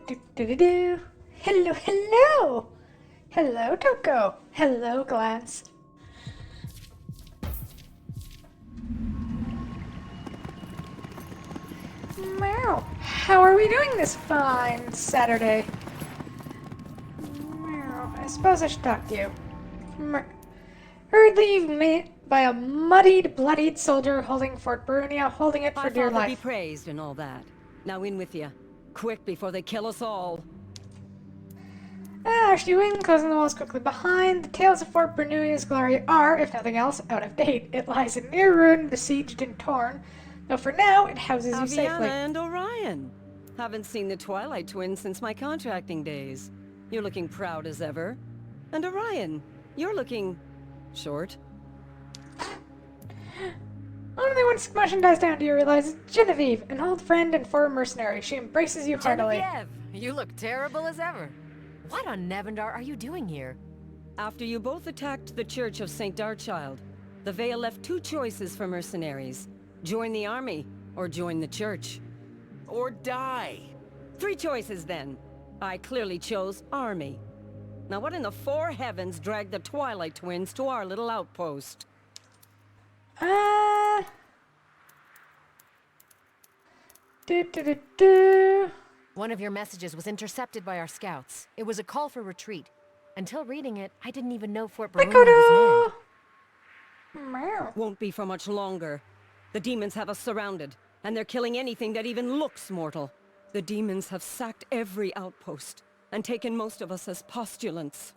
Do. Hello, hello! Hello, Toko. Hello, Glass. Meow. How are we doing this fine Saturday? Meow. I suppose I should talk to you. Meow. Hurriedly you've met by a muddied, bloodied soldier holding Fort Brunia, holding it for Our dear Father be life. praised and all that. Now in with you. Quick before they kill us all. She went, closing the walls quickly behind. The tales of Fort Bernouilli's glory are, if nothing else, out of date. It lies in near ruin, besieged and torn, though for now it houses you Aviana safely. and Orion. Haven't seen the Twilight Twins since my contracting days. You're looking proud as ever. And Orion, you're looking... short. Only when Smushin dies down do you realize it's Genevieve, an old friend and former mercenary. She embraces you heartily. Genevieve, you look terrible as ever. What on Nevendar are you doing here? After you both attacked the Church of St. Darchild, the Vale left two choices for mercenaries. Join the army, or join the Church. Or die. Three choices then. I clearly chose army. Now what in the four heavens dragged the Twilight Twins to our little outpost? Do. One of your messages was intercepted by our scouts. It was a call for retreat. Until reading it, I didn't even know Fort Barunia was manned. Meow. Won't be for much longer. The demons have us surrounded, and they're killing anything that even looks mortal. The demons have sacked every outpost, and taken most of us as postulants.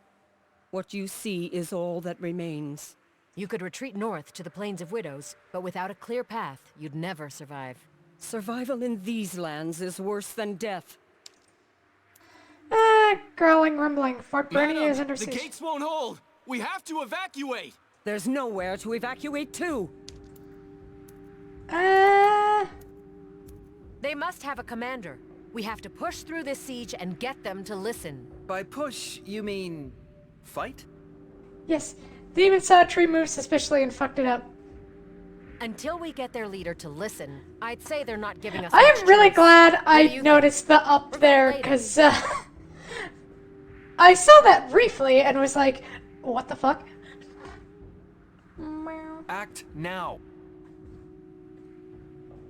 What you see is all that remains. You could retreat north to the Plains of Widows, but without a clear path, you'd never survive. Survival in these lands is worse than death. Growling, rumbling. Fort Brunia is Madam, under the siege. gates won't hold. We have to evacuate. There's nowhere to evacuate to. They must have a commander. We have to push through this siege and get them to listen. By push, you mean... fight? Yes. The demon saw a tree move suspiciously and fucked it up. Until we get their leader to listen, I'd say they're not giving us I much am really choice. glad What do I you think? noticed the up We'll get there, later. because I saw that briefly and was like, what the fuck? Meow. Act now.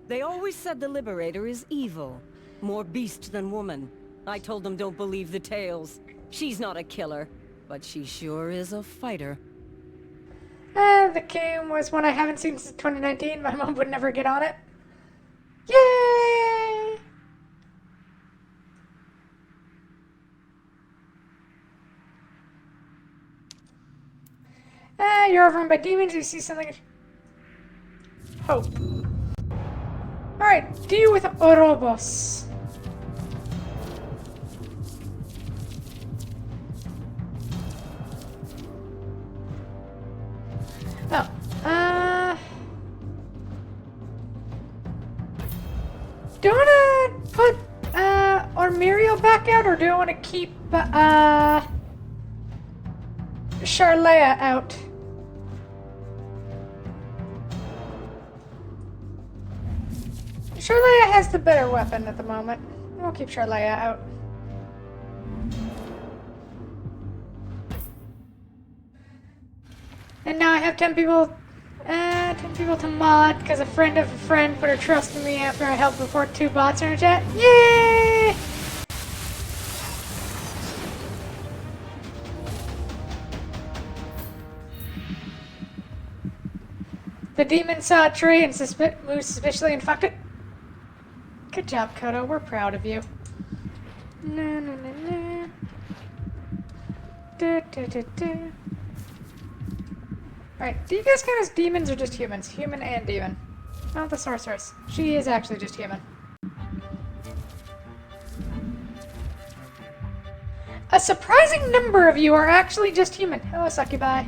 They always said the Liberator is evil. More beast than woman. I told them don't believe the tales. She's not a killer, but she sure is a fighter. The game was one I haven't seen since 2019. My mom would never get on it. Yay! You're overrun by demons. You see something. Hope. Alright, deal with Orobos. Oh, do I want to put, Ormuriel back out, or do I want to keep, Charlea out? Charlea has the better weapon at the moment. We'll keep Charlea out. And now I have 10 people, 10 people to mod, because a friend of a friend put her trust in me after I helped report 2 bots in her chat. Yay! The demon saw a tree and moved suspiciously and fucked it. Good job, Kodo. We're proud of you. Na na na na. Du, du, du, du. Alright, do you guys count as demons or just humans? Human and demon. Not the sorceress. She is actually just human. A surprising number of you are actually just human. Hello, Succubi.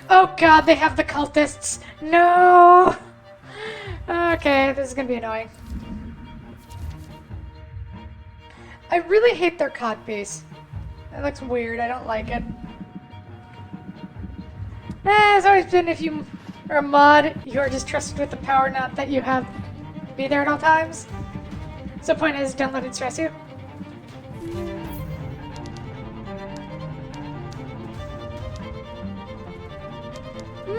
Oh god, they have the cultists. No! Okay, this is gonna be annoying. I really hate their codpiece. It looks weird, I don't like it. It's always been if you are a mod, you are just trusted with the power, not that you have be there at all times. So the point is, don't let it stress you.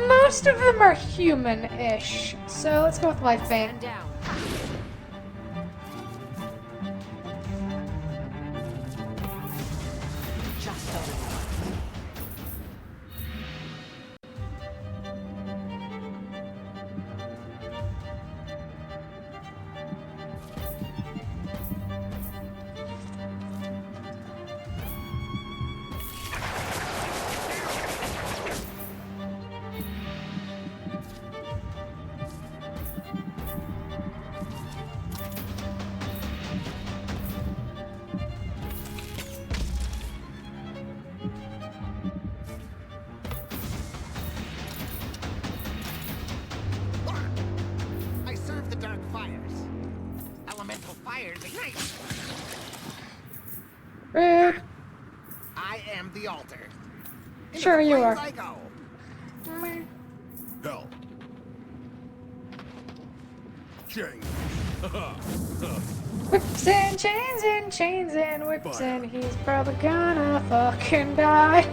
Most of them are human-ish, so let's go with Life Bane. And down. Just over there. I serve the dark fires. Elemental fires ignite. Rude. I am the altar. Into Sure the you flames are. I go. Hell. Chain. Whips and whips and he's probably gonna fucking die.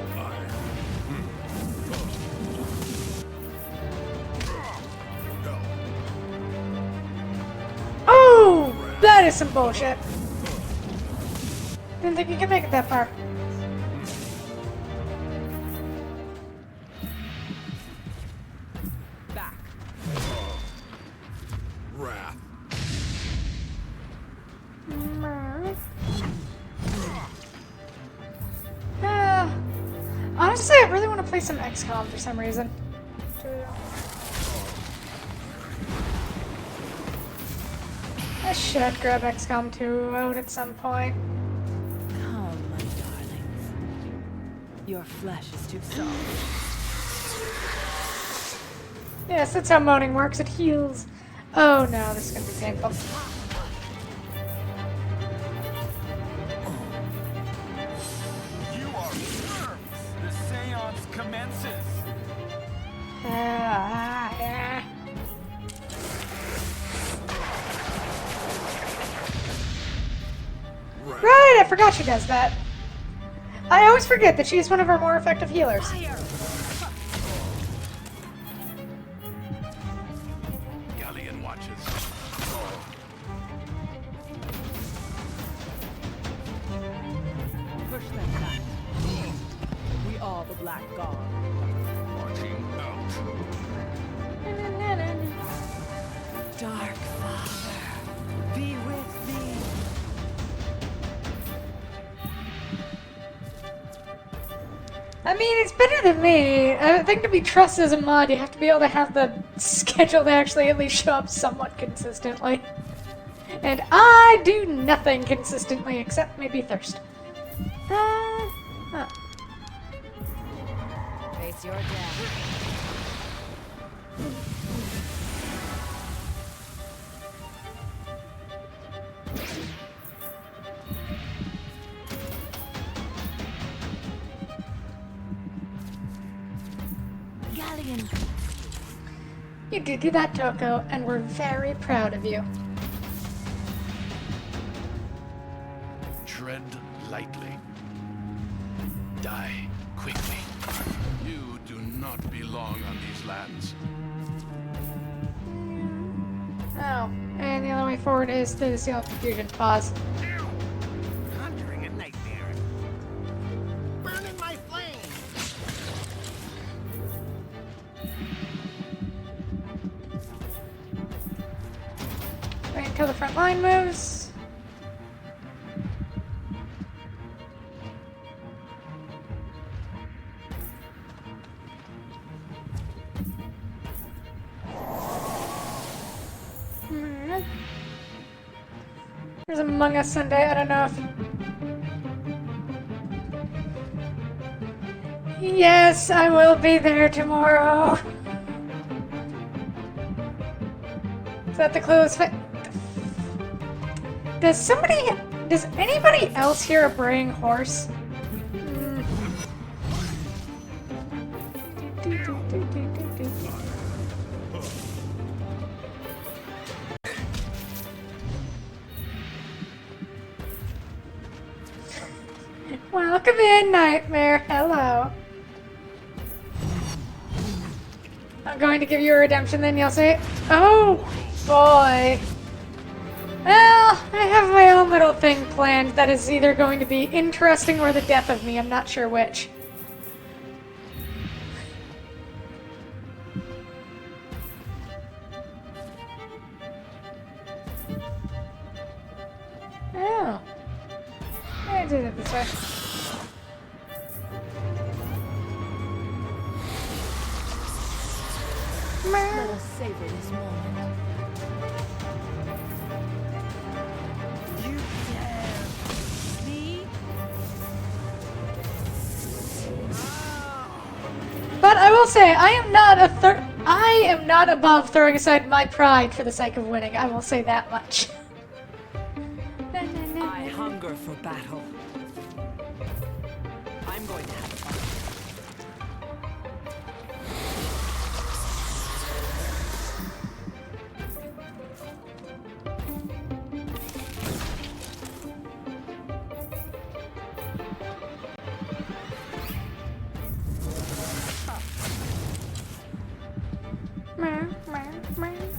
Oh, that is some bullshit. Didn't think you could make it that far. Back. Wrath. Honestly, I really want to play some XCOM for some reason. I should grab XCOM 2 out at some point. Come, my darlings. Your flesh is too soft. Yes, that's how moaning works. It heals. Oh no, this is gonna be painful. You are worms! The seance commences! Yeah. Right, I forgot she does that. I always forget that she's one of our more effective healers. Galleon watches. Push them back. We are the Black God. Watching out. Dark Father, be with me. I mean, it's better than me. I think to be trusted as a mod, you have to be able to have the schedule to actually at least show up somewhat consistently. And I do nothing consistently except maybe thirst. Huh. Face your death. Galleon, You did do that, Toko, and we're very proud of you. Tread lightly. Die quickly. You do not belong on these lands. Oh, and the only way forward is through the Seal of Confusion. Pause. Conjuring a nightmare. Burning my flame. Wait until the front line moves. There's Among Us Sunday, I don't know if... Yes, I will be there tomorrow. Is that the close fit? Does anybody else hear a braying horse? Welcome in, Nightmare. Hello. I'm going to give you a redemption then, you'll see. Oh, boy. Well, I have my own little thing planned that is either going to be interesting or the death of me. I'm not sure which. Oh. I did it this way. Let us savor this moment. You dare me? But I will say, I am not above throwing aside my pride for the sake of winning. I will say that much. I hunger for battle. I'm going to have fun.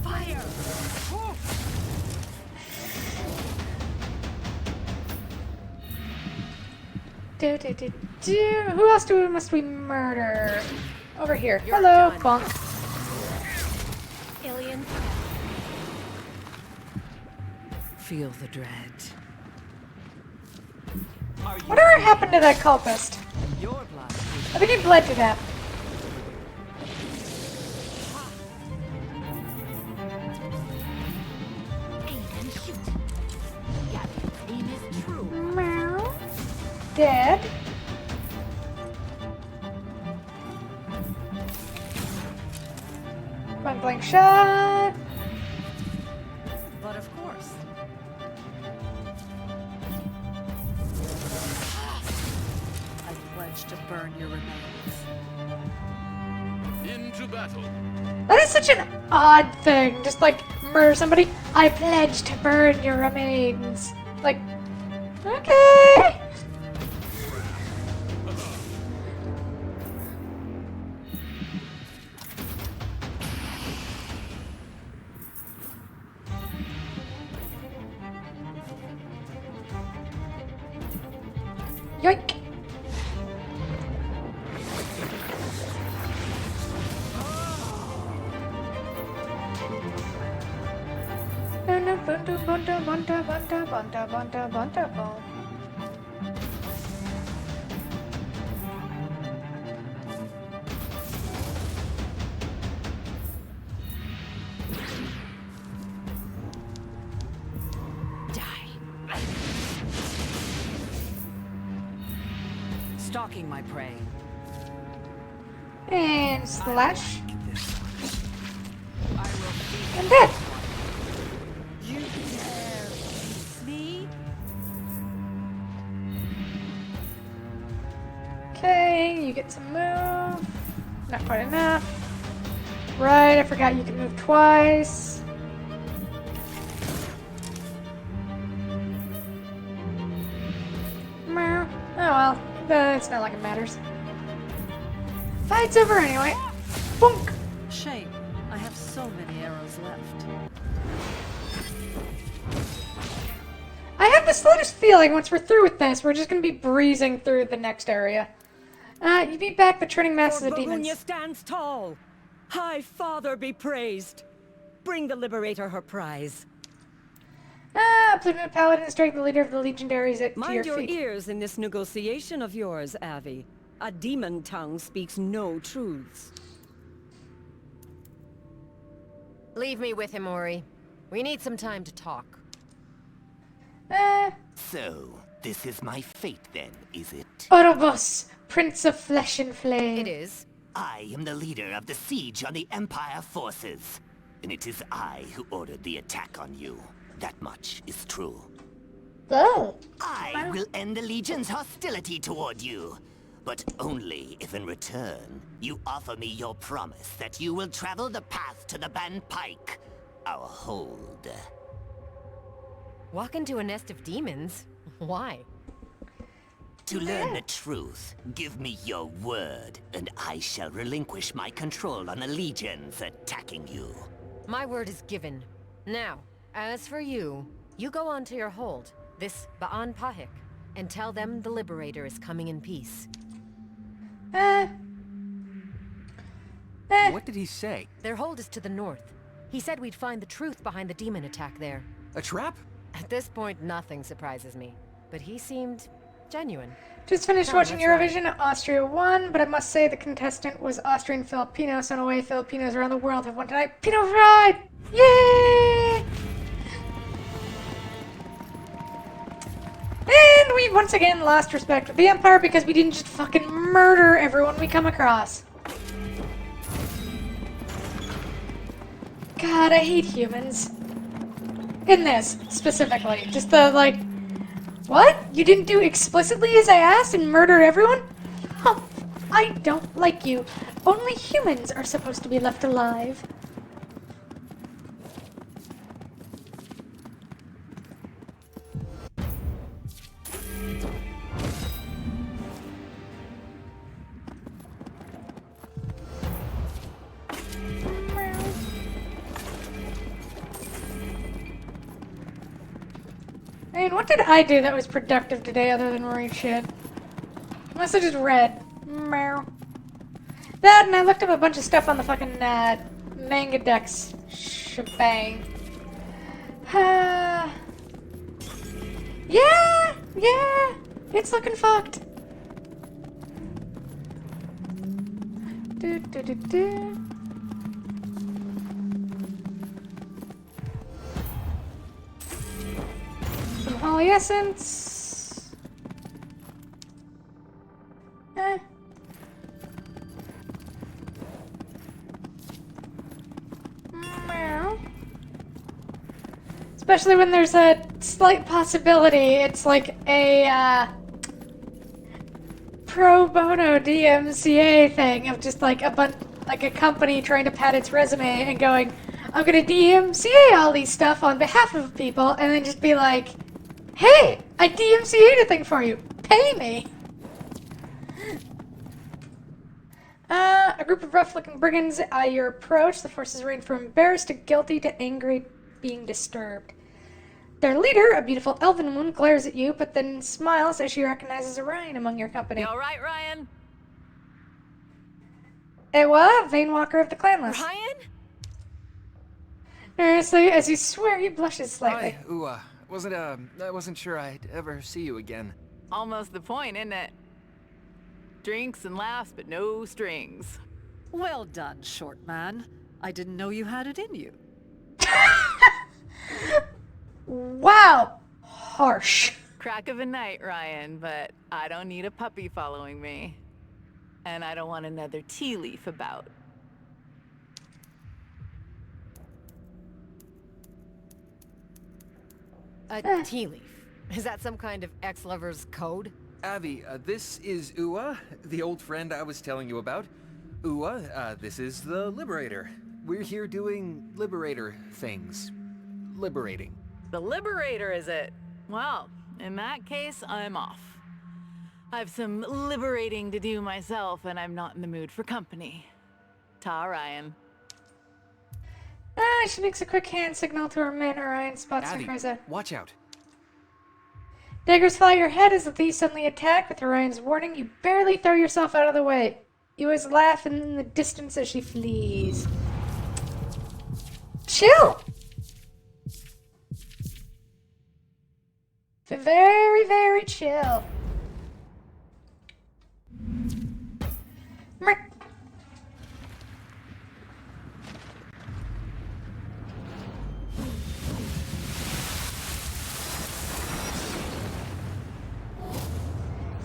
Fire! Who else must we murder? Over here. You're Hello, done. Bonk. Alien. Feel the dread. Are you Whatever happened to that cultist? your blood? I think he bled to death. Aim and shoot. Gabby's aim is true. Meow. Dead. Point blank shot. But of course. I pledge to burn your remains. Into battle. That is such an odd thing. Just like murder somebody. I pledge to burn your remains. Like, okay. Yoink. Stalking my prey. And slash. I will feed And dead. You dare me? Okay, you get to move. Not quite enough. Right, I forgot you can move twice. Meow. Oh well, it's not like it matters. Fight's over anyway. Boink! Shame. I have so many arrows left. I have the slightest feeling once we're through with this, we're just gonna be breezing through the next area. You beat back the turning masses of Barunia demons. stands tall. High Father be praised. Bring the Liberator her prize. Plymouth Paladin strike the leader of the Legendaries to Mind your your feet. ears in this negotiation of yours, Avi. A demon tongue speaks no truths. Leave me with him, Ori. We need some time to talk. So, this is my fate then, is it? Ouroboros, Prince of Flesh and Flame. It is. I am the leader of the siege on the Empire forces. And it is I who ordered the attack on you. That much is true. Oh. I will end the Legion's hostility toward you. But only if in return, you offer me your promise that you will travel the path to the Ban Pike, our hold. Walk into a nest of demons? Why? To learn the truth, give me your word, and I shall relinquish my control on the legions attacking you. My word is given. Now, as for you, you go on to your hold, this Ba'an Pahik, and tell them the Liberator is coming in peace. What did he say? Their hold is to the north. He said we'd find the truth behind the demon attack there. A trap? At this point, nothing surprises me. But he seemed genuine. Just finished Oh, watching that's right. Eurovision. Austria won, but I must say the contestant was Austrian Filipino, so in a way Filipinos around the world have won tonight. Pinot Pride! Yay! And we once again lost respect with the Empire because we didn't just fucking murder everyone we come across. God, I hate humans. In this, specifically. Just the, like... What? You didn't do explicitly as I asked and murder everyone? Huh. I don't like you. Only humans are supposed to be left alive. I mean, what did I do that was productive today other than read shit? Unless I just read. Meow. That, and I looked up a bunch of stuff on the fucking, Manga Dex shebang. Yeah, it's looking fucked. Do. Some Holy Essence. Meow. Especially when there's a slight possibility it's like a, pro bono DMCA thing of just like a company trying to pad its resume and going, I'm gonna DMCA all these stuff on behalf of people, and then just be like, hey, I DMCA'd a thing for you. Pay me. A group of rough-looking brigands eye your approach. The forces range from embarrassed to guilty to angry, being disturbed. Their leader, a beautiful elven woman, glares at you, but then smiles as she recognizes Orion among your company. You all right, Ryan? Hey, what? Vane Walker of the Clanless. Ryan? Nervously, as you swear, he blushes slightly. Hi, I wasn't sure I'd ever see you again. Almost the point, isn't it? Drinks and laughs, but no strings. Well done, short man. I didn't know you had it in you. Wow! Harsh. Crack of a night, Ryan, but I don't need a puppy following me. And I don't want another tea leaf about. A tea leaf. Is that some kind of ex-lover's code? Abby, this is Ua, the old friend I was telling you about. Ua, this is the Liberator. We're here doing Liberator things. Liberating. The Liberator, is it? Well, in that case, I'm off. I've some liberating to do myself, and I'm not in the mood for company. Ta, Ryan. She makes a quick hand signal to her men. Orion spots and Abby, cries out. watch out. Daggers fly your head as the thieves suddenly attack. With Orion's warning, you barely throw yourself out of the way. You always laugh in the distance as she flees. Chill! Very, very chill. Meh.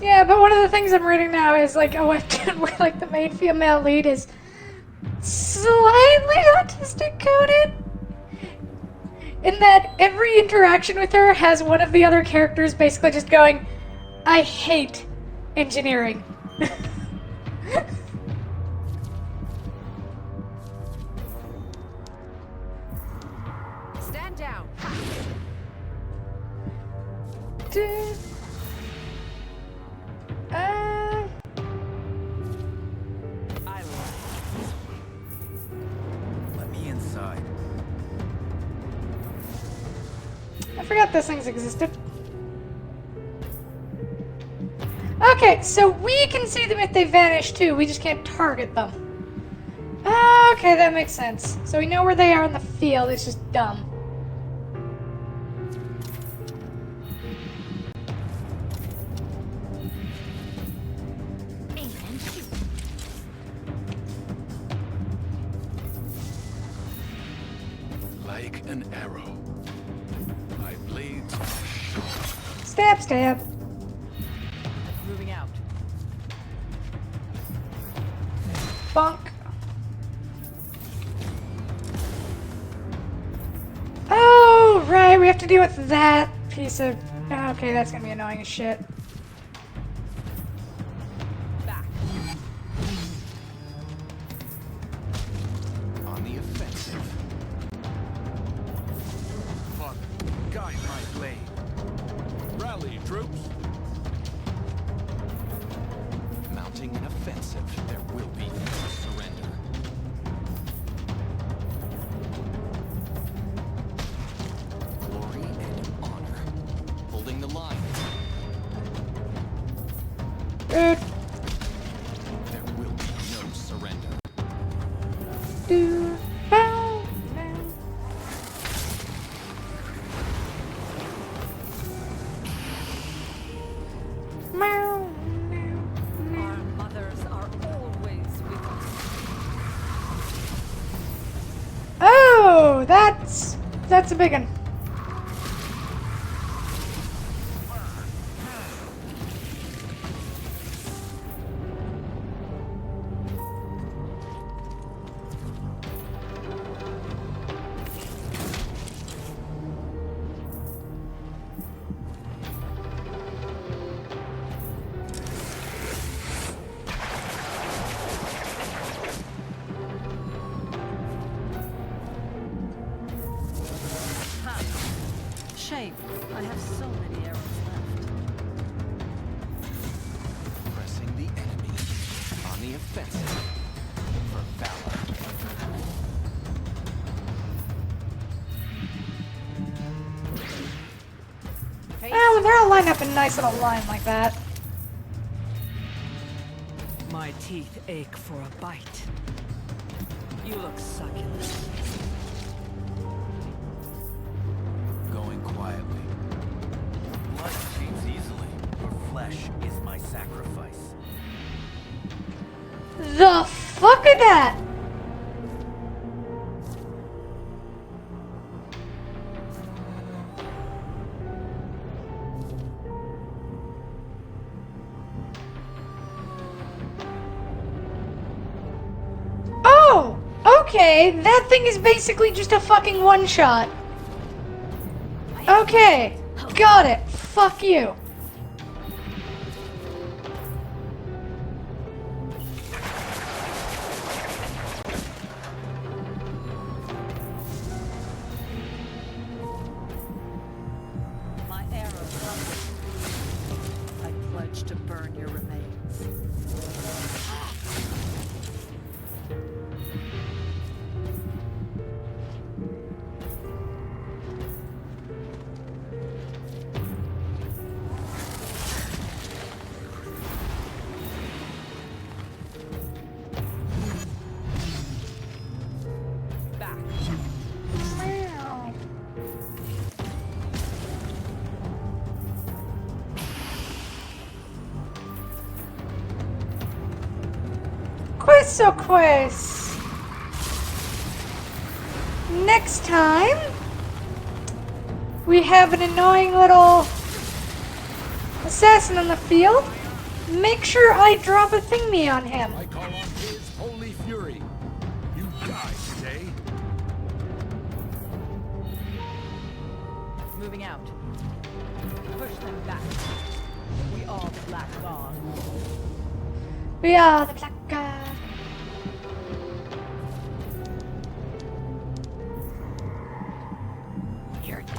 Yeah, but one of the things I'm reading now is like a webtoon where like the main female lead is slightly autistic coded. In that every interaction with her has one of the other characters basically just going, I hate engineering. Stand down. forgot those things existed. Okay, so we can see them if they vanish too. We just can't target them. Okay, that makes sense. So we know where they are in the field. It's just dumb. Like an arrow. My blades are sharp. Stab, stab. Moving out. Bonk. Oh, right, we have to deal with that piece of... Okay, that's gonna be annoying as shit. Back. On the offensive. Father, guide my blade. Rally, troops. Mounting an offensive, there will be no surrender. Glory and honor. Holding the line. Dude. There will be no surrender. Do. Bow. Bow. Meow. Meow. Our mothers are always with us. Oh, that's a big one. Shame. I have so many arrows left. Pressing the enemy. On the offensive. For valor. Oh, when they're all lined up in a nice little line like that. My teeth ache for a bite. You look succulent. Going quietly. Blood feeds easily. Your flesh is my sacrifice. The fuck is that? Oh, okay. That thing is basically just a fucking one-shot. Okay, got it. Fuck you. My arrows hunger. I pledge to burn your remains. Back. Meow. Quiz. Next time, we have an annoying little assassin on the field. Make sure I drop a thingy on him. I call on his holy fury. You die today. Moving out. Push them back. We are the Black God. We are the Black God. You're done.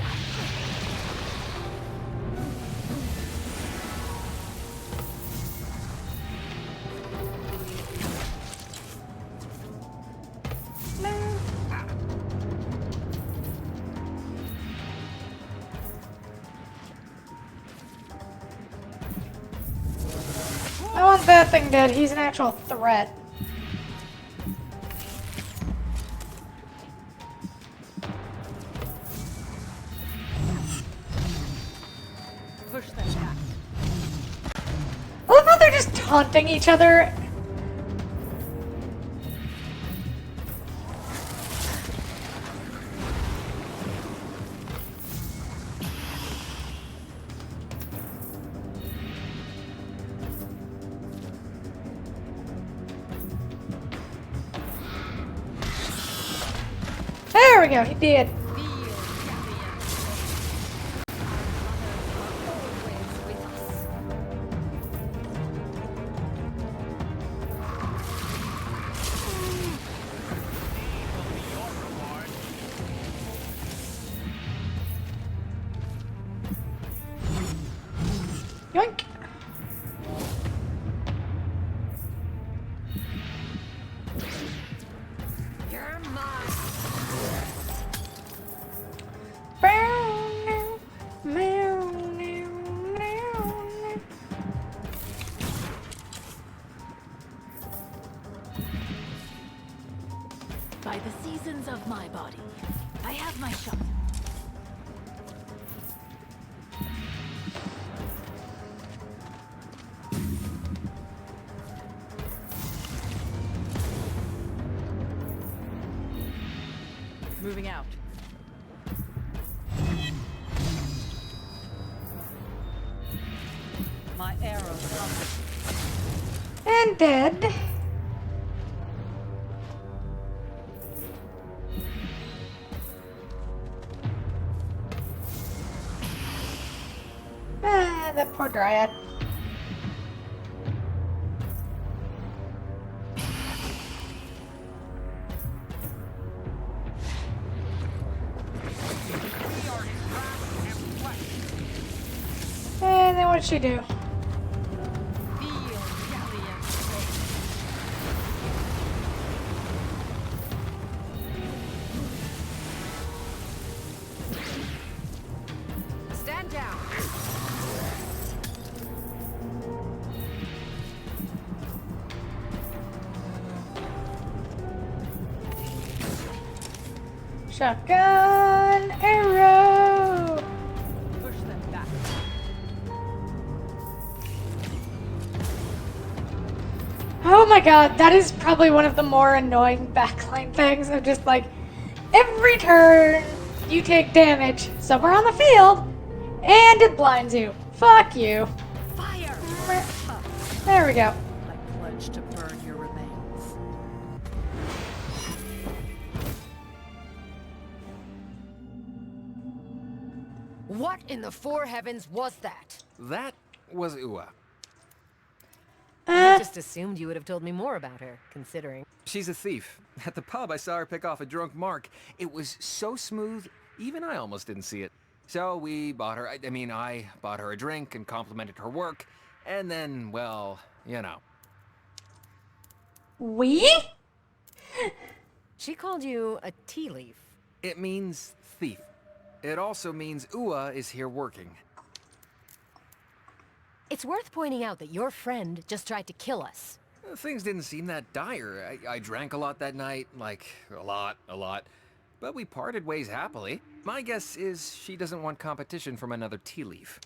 want that thing dead. He's an actual threat. Push them back. I love how they're just taunting each other. There we go, he did. Yoink. You're mine. By the seasons of my body, I have my shot. Moving out. My arrow. And dead. Ah, that poor Dryad. And then what'd she do? Stand down. Shotgun arrow. Push them back. Oh my god, that is probably one of the more annoying backline things of just like every turn you take damage somewhere on the field and it blinds you. Fuck you. Fire! There we go. I pledge to burn your remains. What in the four heavens was that? That was Ua. I just assumed you would have told me more about her, considering. She's a thief. At the pub, I saw her pick off a drunk Mark. It was so smooth, even I almost didn't see it. So we bought her, I bought her a drink and complimented her work. And then, well, you know. We? She called you a tea leaf. It means thief. It also means Ua is here working. It's worth pointing out that your friend just tried to kill us. Things didn't seem that dire. I drank a lot that night, like, a lot. But we parted ways happily. My guess is she doesn't want competition from another tea leaf.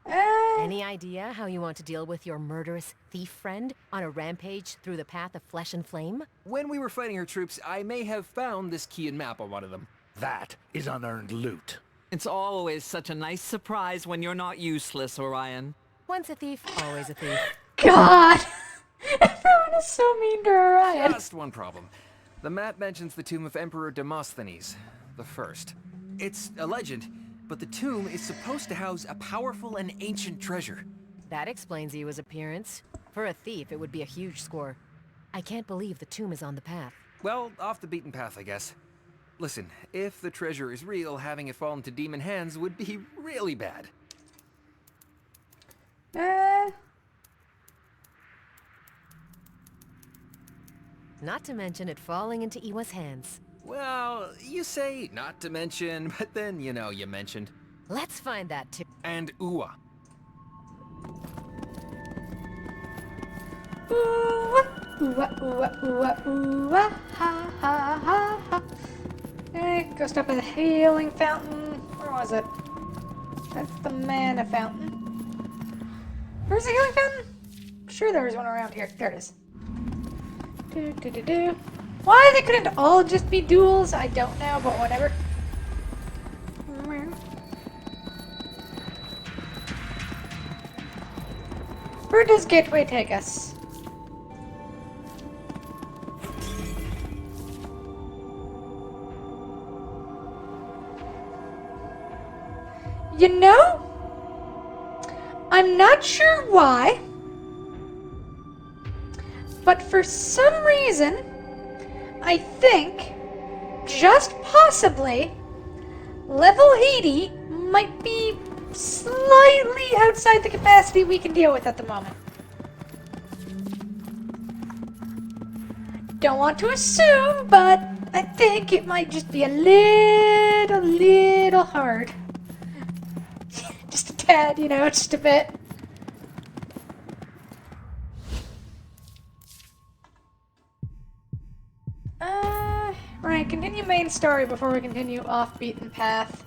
Any idea how you want to deal with your murderous thief friend on a rampage through the path of flesh and flame? When we were fighting her troops, I may have found this key and map on one of them. That is unearned loot. It's always such a nice surprise when you're not useless, Orion. Once a thief, always a thief. God! Everyone is so mean to Orion. Just one problem. The map mentions the tomb of Emperor Demosthenes the First. It's a legend, but the tomb is supposed to house a powerful and ancient treasure. That explains Ewa's appearance. For a thief, it would be a huge score. I can't believe the tomb is on the path. Well, off the beaten path, I guess. Listen, if the treasure is real, having it fall into demon hands would be really bad. Not to mention it falling into Ewa's hands. Well, you say not to mention, but then, you know, you mentioned. Let's find that too. And Ua. Ha ha ha ha. Okay, go stop by the healing fountain. Where was it? That's the mana fountain. Where's the healing fountain? I'm sure there was one around here. There it is. Why they couldn't all just be duels, I don't know, but whatever. Where does Gateway take us? You know, I'm not sure why, but for some reason, I think, just possibly, level 80 might be slightly outside the capacity we can deal with at the moment. Don't want to assume, but I think it might just be a little hard. Just a tad, you know, just a bit. Right, continue main story before we continue off beaten path.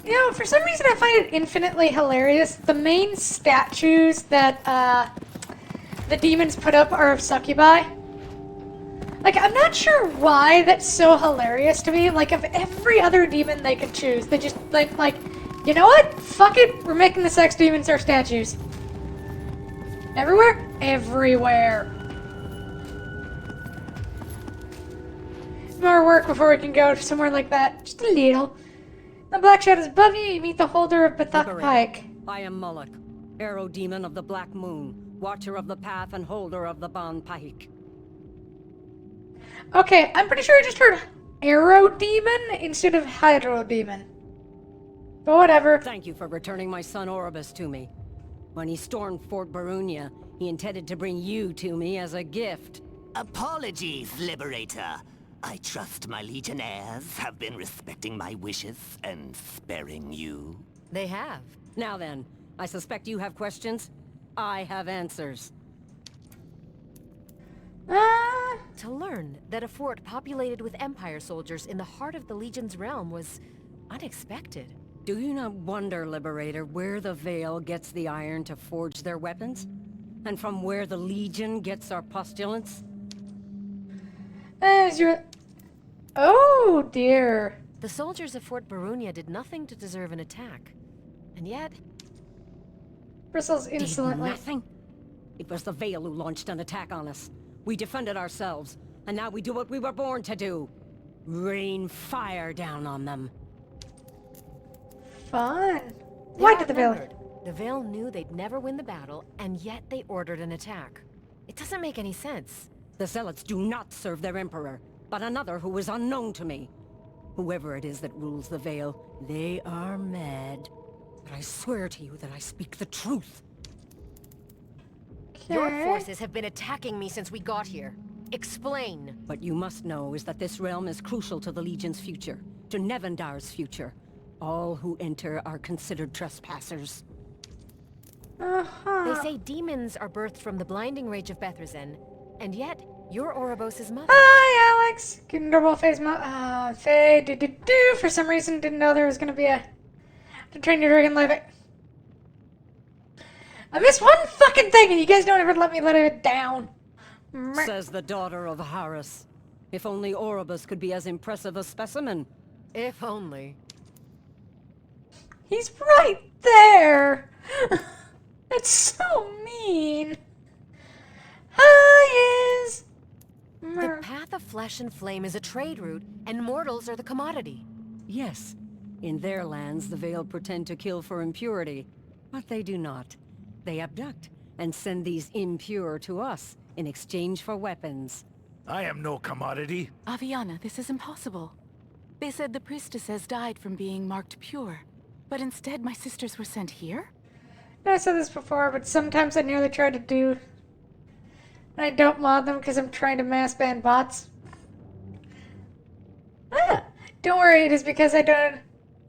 You know, for some reason I find it infinitely hilarious. The main statues that the demons put up are of succubi. Like, I'm not sure why that's so hilarious to me. Like, of every other demon they could choose, they just, like, you know what? Fuck it, we're making the sex demons our statues. Everywhere? Everywhere. More work before we can go to somewhere like that. Just a little. The black shadows above you, you meet the holder of Bathak Pike. I am Moloch, arrow demon of the Black Moon, watcher of the path and holder of the Ban Pahik. Okay, I'm pretty sure I just heard arrow demon instead of hydro demon. But whatever. Thank you for returning my son Orobus to me. When he stormed Fort Barunia, he intended to bring you to me as a gift. Apologies, Liberator. I trust my legionnaires have been respecting my wishes and sparing you. They have. Now then, I suspect you have questions. I have answers. To learn that a fort populated with Empire soldiers in the heart of the Legion's realm was unexpected. Do you not wonder, Liberator, where the Veil gets the iron to forge their weapons? And from where the Legion gets our postulants? Oh, dear. The soldiers of Fort Barunia did nothing to deserve an attack. And yet... Bristles insolently. Did nothing? It was the Veil who launched an attack on us. We defended ourselves, and now we do what we were born to do. Rain fire down on them. Fun. Why did the Veil? The Veil knew they'd never win the battle, and yet they ordered an attack. It doesn't make any sense. The Zealots do not serve their Emperor, but another who is unknown to me. Whoever it is that rules the Veil, they are mad. But I swear to you that I speak the truth. Your forces have been attacking me since we got here. Explain. What you must know is that this realm is crucial to the Legion's future, to Nevendar's future. All who enter are considered trespassers. They say demons are birthed from the blinding rage of Bethrazen, and yet you're Orobos' mother. Hi, Alex. Getting double face Faye, for some reason didn't know there was gonna be a to train your dragon living. I missed one fucking thing and you guys don't ever let me let it down. Says the daughter of Horus. If only Orobus could be as impressive a specimen. If only. He's right there. That's so mean. Hi, is. The path of flesh and flame is a trade route, and mortals are the commodity. Yes. In their lands, the Veil pretend to kill for impurity, but they do not. They abduct and send these impure to us in exchange for weapons. I am no commodity. Aviana, this is impossible. They said the priestesses died from being marked pure, but instead my sisters were sent here? I said this before, but sometimes I nearly try to do... And I don't mod them because I'm trying to mass ban bots. Don't worry, it is because it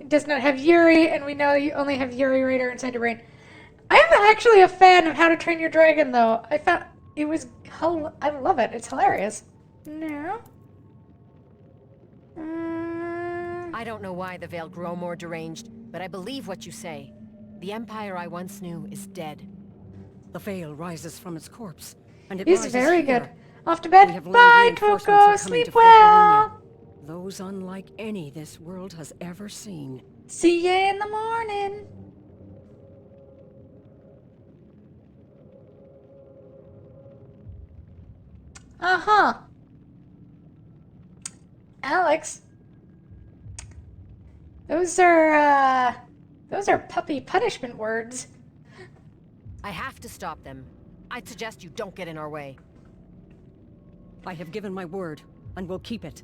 does not have Yuri, and we know you only have Yuri Raider inside your brain. I am actually a fan of How to Train Your Dragon, though. I found it was... I love it. It's hilarious. No. I don't know why the Veil grow more deranged, but I believe what you say. The Empire I once knew is dead. The Veil rises from its corpse, and it He's rises very here. good. Off to bed. We have learned Bye, reinforcements Coco. are coming Sleep to Fort Baronia. well. Those unlike any this world has ever seen. See ya in the morning. Uh-huh. Alex. Those are puppy punishment words. I have to stop them. I'd suggest you don't get in our way. I have given my word, and will keep it.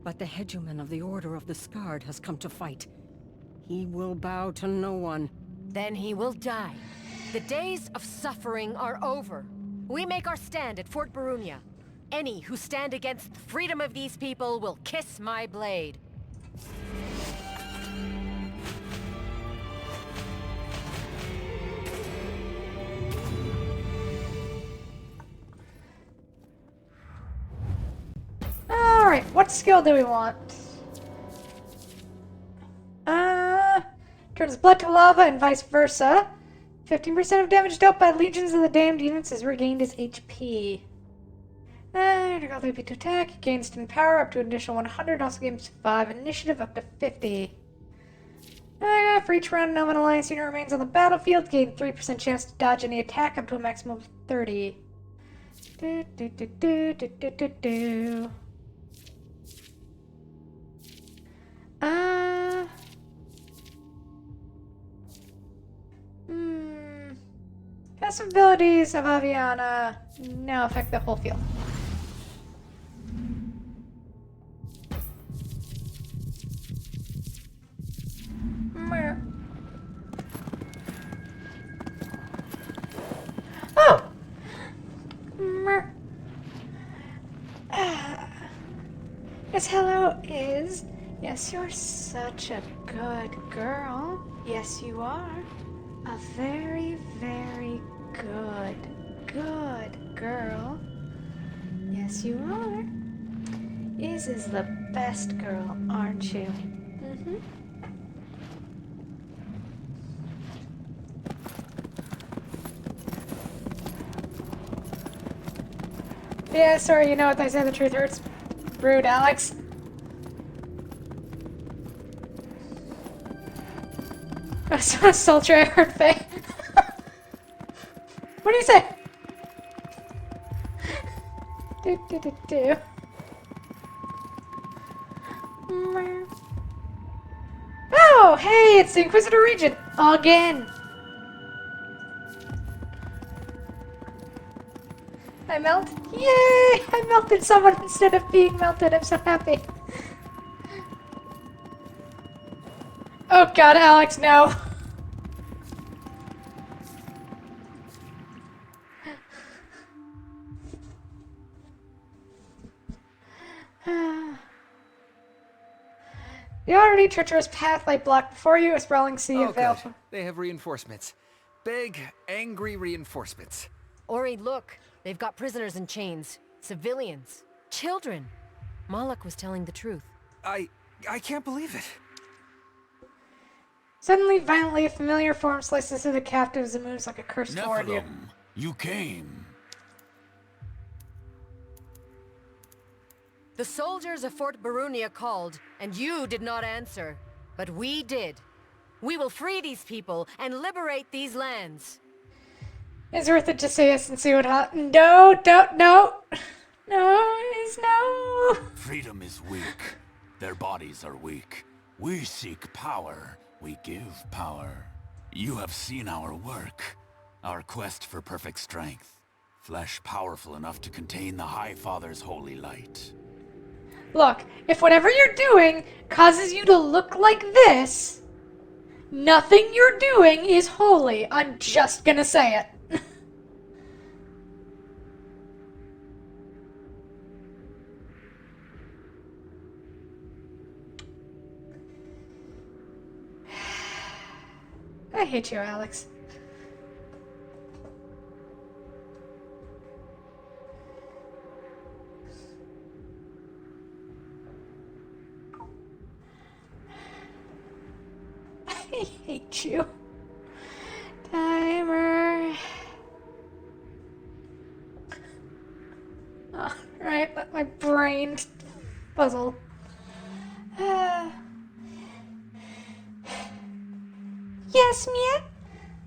But the hegemon of the Order of the Scarred has come to fight. He will bow to no one. Then he will die. The days of suffering are over. We make our stand at Fort Baronia. Any who stand against the freedom of these people will kiss my blade. Alright, what skill do we want? Turns blood to lava and vice versa. 15% of damage dealt by legions of the damned units is regained as HP. Critical ability to attack, gains 10 power up to an additional 100, also gains 5 initiative up to 50. For each round, no alliance unit remains on the battlefield, gain 3% chance to dodge any attack up to a maximum of 30. Passive abilities of Aviana now affect the whole field. Oh! Yes, hello is... Yes, you're such a good girl. Yes, you are. A very, very good girl. Yes, you are. Is the best girl, aren't you? Mm-hmm. Yeah, sorry, you know what they say, the truth hurts. Rude, Alex. I saw a sultry, I heard Faye. What do you say? Do. Oh, hey, it's the Inquisitor Regent again. I melt? Yay! I melted someone instead of being melted. I'm so happy. Oh god, Alex, no. The already treacherous path lay blocked before you, a sprawling sea of veil. Good. They have reinforcements. Big, angry reinforcements. Ori, look. They've got prisoners in chains. Civilians. Children. Malak was telling the truth. I can't believe it. Suddenly, violently, a familiar form slices through the captives and moves like a curse toward you. You came. The soldiers of Fort Baronia called, and you did not answer. But we did. We will free these people and liberate these lands. It's worth it to say yes and see what happens. No, don't, no. No, it's no. Freedom is weak. Their bodies are weak. We seek power. We give power. You have seen our work. Our quest for perfect strength. Flesh powerful enough to contain the High Father's holy light. Look, if whatever you're doing causes you to look like this, Nothing you're doing is holy. I'm just gonna say it. I hate you, Alex. I hate you. Timer. Oh, right, let my brain puzzle. Yes,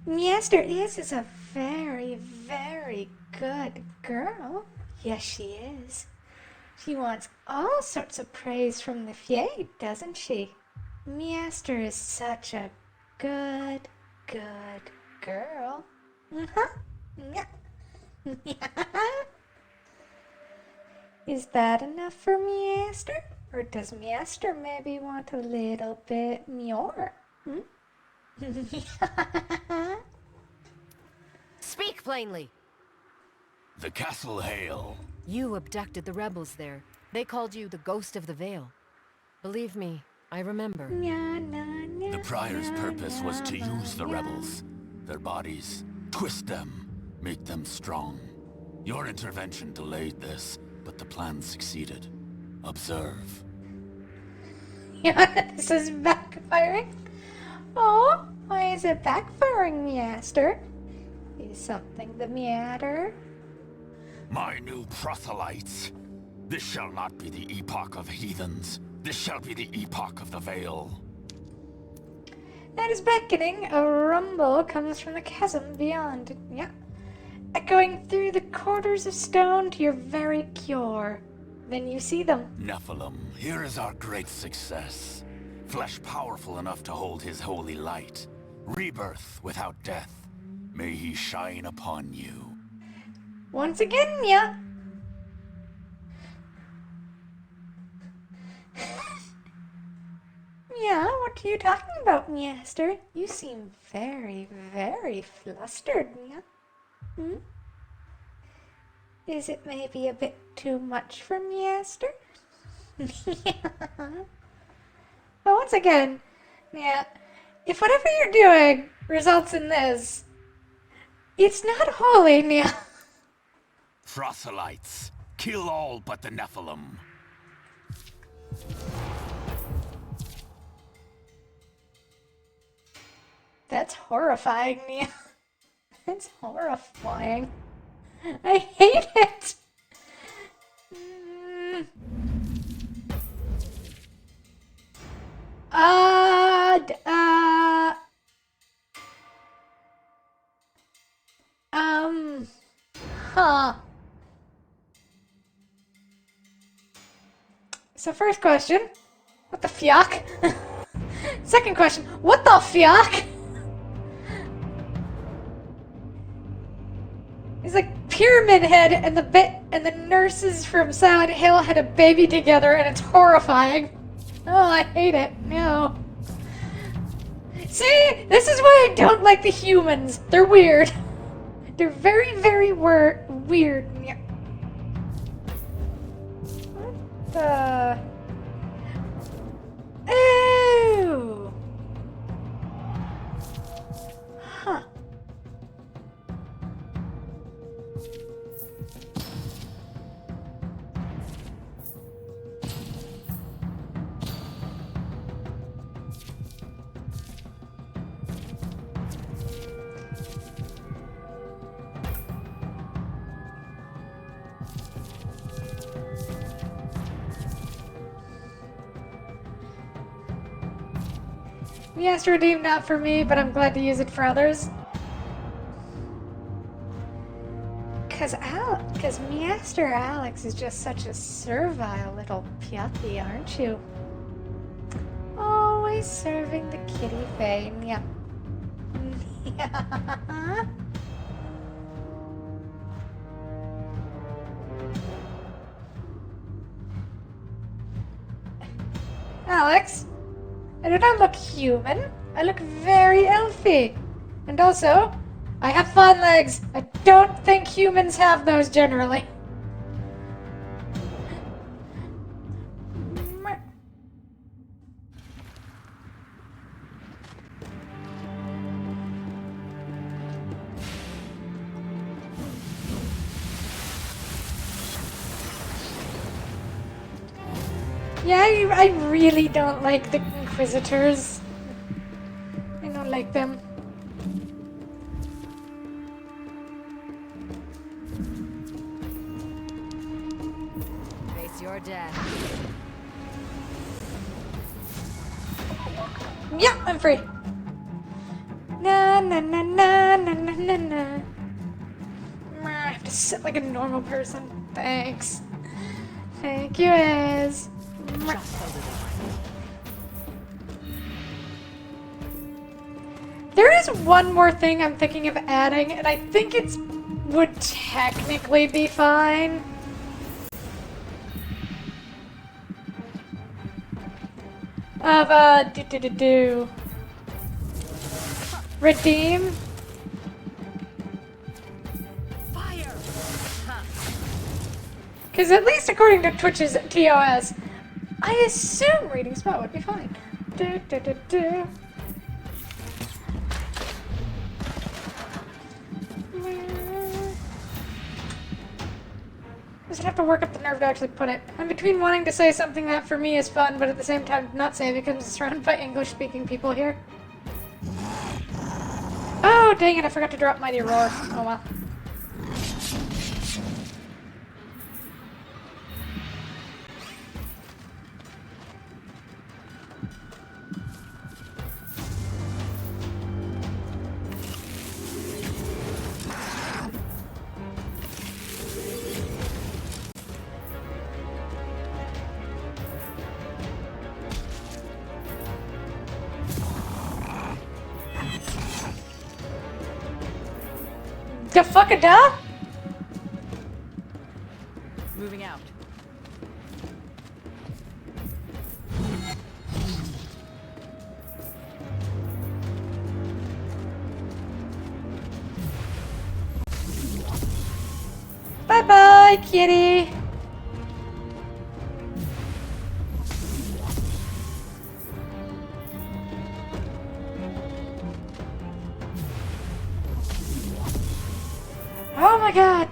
Measter is a very, very good girl. Yes, she is. She wants all sorts of praise from the Fjord, doesn't she? Measter is such a good girl. Is that enough for Measter? Or does Measter maybe want a little bit more? Speak plainly! The castle hail. You abducted the rebels there. They called you the Ghost of the Vale. Believe me, I remember. The Prior's purpose was to use the rebels, their bodies, twist them, make them strong. Your intervention delayed this, but the plan succeeded. Observe. This is backfiring. Oh, why is it backfiring, Measter? Is something the matter? My new proselytes. This shall not be the epoch of heathens. This shall be the epoch of the Vale. That is beckoning. A rumble comes from the chasm beyond. Yeah. Echoing through the quarters of stone to your very core. Then you see them. Nephilim, here is our great success. Flesh powerful enough to hold his holy light. Rebirth without death. May he shine upon you. Once again, yeah. Yeah, what are you talking about, Measter? You seem very, very flustered, yeah? Hmm? Is it maybe a bit too much for Measter? But once again, yeah, if whatever you're doing results in this, it's not holy, yeah. Proselytes, kill all but the Nephilim. That's horrifying, Nia. That's horrifying. I hate it! Huh. So first question, what the fyock? Second question, what the fyock? He's like Pyramid Head and the nurses from Silent Hill had a baby together and it's horrifying. Oh, I hate it. No. See? This is why I don't like the humans. They're weird. They're very, very weird. What the... Oh! Huh. Yes, redeem not for me, but I'm glad to use it for others. Cause Measter Alex is just such a servile little pyathy, aren't you? Always serving the kitty fae, yeah. Yeah. Alex? I do not look human. I look very elfy. And also, I have fawn legs. I don't think humans have those generally. Yeah, I really don't like the Inquisitors. I don't like them. Face your death. Yeah, I'm free. Na na na na na na na na. I have to sit like a normal person. Thanks. Thank you, Ez. There is one more thing I'm thinking of adding, and I think it would technically be fine. Of, redeem. Fire! Because at least according to Twitch's TOS, I assume reading spell would be fine. Just have to work up the nerve to actually put it. I'm between wanting to say something that for me is fun, but at the same time not say because I'm surrounded by English-speaking people here. Oh, dang it, I forgot to drop Mighty Roar. Oh well. The fuck a duh? Moving out. Bye-bye, kitty. Oh my god!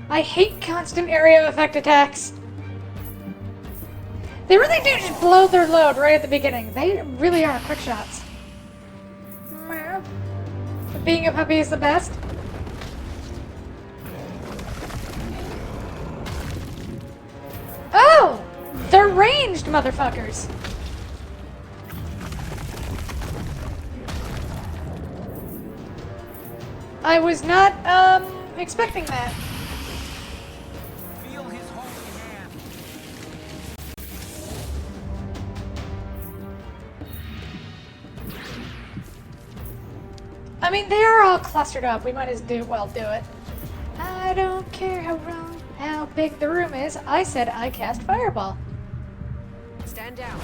I hate constant area effect attacks. They really do just blow their load right at the beginning. They really are quick shots. Being a puppy is the best. Oh! They're ranged, motherfuckers! I was not, expecting that. Feel his holy hand. I mean, they are all clustered up. We might as well do it. I don't care how big the room is. I said I cast Fireball. Stand down.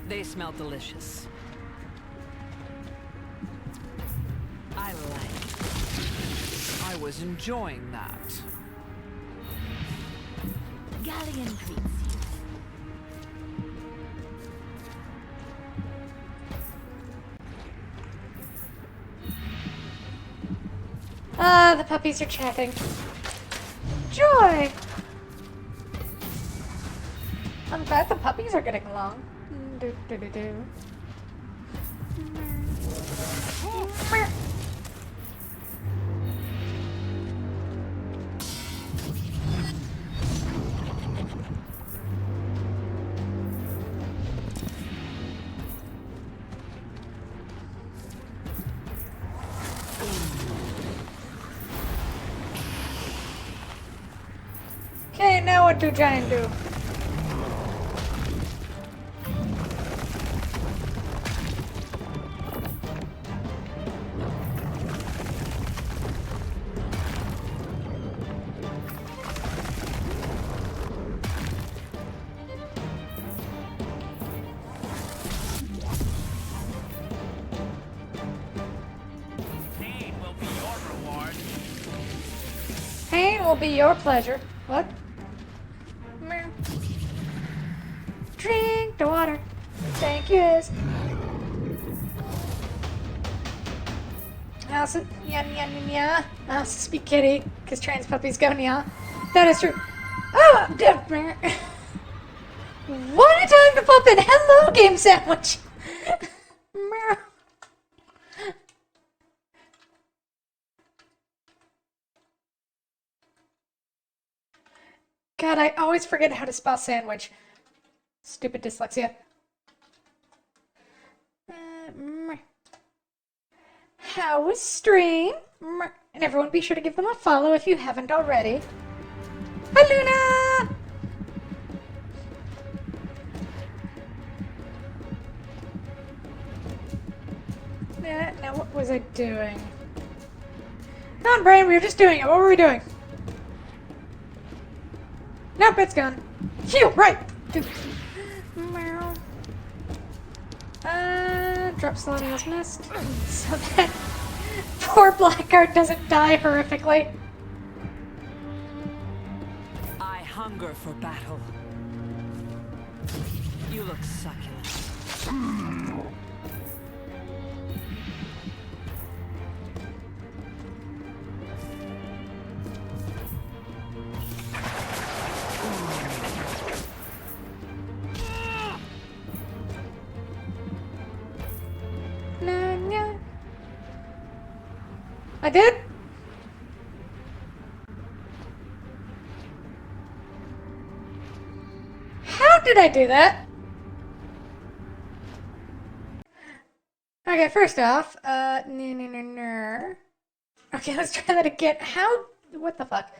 They smell delicious. I like it. I was enjoying that. Galleon greets you. Ah, the puppies are chatting. Joy! I'm glad the puppies are getting along. Okay, now what do Giant do? Pain will be your pleasure. What? Meow. Drink the water. Thank you. I also, yeah. I also speak kitty, because trans puppies go nya. That is true. Oh, what a time to pop in. Hello, Game Sandwich. God, I always forget how to spell sandwich. Stupid dyslexia. How was stream? And everyone be sure to give them a follow if you haven't already. Hi, Luna! Now what was I doing? Come on, Brain, we were just doing it. What were we doing? Nope, it's gone. Phew, right! Drop Selenia's nest so that poor Blackguard doesn't die horrifically. I hunger for battle. You look succulent. I did? How did I do that? Okay, first off, no. Okay, let's try that again. How? What the fuck?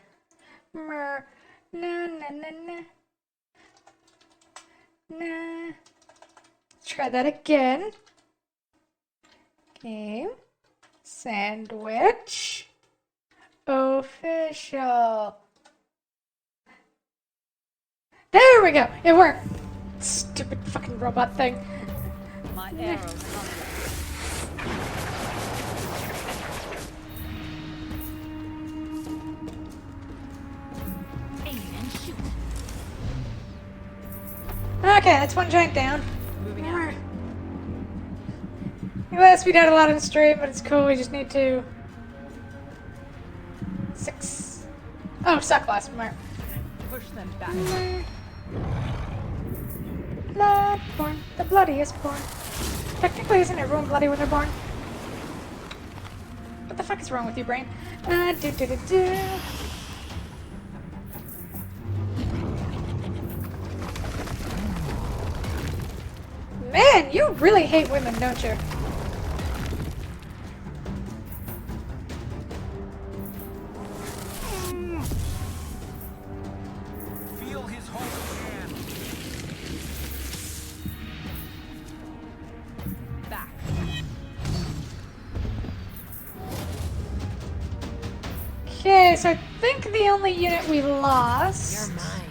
No. Let's try that again. Game. Sandwich. Official. There we go. It worked. Stupid fucking robot thing. My arrows Okay, that's one giant down. Moving on. Yes, we did a lot on the stream, but it's cool. We just need to 6. Oh, suck last mark. push them back. Bloodborne, the bloodiest born. Technically, isn't everyone bloody when they're born? What the fuck is wrong with you, brain? Man, you really hate women, don't you? Feel his holy hand. Back. Okay, so I think the only unit we lost You're mine.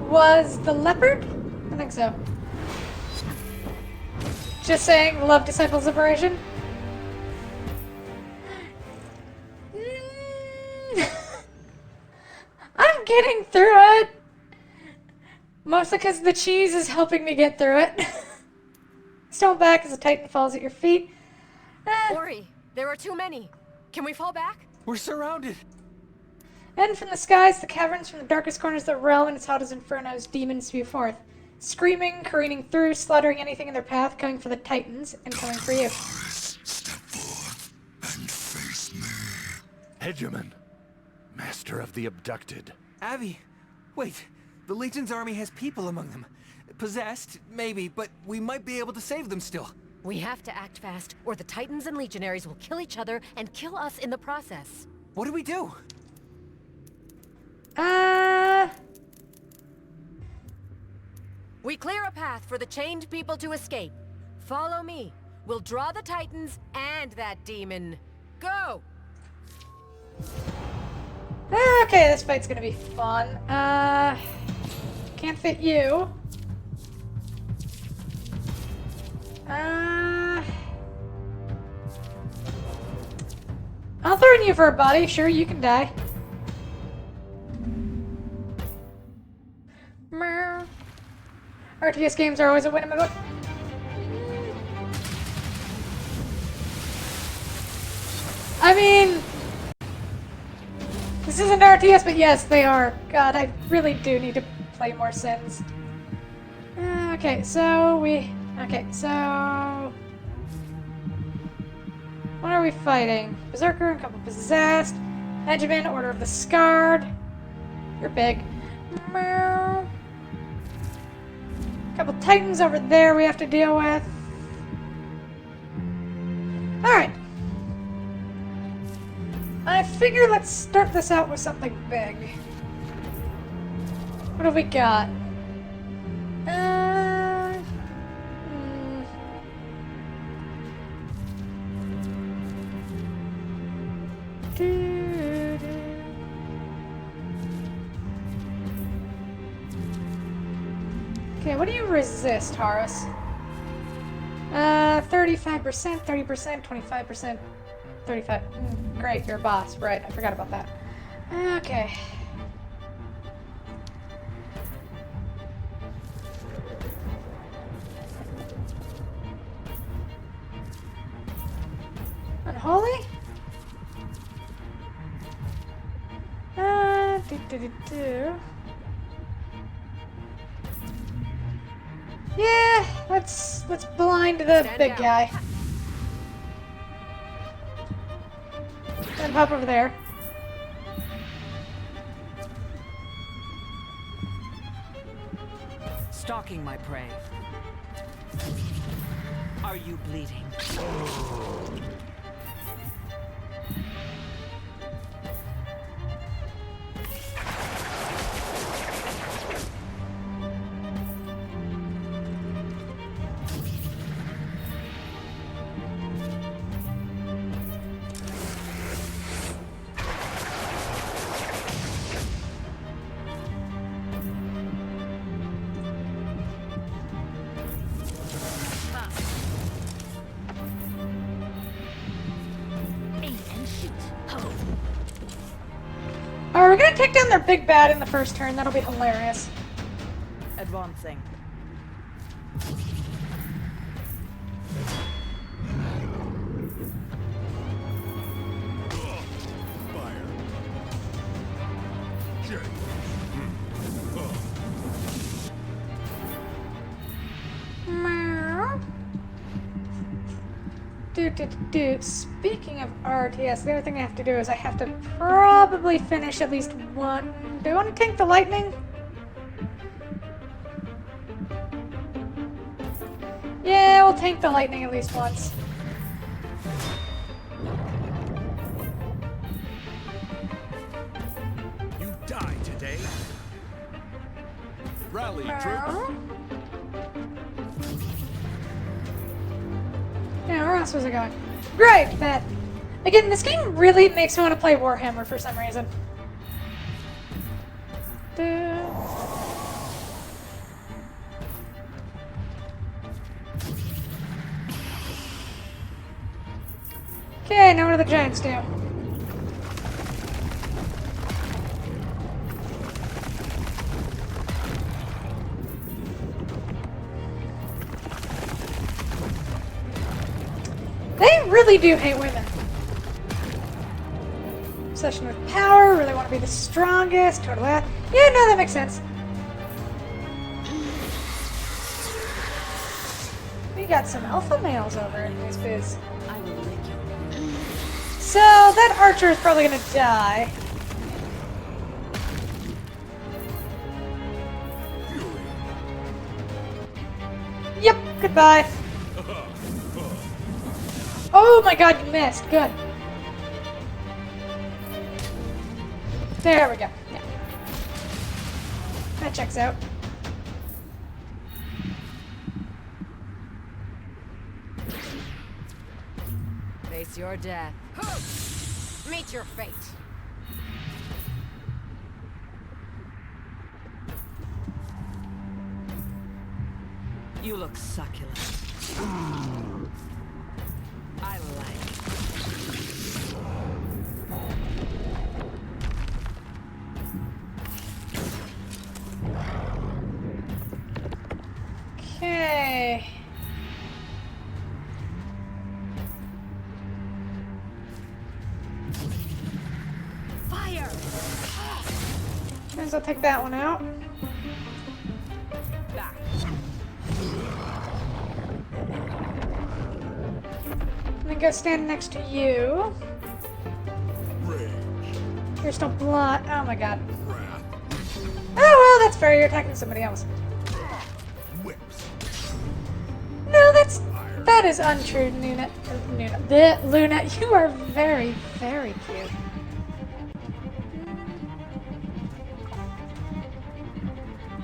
was the leopard? I think so. Just saying, love Disciples Liberation. I'm getting through it. Mostly because the cheese is helping me get through it. Stone back as the Titan falls at your feet. Ori, there are too many. Can we fall back? We're surrounded. And from the skies, the caverns from the darkest corners of the realm, and its hot as infernos, demons spew forth. Screaming, careening through, slaughtering anything in their path, coming for the Titans, and coming for you. Step forth and face me. Hegemon, master of the abducted. Abby, wait. The Legion's army has people among them. Possessed, maybe, but we might be able to save them still. We have to act fast, or the Titans and Legionaries will kill each other and kill us in the process. What do we do? We clear a path for the chained people to escape. Follow me. We'll draw the Titans and that demon. Go! Okay, this fight's gonna be fun. Can't fit you. I'll throw in you for a body. Sure, you can die. Meow. RTS games are always a win in my book. I mean, this isn't RTS, but yes, they are. God, I really do need to play more Sims. Okay, so what are we fighting? Berserker, a couple possessed. Benjamin, Order of the Scarred. You're big. Meow. Couple titans over there we have to deal with. Alright. I figure let's start this out with something big. What have we got? Okay, what do you resist, Horus? 35%, 30%, 25%, 35. Great, you're a boss. Right, I forgot about that. Okay. Unholy? Yeah, let's blind the big guy. And hop over there. Stalking my prey. Are you bleeding? Alright, we're gonna take down their big bad in the first turn. That'll be hilarious. Advancing. Speaking of RTS, the other thing I have to do is I have to probably finish at least one. Do I want to tank the lightning? Yeah, we'll tank the lightning at least once. You die today. Rally, troops. Yeah, where else was it going? Great, that. Again, this game really makes me want to play Warhammer for some reason. Okay, now what do the giants do? They really do hate women. Obsession with power, really want to be the strongest, total that. Yeah, no, that makes sense. We got some alpha males over in this biz. I will lick you. So, that archer is probably gonna die. Yep, goodbye. Oh my god, you missed. Good. There we go. Yeah. That checks out. Face your death. Meet your fate. You look succulent. I like it. so I'll take that one out. Back. I'm gonna go stand next to you. You're still blind. Oh my god. Oh well, that's fair. You're attacking somebody else. No, that is untrue, Luna. Luna, you are very, very cute.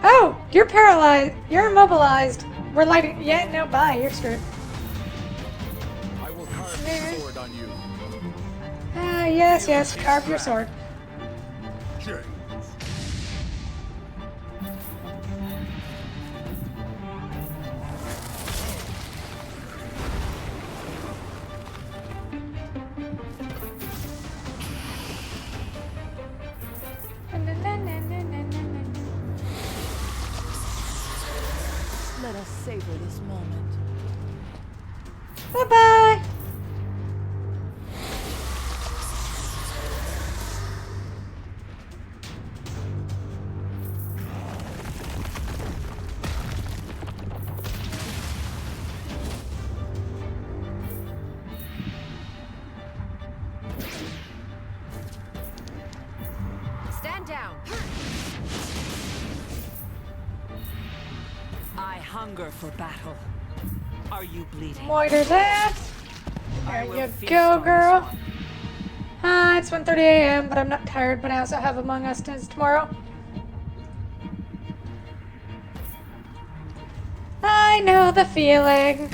Oh, you're paralyzed. You're immobilized. We're lighting. Yeah, no, bye. You're screwed. I will carve the sword on you. Ah, yes, carve your sword. James. Let us savor this moment. Bye-bye. Stand down. I hunger for battle. Are you bleeding? Moiter that. I There will you feast go, on this girl. one. It's 1:30 a.m., but I'm not tired, but I also have Among Us tomorrow. I know the feeling.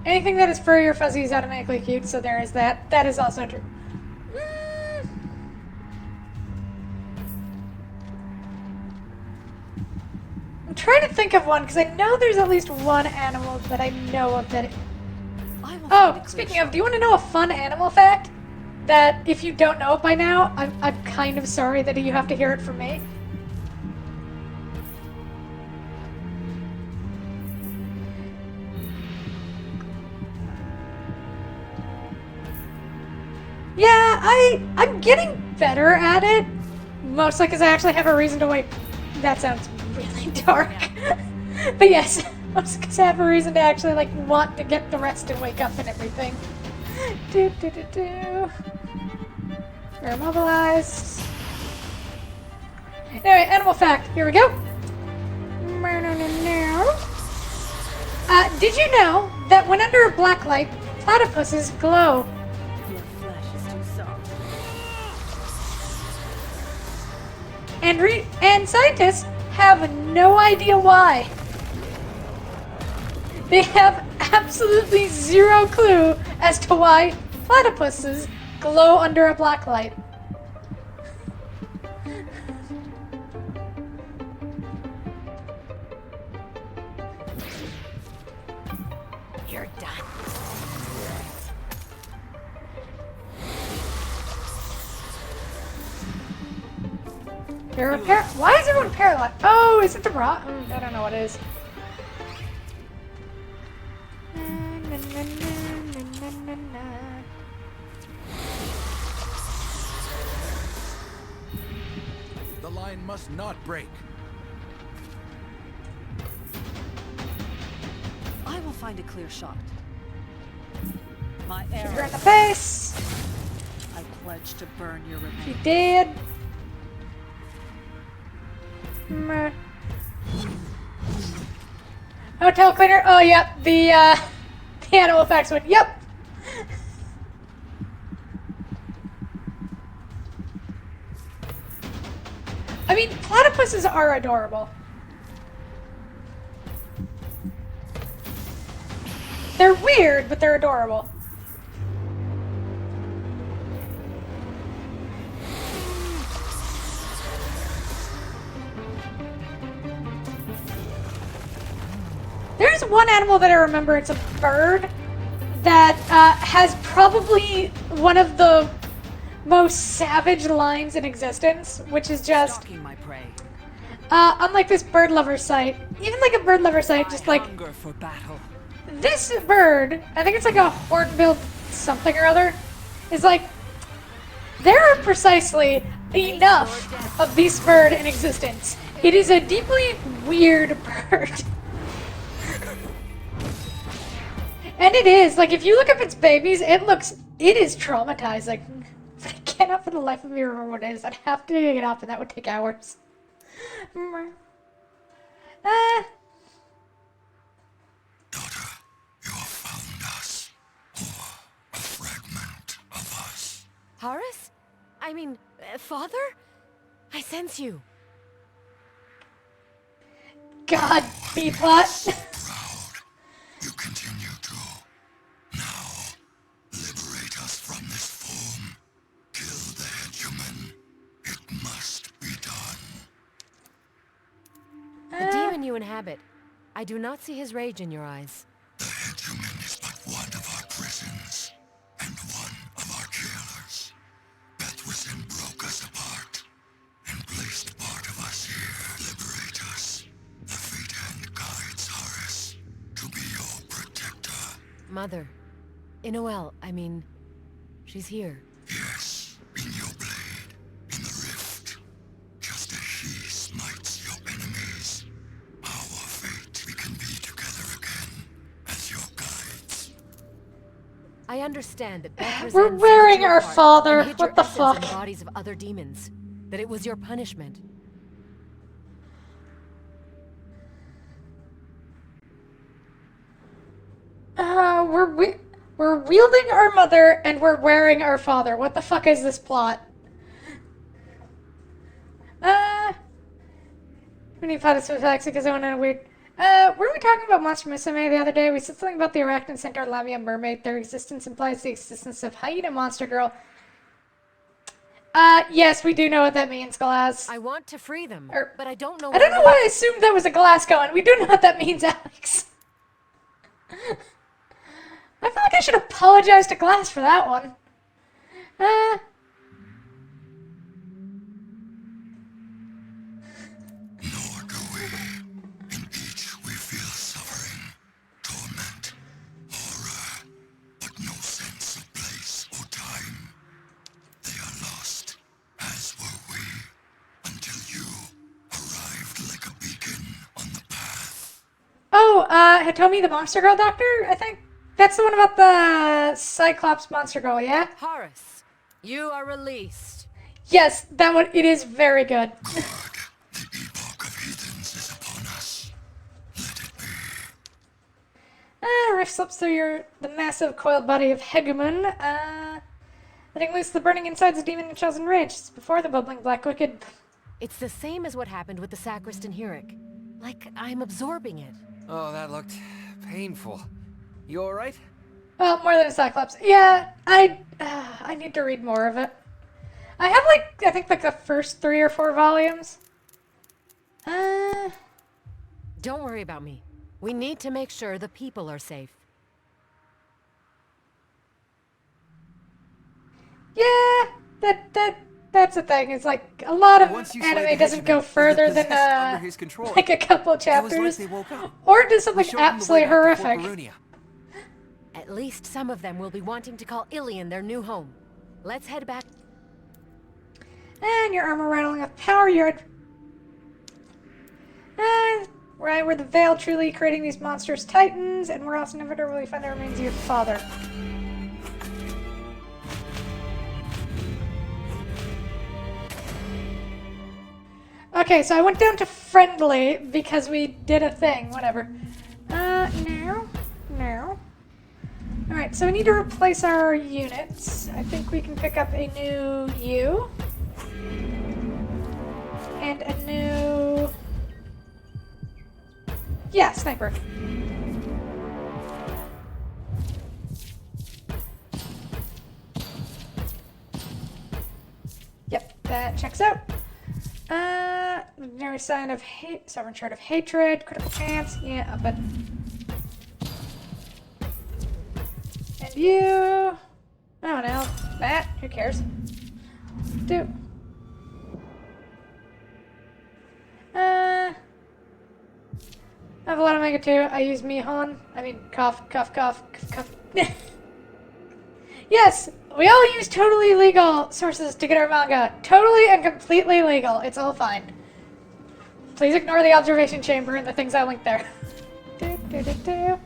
Anything that is furry or fuzzy is automatically cute, so there is that. That is also true. I'm trying to think of one, because I know there's at least one animal that I know of that... Oh, speaking of, do you want to know a fun animal fact? That if you don't know it by now, I'm kind of sorry that you have to hear it from me. Yeah, I'm getting better at it. Mostly because I actually have a reason to wait. That sounds really dark. But yes, mostly because I have a reason to actually like want to get the rest and wake up and everything. Do. You're immobilized. Anyway, animal fact. Here we go. Did you know that when under a black light, platypuses glow? Your flesh is too soft. And scientists have no idea why. They have absolutely zero clue as to why platypuses glow under a black light. You're done. Why is everyone paralyzed? Oh, is it the rock? I don't know what it is. The line must not break. I will find a clear shot. My Shoot her in arrow. the face. I pledge to burn your remains. She did. Meh. Hotel cleaner. Oh, yep. The animal effects one. Yep. I mean, platypuses are adorable. They're weird, but they're adorable. There's one animal that I remember. It's a bird that has probably one of the most savage lines in existence, which is just Stalking my prey. unlike this bird lover site, even like a bird lover site, just like Hunger for battle. this bird, I think it's like a hornbill something or other, is like There are precisely enough of this bird in existence. It is a deeply weird bird. And it is, like, if you look up its babies, it is traumatizing. But I cannot for the life of me remember what it is. I'd have to dig it up and that would take hours. Daughter, you have found us. Or a fragment of us. Horace? I mean, Father? I sense you. God, B-plot. You continue to. Now, liberate us from this form. Kill the headhuman. It must be done. The demon you inhabit. I do not see his rage in your eyes. The headhuman is but one of our prisons, and one of our jailers. Bethwison broke us apart, and placed part of us here. Liberate us. The fate hand guides Horace to be your protector. Mother. Inoel, I mean, she's here. Yes, in your blade, in the rift. Just as she smites your enemies. Our fate, we can be together again, as your guides. I understand that Beth We're resents wearing your our heart father. and hid What your the essence fuck? in the bodies of other demons. That it was your punishment. We're wielding our mother and we're wearing our father. What the fuck is this plot? We need plot is so relaxing because I went on a weird. Were we talking about Monster Musume the other day? We said something about the Arachnid Centaur Lamia mermaid. Their existence implies the existence of Hyena Monster Girl. Yes, we do know what that means, Glass. I want to free them, but I don't know. I don't know why I assumed that was a Glasgow, and we do know what that means, Alex. I feel like I should apologize to Glass for that one. Nor do we. In each we feel suffering, torment, horror, but no sense of place or time. They are lost, as were we, until you arrived like a beacon on the path. Oh, Hitomi the Monster Girl Doctor, I think? That's the one about the Cyclops Monster Girl, yeah? Horace, you are released. Yes, that one, it is very good. Good. The epoch of heathens is upon us. Let it be. Rift slips through the massive coiled body of Hegumen, letting loose the burning insides of Demon and Chosen Rage. It's before the bubbling Black Wicked. It's the same as what happened with the Sacristan Huric. Like I'm absorbing it. Oh, that looked painful. You alright? Well, more than a Cyclops. Yeah, I need to read more of it. I have, like, I think, like, the first 3 or 4 volumes. Don't worry about me. We need to make sure the people are safe. Yeah, that's the thing. It's like, a lot of Once you slay anime the doesn't go hegemon, further they're than, possessed under his control. like a couple It was chapters. like they woke up. Or do We something showed them the way absolutely back to Fort horrific. Barunia. At least some of them will be wanting to call Ilion their new home. Let's head back. And your armor rattling with power, you're right where the Veil truly creating these monstrous titans, and we're also inevitably find the remains of your father. Okay, so I went down to friendly because we did a thing, whatever. No. Alright, so we need to replace our units. I think we can pick up a new U. And a new... Yeah, sniper. Yep, that checks out. Legendary sign of hate, sovereign shard of hatred, critical chance, yeah, but... And you... Oh no, that, who cares? Do. I have a lot of Mega 2. I use Mihon. I mean, cough, cough, cough, cough, cough. Yes! We all use totally legal sources to get our manga. Totally and completely legal. It's all fine. Please ignore the observation chamber and the things I linked there. Do, do, do, do.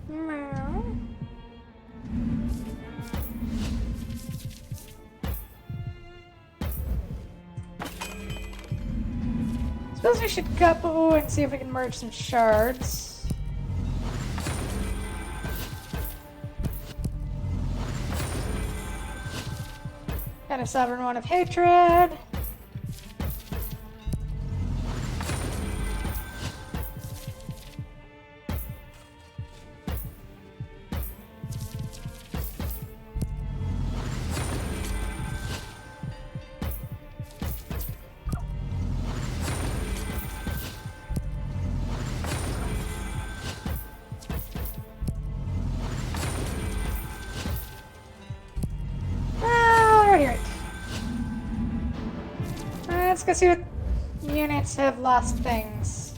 Meow. Suppose we should go and see if we can merge some shards. And a sovereign one of hatred. Let's go see what units have lost things.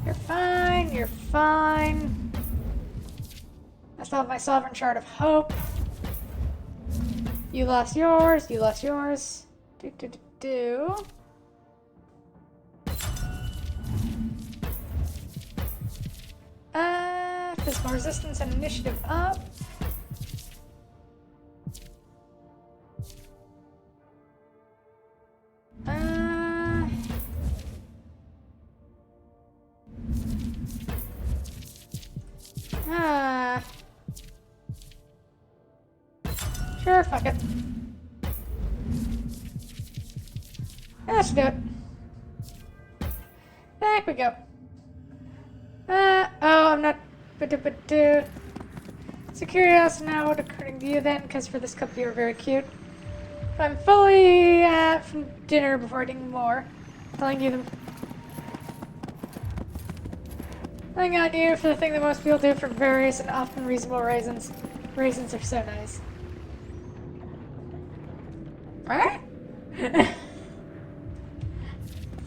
You're fine, you're fine. I still have my Sovereign Shard of Hope. You lost yours, you lost yours. Do, do, do, do. Physical resistance and initiative up. Sure, fuck it. Let's do it. Back we go. Oh, I'm not. Security also now according to you then, because for this cup you're very cute. If I'm fully from dinner before eating more, telling you Telling on you for the thing that most people do for various and often reasonable reasons. Raisins are so nice. Right?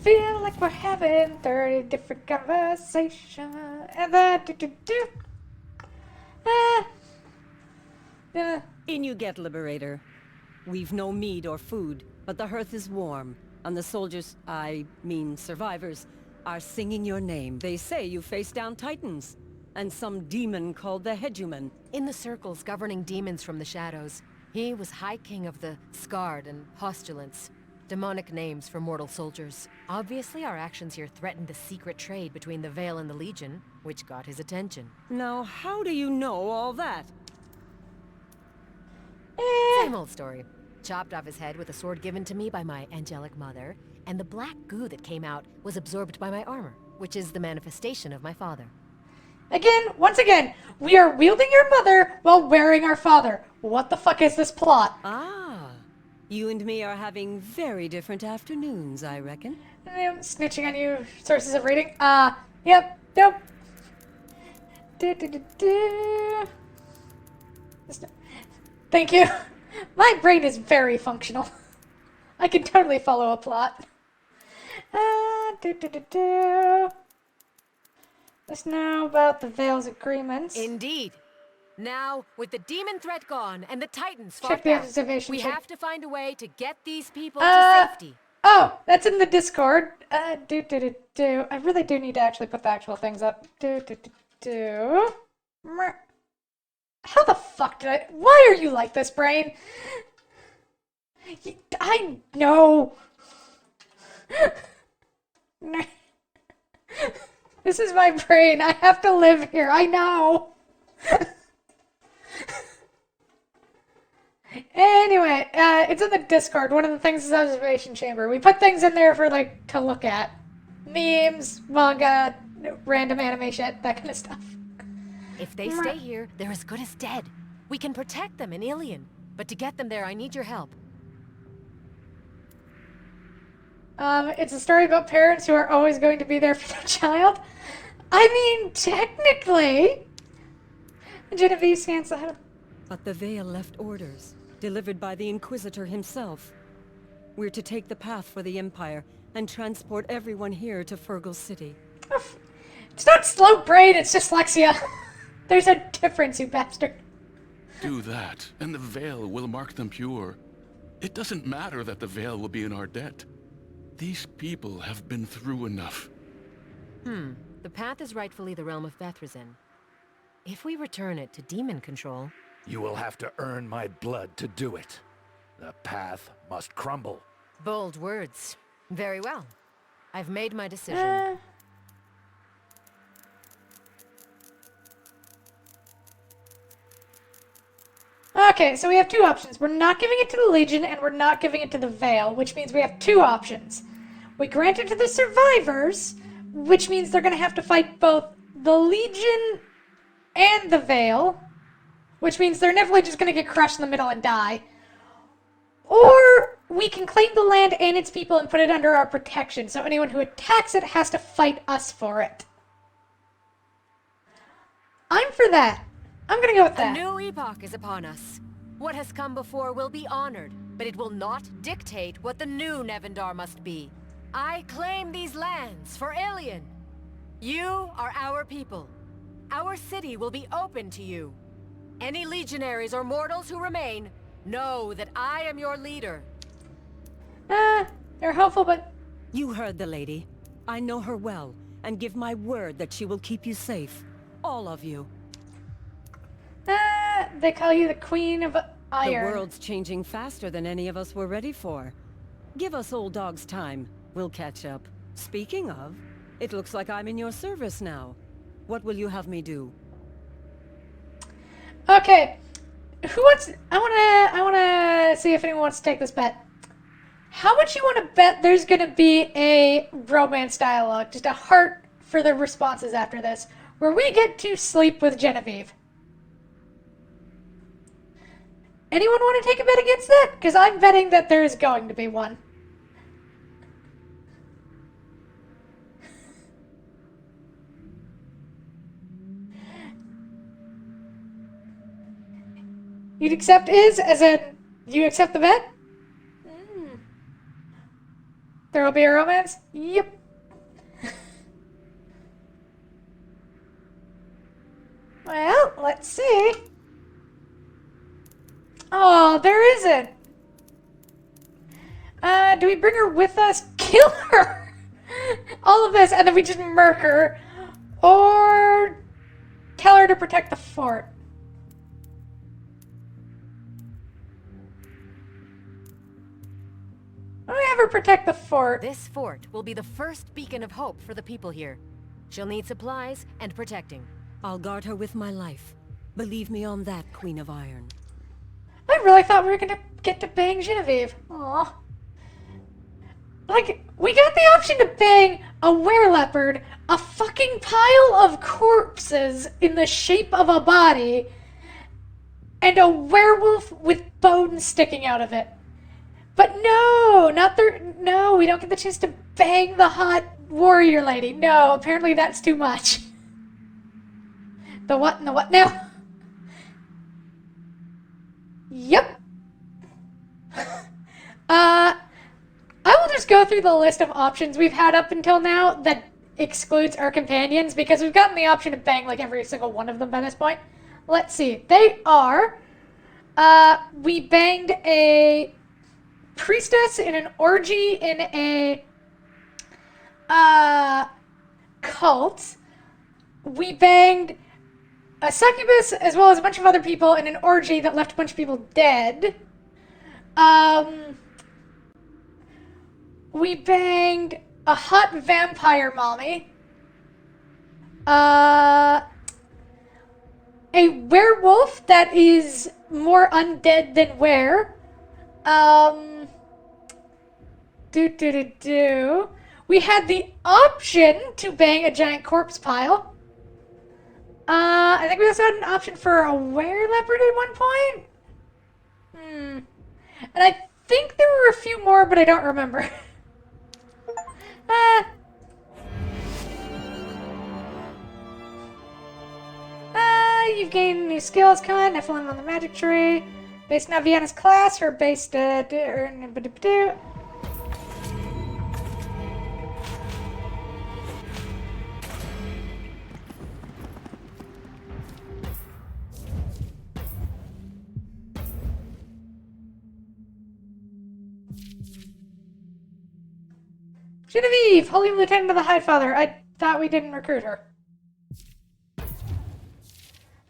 Feel like we're having 30 different conversations. And then In you get, Liberator. We've no meat or food, but the hearth is warm, and the soldiers, I mean survivors, are singing your name. They say you faced down titans, and some demon called the Hegumen. In the circles governing demons from the shadows, he was High King of the Scarred and Postulants. Demonic names for mortal soldiers. Obviously, our actions here threatened the secret trade between the Veil and the Legion, which got his attention. Now, how do you know all that? Same old story. Chopped off his head with a sword given to me by my angelic mother, and the black goo that came out was absorbed by my armor, which is the manifestation of my father. Again, once again, we are wielding your mother while wearing our father. What the fuck is this plot? Ah, you and me are having very different afternoons, I reckon. I'm snitching on you, sources of reading. Yep, nope. Thank you. My brain is very functional. I can totally follow a plot. Let's know about the Veil's agreements. Indeed. Now, with the demon threat gone and the Titans Check fought the back, observation we check. have to find a way to get these people to safety. Oh, that's in the Discord. I really do need to actually put the actual things up. How the fuck did I... Why are you like this, brain? I know. This is my brain. I have to live here. I know. Anyway, it's in the Discord. One of the things is observation chamber. We put things in there for, like, to look at. Memes, manga, random animation, that kind of stuff. If they stay here, they're as good as dead. We can protect them in Ilion. But to get them there, I need your help. It's a story about parents who are always going to be there for their child. I mean, technically. Genevieve scans the head. But the Veil left orders, delivered by the Inquisitor himself. We're to take the path for the Empire and transport everyone here to Fergal City. It's not slow brain, it's dyslexia. There's a difference, you bastard. Do that, and the veil will mark them pure. It doesn't matter that the veil will be in our debt. These people have been through enough. The path is rightfully the realm of Bethrezin. If we return it to demon control... You will have to earn my blood to do it. The path must crumble. Bold words. Very well. I've made my decision. Okay, so we have two options. We're not giving it to the Legion, and we're not giving it to the Veil, which means we have two options. We grant it to the survivors, which means they're going to have to fight both the Legion and the Veil, which means they're inevitably just going to get crushed in the middle and die. Or we can claim the land and its people and put it under our protection, so anyone who attacks it has to fight us for it. I'm for that. I'm gonna go with that. A new epoch is upon us. What has come before will be honored, but it will not dictate what the new Nevendar must be. I claim these lands for Ilion. You are our people. Our city will be open to you. Any legionaries or mortals who remain, know that I am your leader. You're helpful, but... You heard the lady. I know her well, and give my word that she will keep you safe. All of you. They call you the Queen of Iron. The world's changing faster than any of us were ready for. Give us old dogs time. We'll catch up. Speaking of, it looks like I'm in your service now. What will you have me do? Okay. Who wants... I wanna see if anyone wants to take this bet. How much you want to bet there's gonna be a romance dialogue? Just a heart for the responses after this. Where we get to sleep with Genevieve. Anyone want to take a bet against that? Because I'm betting that there is going to be one. You'd accept is, as in, you accept the bet? There will be a romance? Yep. Well, let's see. Oh, there isn't. Do we bring her with us? Kill her! All of this, and then we just murk her. Or tell her to protect the fort. Why don't we have her protect the fort? This fort will be the first beacon of hope for the people here. She'll need supplies and protecting. I'll guard her with my life. Believe me on that, Queen of Iron. I really thought we were gonna get to bang Genevieve. Aw. Like, we got the option to bang a wereleopard, a fucking pile of corpses in the shape of a body, and a werewolf with bones sticking out of it. But no, no, we don't get the chance to bang the hot warrior lady. No, apparently that's too much. The what and the what now? Yep. I will just go through the list of options we've had up until now that excludes our companions, because we've gotten the option to bang like every single one of them by this point. Let's see. They are, we banged a priestess in an orgy in a, cult. We banged a succubus as well as a bunch of other people in an orgy that left a bunch of people dead. We banged a hot vampire mommy. A werewolf that is more undead than were. We had the option to bang a giant corpse pile. I think we also had an option for a wereleopard at one point. And I think there were a few more, but I don't remember. You've gained new skills, Nephilim on the magic tree. Based on Aviana's class, or based, Genevieve, Holy Lieutenant of the High Father. I thought we didn't recruit her.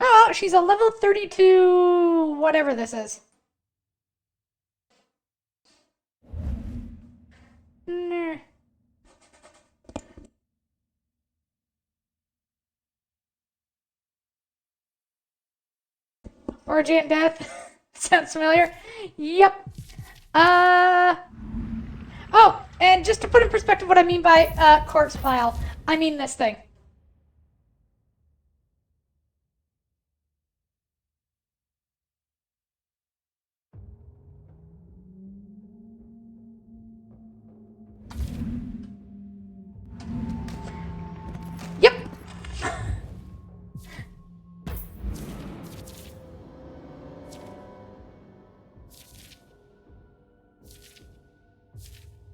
Oh, well, she's a level 32, whatever this is. Nah. Orgy and Death. Sounds familiar? Yep. Oh, and just to put in perspective what I mean by corpse pile, I mean this thing. Yep.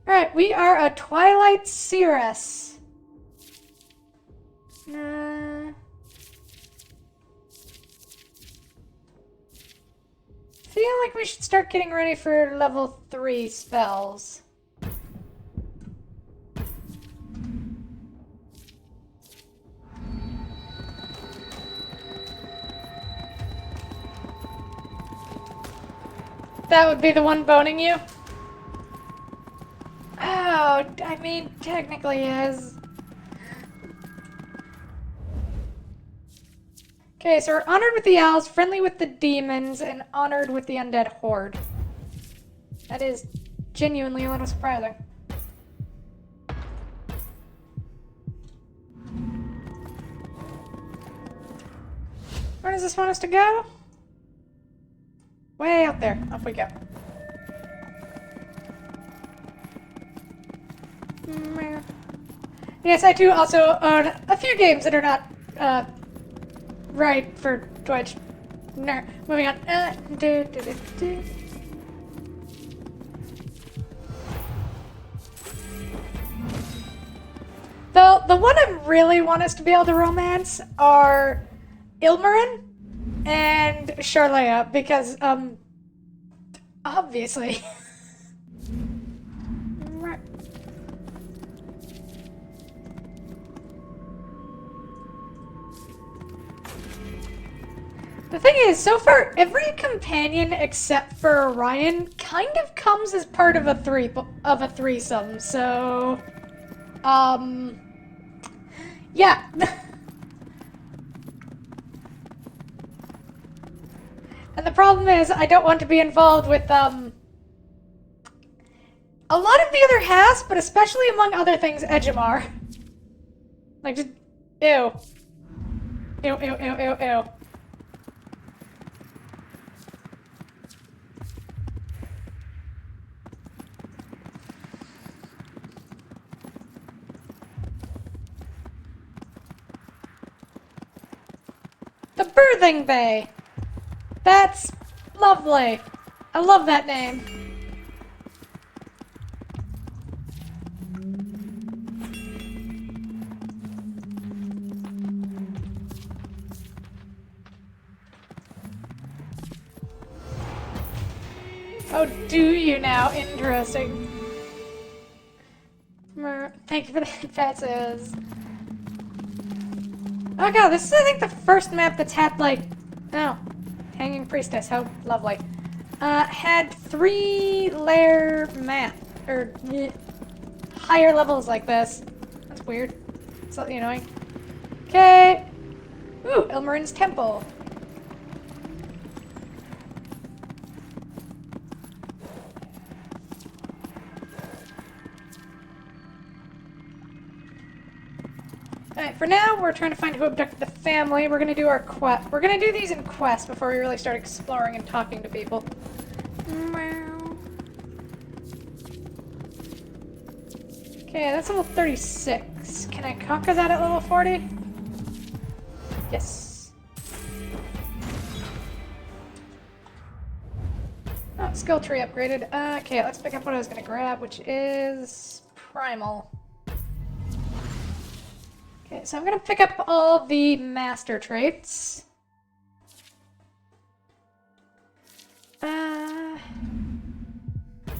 Alright, we are a Twilight Seeress. Feel like we should start getting ready for level 3 spells. That would be the one boning you? Oh, I mean, technically is. Okay, so we're honored with the owls, friendly with the demons, and honored with the undead horde. That is genuinely a little surprising. Where does this want us to go? Way out there. Off we go. Yes, I do also own a few games that are not, right for Twitch. No, moving on. The one I really want us to be able to romance are Ilmarin and Charlea, because, obviously. The thing is, so far, every companion except for Orion kind of comes as part of a threesome, so... yeah. And the problem is, I don't want to be involved with, a lot of the other halves, but especially among other things, Ejimar. Like, just... ew. Ew, ew, ew, ew, ew. The Birthing Bay! That's lovely. I love that name. Oh, do you now? Interesting. Thank you for the passes. Oh god, this is, I think, the first map that's had, like... Oh. Hanging Priestess, how lovely. Had 3-layer map. Or... higher levels like this. That's weird. Slightly annoying. Okay. Ooh, Ilmarin's Temple. Alright, for now, we're trying to find who abducted the family. We're gonna do our quest. We're gonna do these in quests before we really start exploring and talking to people. Okay, that's level 36. Can I conquer that at level 40? Yes. Oh, skill tree upgraded. Okay, let's pick up what I was gonna grab, which is Primal. Okay, so I'm gonna pick up all the master traits.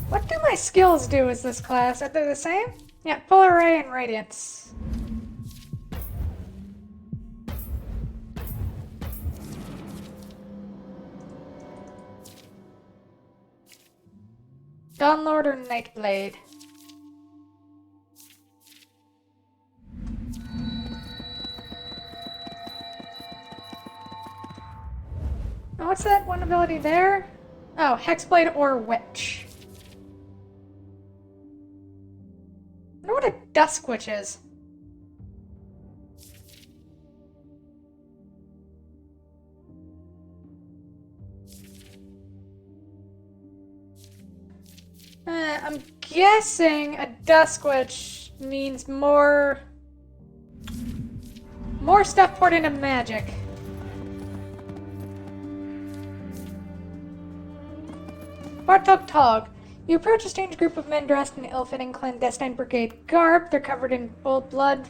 What do my skills do as this class? Are they the same? Yeah, Polar Ray and Radiance. Dawnlord or Nightblade? Oh, what's that one ability there? Oh, Hexblade or Witch. I wonder what a Dusk Witch is. I'm guessing a Dusk Witch means more stuff poured into magic. Bartok Tog. You approach a strange group of men dressed in ill-fitting clandestine brigade garb. They're covered in old blood.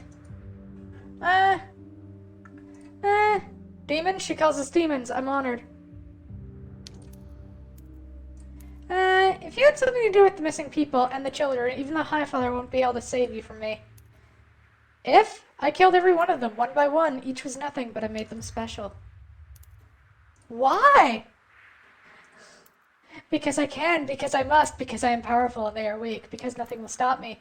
Demons? She calls us demons. I'm honored. If you had something to do with the missing people and the children, even the Highfather won't be able to save you from me. If? I killed every one of them, one by one. Each was nothing, but I made them special. Why? Because I can, because I must, because I am powerful and they are weak, because nothing will stop me.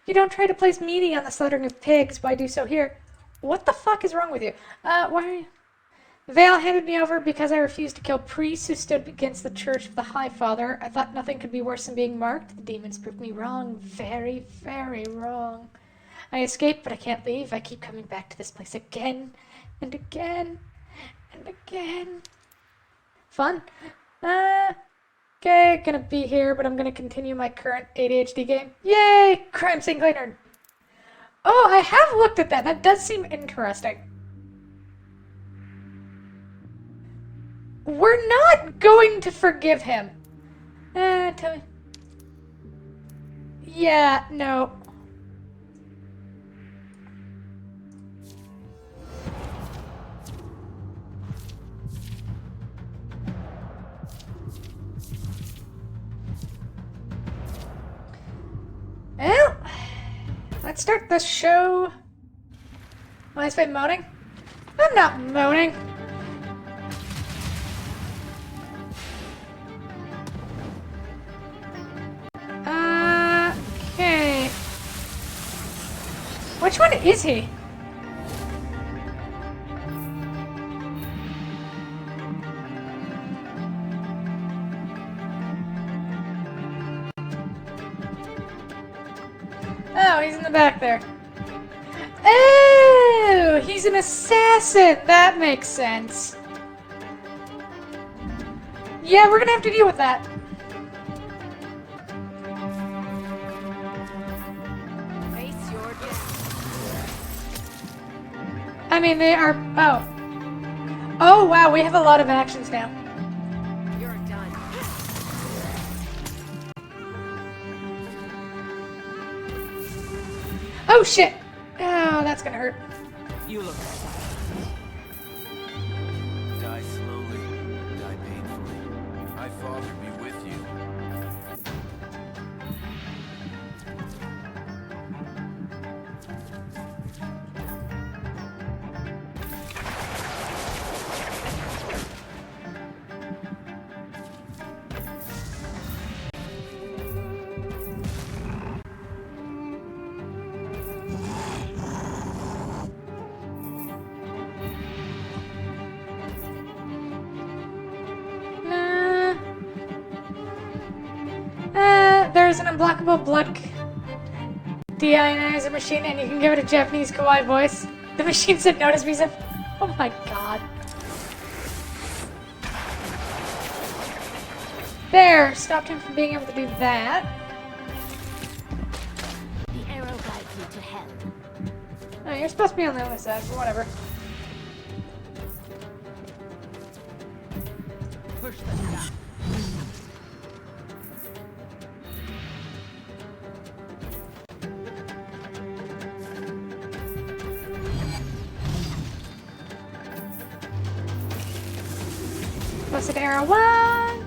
You don't try to place meaty on the slaughtering of pigs, why do so here? What the fuck is wrong with you? Why are you... Vale handed me over because I refused to kill priests who stood against the Church of the Highfather. I thought nothing could be worse than being marked. The demons proved me wrong. Very, very wrong. I escaped, but I can't leave. I keep coming back to this place again, and again, and again. Fun. Okay, gonna be here, but I'm gonna continue my current ADHD game. Yay! Crime Scene Cleaner. Oh, I have looked at that. That does seem interesting. We're not going to forgive him. Tell me. Yeah, no. Well, let's start the show. Am I been moaning? I'm not moaning. Okay. Which one is he? Oh, he's in the back there. Oh, he's an assassin. That makes sense. Yeah, we're gonna have to deal with that. Face your death. I mean, they are... Oh. Oh, wow, we have a lot of actions now. You're done. Oh, shit. Oh, that's gonna hurt. You look Die slowly, die painfully. My father be with you. There's an unblockable blood deionizer machine, and you can give it a Japanese kawaii voice. The machine said notice me, said, oh my god. There, stopped him from being able to do that. The arrow guides you to hell. Oh, you're supposed to be on the other side, but whatever. push them down. Busted arrow one.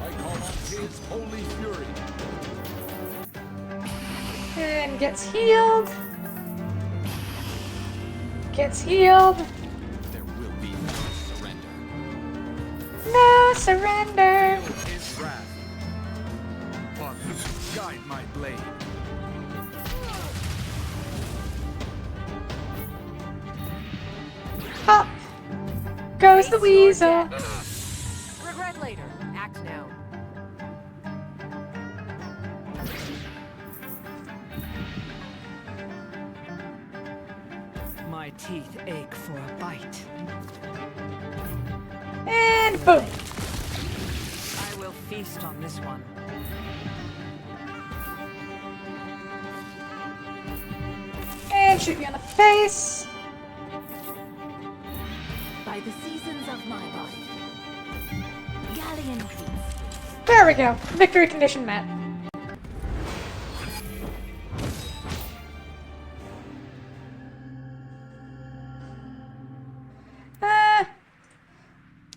I call on his holy fury. And gets healed. Gets healed. There will be no surrender. No surrender. His wrath. Father, guide my blade. Up goes the weasel. Regret later. Act now. My teeth ache for a bite. And boom. I will feast on this one. And shoot you in the face. By the seasons of my body. Galleon Grease. There we go. Victory condition met.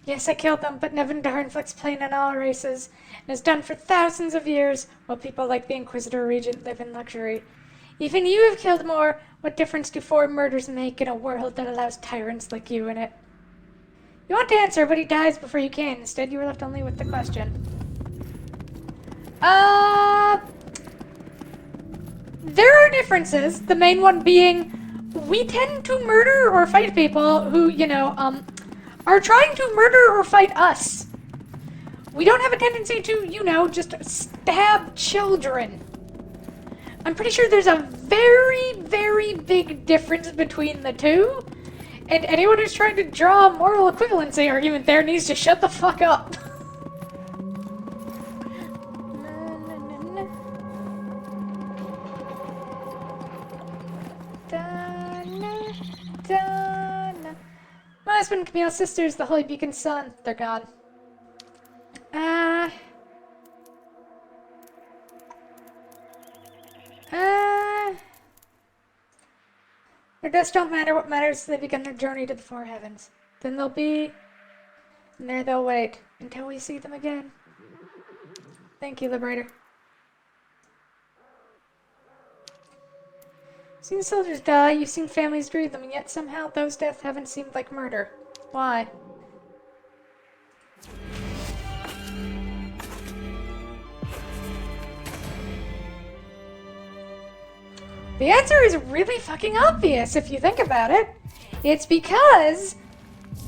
Yes, I killed them, but Nevendar inflicts pain on all races, and is done for thousands of years, while people like the Inquisitor Regent live in luxury. Even you have killed more. What difference do 4 murders make in a world that allows tyrants like you in it? You want to answer, but he dies before you can. Instead, you were left only with the question. There are differences. The main one being, we tend to murder or fight people who, are trying to murder or fight us. We don't have a tendency to, just stab children. I'm pretty sure there's a very, very big difference between the two. And anyone who's trying to draw a moral equivalency argument there needs to shut the fuck up. My husband, Camille's sisters, the Holy Beacon's son. They're gone. Their deaths don't matter. What matters is they begin their journey to the 4 heavens. Then they'll be... And there they'll wait until we see them again. Thank you, Liberator. You've seen soldiers die, you've seen families grieve them, and yet somehow those deaths haven't seemed like murder. Why? The answer is really fucking obvious if you think about it. It's because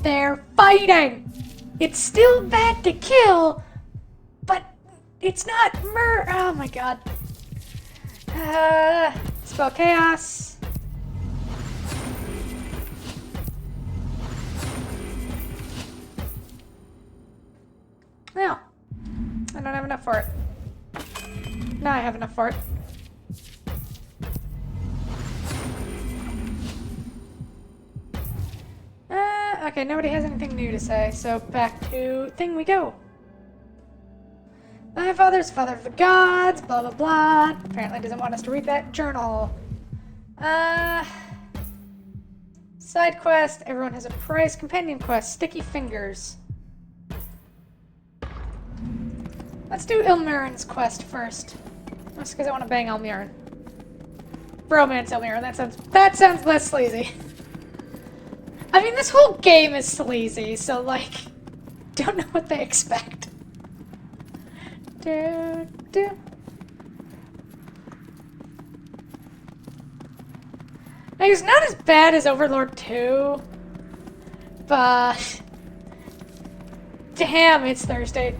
they're fighting. It's still bad to kill, but it's not oh my god. Spell chaos. No. I don't have enough for it. Now I have enough for it. Okay, nobody has anything new to say, so back to thing we go. My father's father of the gods, blah blah blah. Apparently doesn't want us to read that journal. Side quest, everyone has a price. Companion quest, sticky fingers. Let's do Ilmarin's quest first. Just because I want to bang Elmiran. Bromance Elmiran, that sounds less sleazy. I mean, this whole game is sleazy, so, like, don't know what they expect. Now, he's not as bad as Overlord 2, but... Damn, it's Thursday.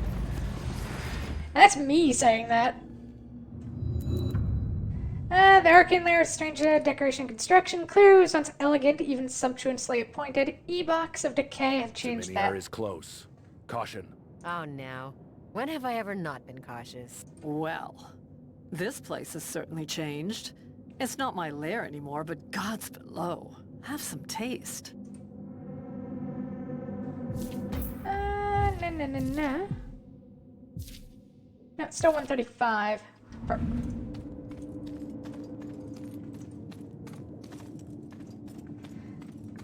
That's me saying that. The Arcane Lair is strange decoration and construction. Clearly was once elegant, even sumptuously appointed. E-Box of Decay have changed that. is close. Caution. Oh, no. When have I ever not been cautious? Well, this place has certainly changed. It's not my lair anymore, but God's below. Have some taste. No, it's still 135.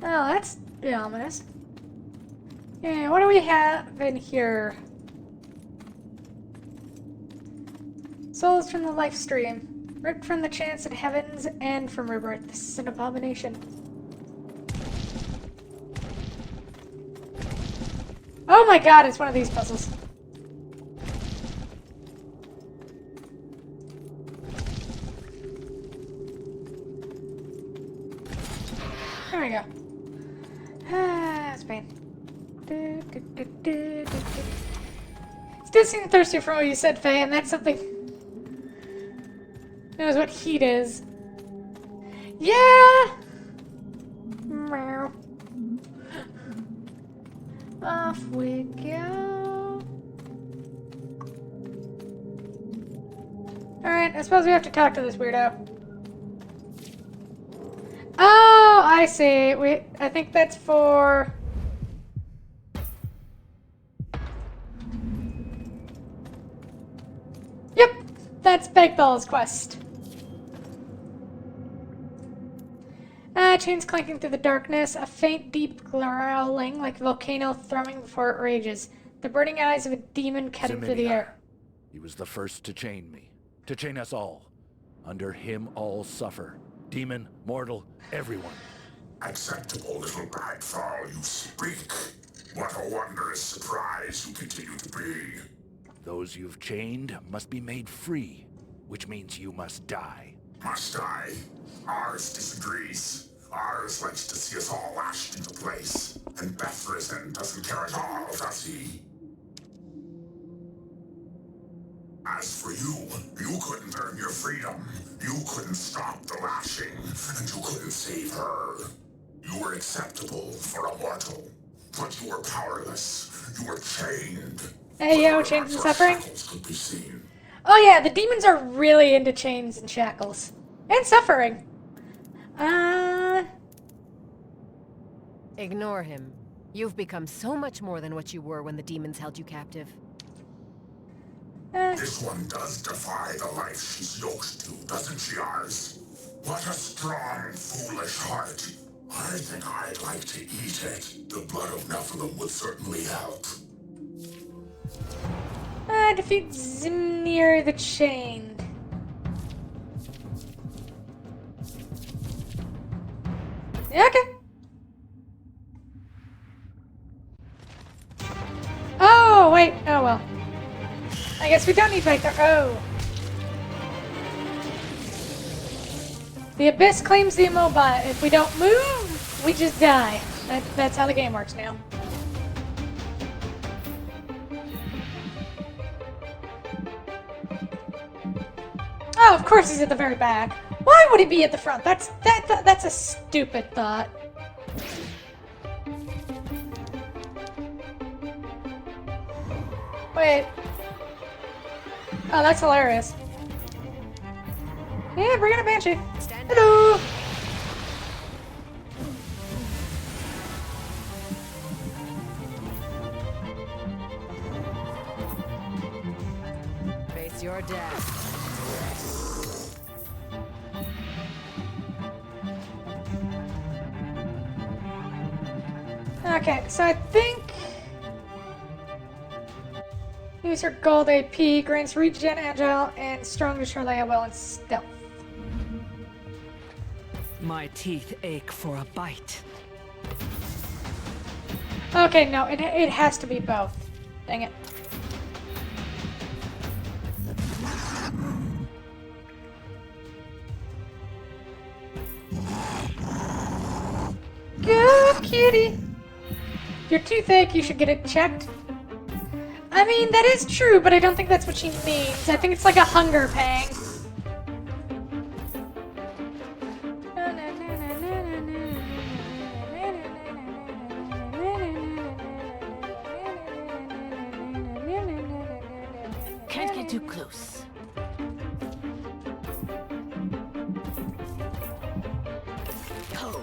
Oh, that's ominous. Yeah, what do we have in here? Souls from the life stream. Ripped from the chance at heavens and from rebirth. This is an abomination. Oh my god, it's one of these puzzles. There we go. Ah, it's pain. Still seem thirsty from what you said, Faye, and that's something. Knows what heat is. Yeah! Meow. Off we go. Alright, I suppose we have to talk to this weirdo. Oh, I see. I think that's for... Yep, that's Begbell's quest. Chains clanking through the darkness, a faint, deep growling like a volcano thrumming before it rages. The burning eyes of a demon cutting through the air. He was the first to chain me, to chain us all. Under him all suffer. Demon, mortal, everyone. Acceptable little Nightfall, you speak. What a wondrous surprise you continue to be. Those you've chained must be made free, which means you must die. Must I? Ours disagrees. Ours likes to see us all lashed into place. And Bethrisen doesn't care at all, does he? As for you, you couldn't earn your freedom. You couldn't stop the lashing, and you couldn't save her. You were acceptable for a mortal, but you were powerless. You were chained. Hey yo, chains and suffering? Could be seen. Oh yeah, the demons are really into chains and shackles. And suffering. Ignore him. You've become so much more than what you were when the demons held you captive. This one does defy the life she's yoked to, doesn't she, ours? What a strong, foolish heart. I think I'd like to eat it. The blood of Nephilim would certainly help. Defeat Zimnir the Chained. Yeah, okay. Oh, wait. Oh, well. I guess we don't need back there. Oh. The Abyss claims the immobile. If we don't move, we just die. That's how the game works now. Oh, of course he's at the very back. Why would he be at the front? That's a stupid thought. Wait. Oh, that's hilarious. Yeah, bring in a Banshee. Hello! Face your death. Okay, so I think... Use her gold AP, grants regen, agile, and strong to surely well in stealth. My teeth ache for a bite. Okay, no, it has to be both. Dang it. Go, kitty! If you're too thick, you should get it checked. I mean, that is true, but I don't think that's what she means. I think it's like a hunger pang. Can't get too close. Oh.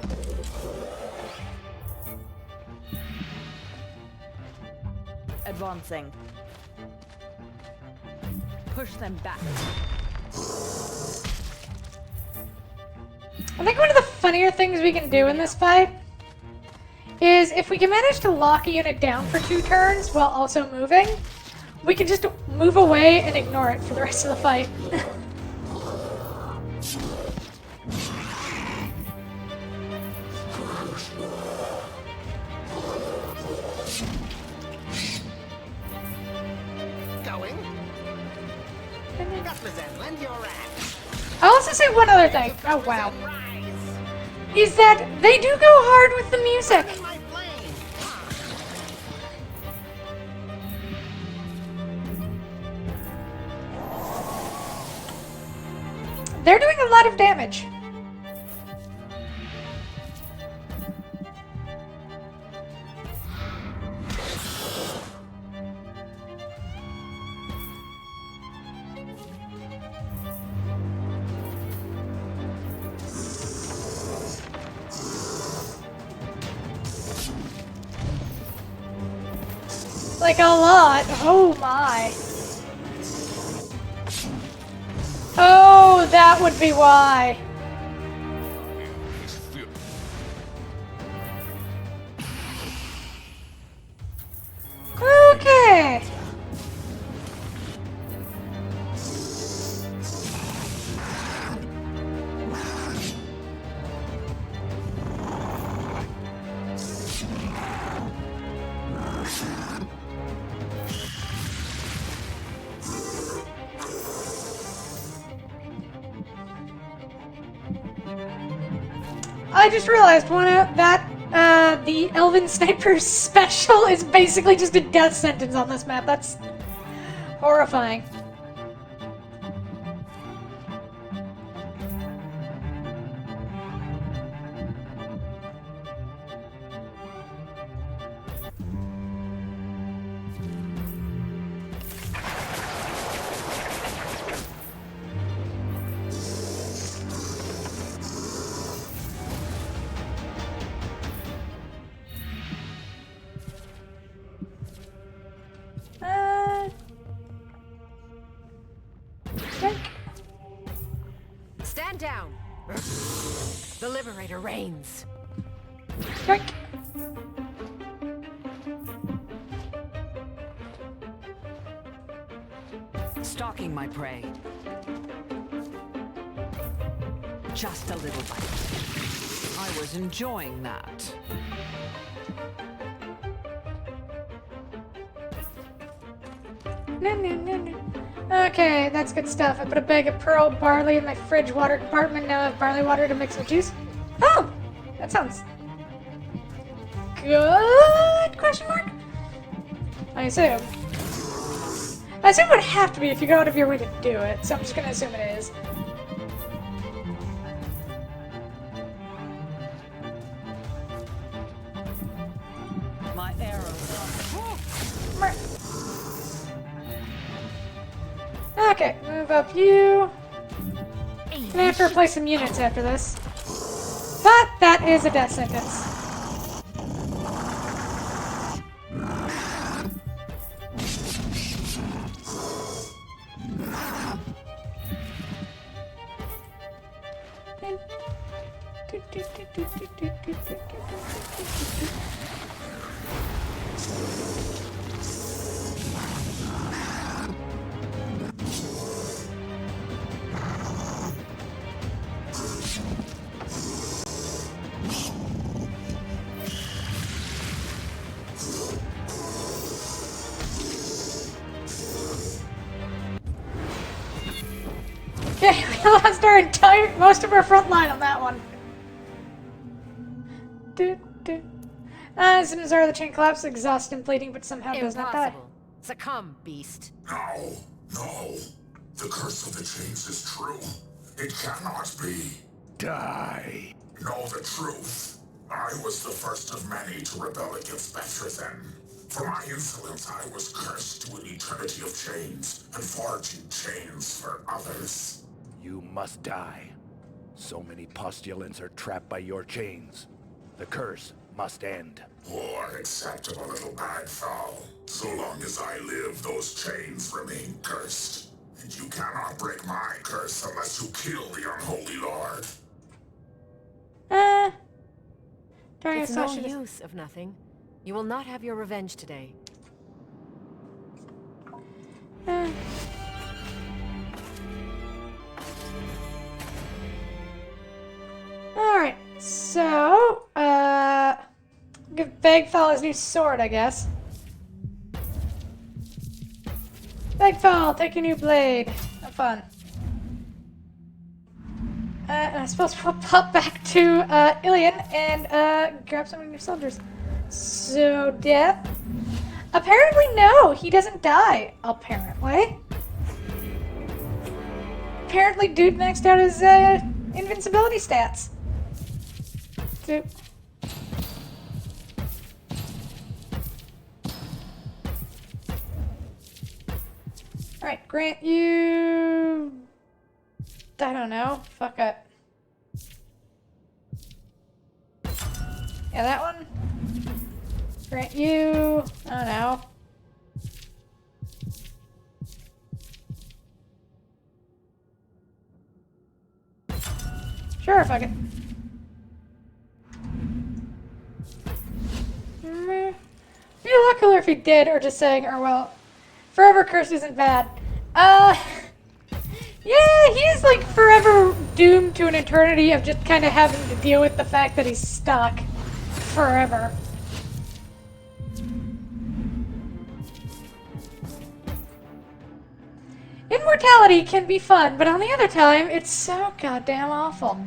Advancing. Push them back. I think one of the funnier things we can do in this fight is if we can manage to lock a unit down for 2 turns while also moving, we can just move away and ignore it for the rest of the fight. Going? Gusmazetland, you're at. I'll also say one other thing. Oh, wow. Is that they do go hard with the music. They're doing a lot of damage. Like a lot. Oh my. Oh, that would be why. Okay. I just realized one of that the Elven Sniper's special is basically just a death sentence on this map. That's horrifying. Stand down. The Liberator reigns. Yoink. Stalking my prey. Just a little bite. I was enjoying that. No. Okay, that's good stuff. I put a bag of pearl barley in my fridge water compartment. Now I have barley water to mix with juice. Oh! That sounds good? Question mark? I assume. I assume it would have to be if you go out of your way to do it, so I'm just gonna assume it is. My arrows are... Okay, move up you. Gonna have to replace some units after this. But that is a death sentence. Okay, we lost our most of our front line on that one. As soon as the chain collapses, exhausted and bleeding, but somehow does not die. Succumb, beast. No. The curse of the chains is true. It cannot be. Die. Know the truth. I was the first of many to rebel against Betrathen. For my insolence, I was cursed to an eternity of chains, and forging chains for others. You must die. So many postulants are trapped by your chains. The curse must end. Or accept a little Bagfall. So long as I live, those chains remain cursed. And you cannot break my curse unless you kill the unholy lord. It's no use of nothing. You will not have your revenge today. Alright, so, give Bagfall his new sword, I guess. Bagfall, take your new blade. Have fun. And I suppose we'll pop back to, Ilion and, grab some of your soldiers. So, Death? Apparently, no, he doesn't die. Apparently. Apparently, dude maxed out his, invincibility stats. Dude. Alright, grant you... I don't know. Fuck it. Yeah, that one. Grant you... I don't know. Sure, fuck it. Be a lot cooler if he did, or just saying, or well, Forever Cursed isn't bad. Yeah, he's like forever doomed to an eternity of just kind of having to deal with the fact that he's stuck forever. Immortality can be fun, but on the other time, it's so goddamn awful.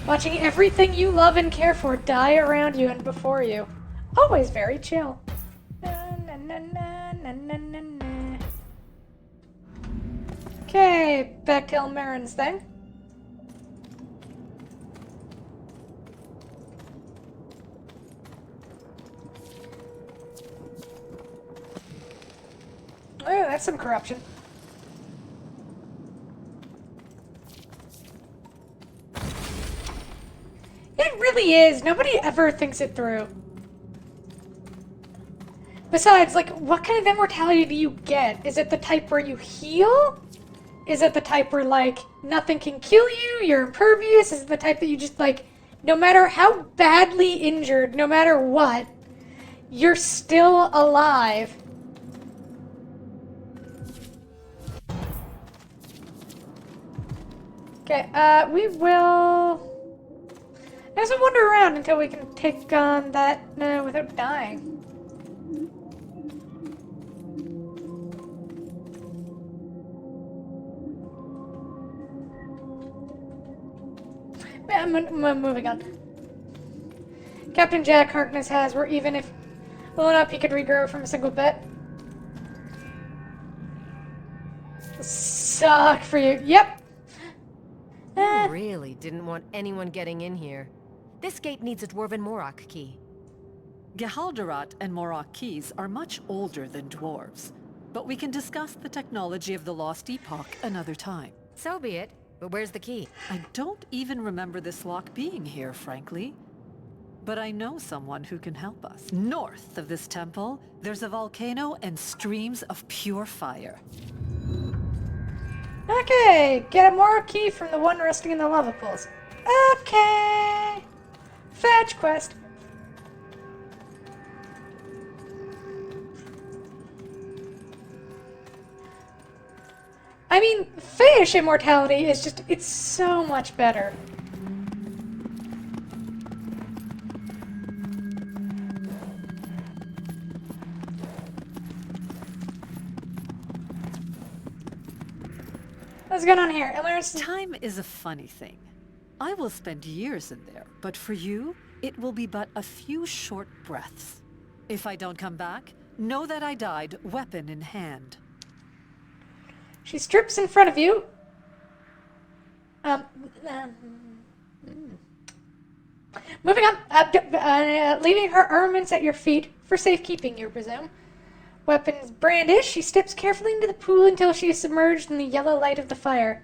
Watching everything you love and care for die around you and before you. Always very chill. Okay, back to Elmarin's thing. Oh, that's some corruption. It really is. Nobody ever thinks it through. Besides, like, what kind of immortality do you get? Is it the type where you heal? Is it the type where, like, nothing can kill you? You're impervious? Is it the type that you just, like, no matter how badly injured, no matter what, you're still alive? Okay, we will... I guess we'll wander around until we can take on that without dying. I'm moving on. Captain Jack Harkness has, where even if blown up, he could regrow from a single bit. Suck for you. Yep. You really didn't want anyone getting in here. This gate needs a Dwarven Morok key. Gehalderat and Morok keys are much older than dwarves, but we can discuss the technology of the Lost Epoch another time. So be it, but where's the key? I don't even remember this lock being here, frankly. But I know someone who can help us. North of this temple, there's a volcano and streams of pure fire. Okay, get a Morok key from the one resting in the lava pools. Okay. Fetch quest. I mean, Feish immortality is just, it's so much better. What's going on here? Time is a funny thing. I will spend years in there, but for you, it will be but a few short breaths. If I don't come back, know that I died, weapon in hand. She strips in front of you. Moving on. Leaving her armaments at your feet, for safekeeping, you presume. Weapons brandished, she steps carefully into the pool until she is submerged in the yellow light of the fire.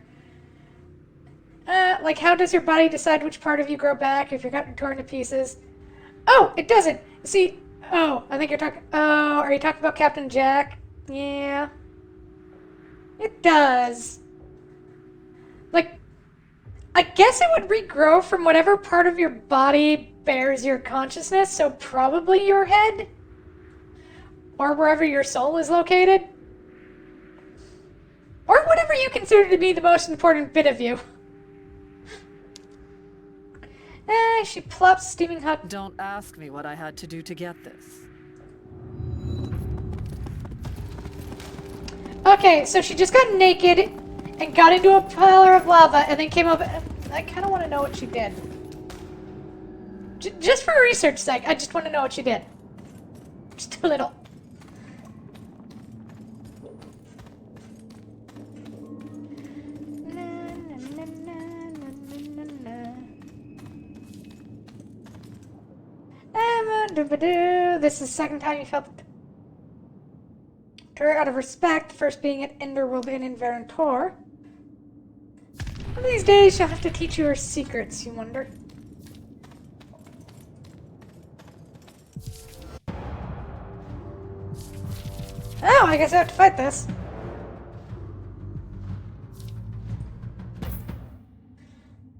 Like, how does your body decide which part of you grow back if you're gotten torn to pieces? Oh, it doesn't! See, oh, I think you're talking... Oh, are you talking about Captain Jack? Yeah. It does. Like, I guess it would regrow from whatever part of your body bears your consciousness, so probably your head? or wherever your soul is located. Or whatever you consider to be the most important bit of you. She plops steaming hot. Don't ask me what I had to do to get this. Okay, so she just got naked and got into a pillar of lava and then came up. I kind of want to know what she did. Just for research sake, I just want to know what she did. Just a little. This is the second time you felt it. To her out of respect, first being at Enderworld Inn in Varentor. One of these days she'll have to teach you her secrets, you wonder. Oh, I guess I have to fight this.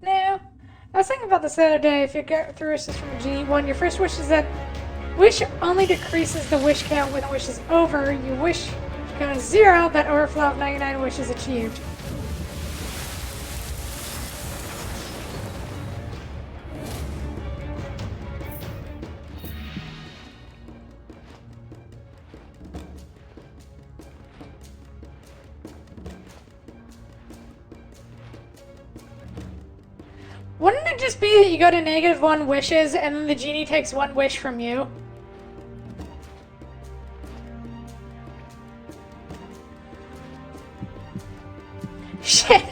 Now, I was thinking about this the other day. If you get 3 wishes from a genie, one, your first wish is that wish only decreases the wish count when the wish is over. You wish count is 0, that overflow of 99 wishes achieved. Wouldn't it just be that you go to -1 wishes and then the genie takes 1 wish from you? Shit.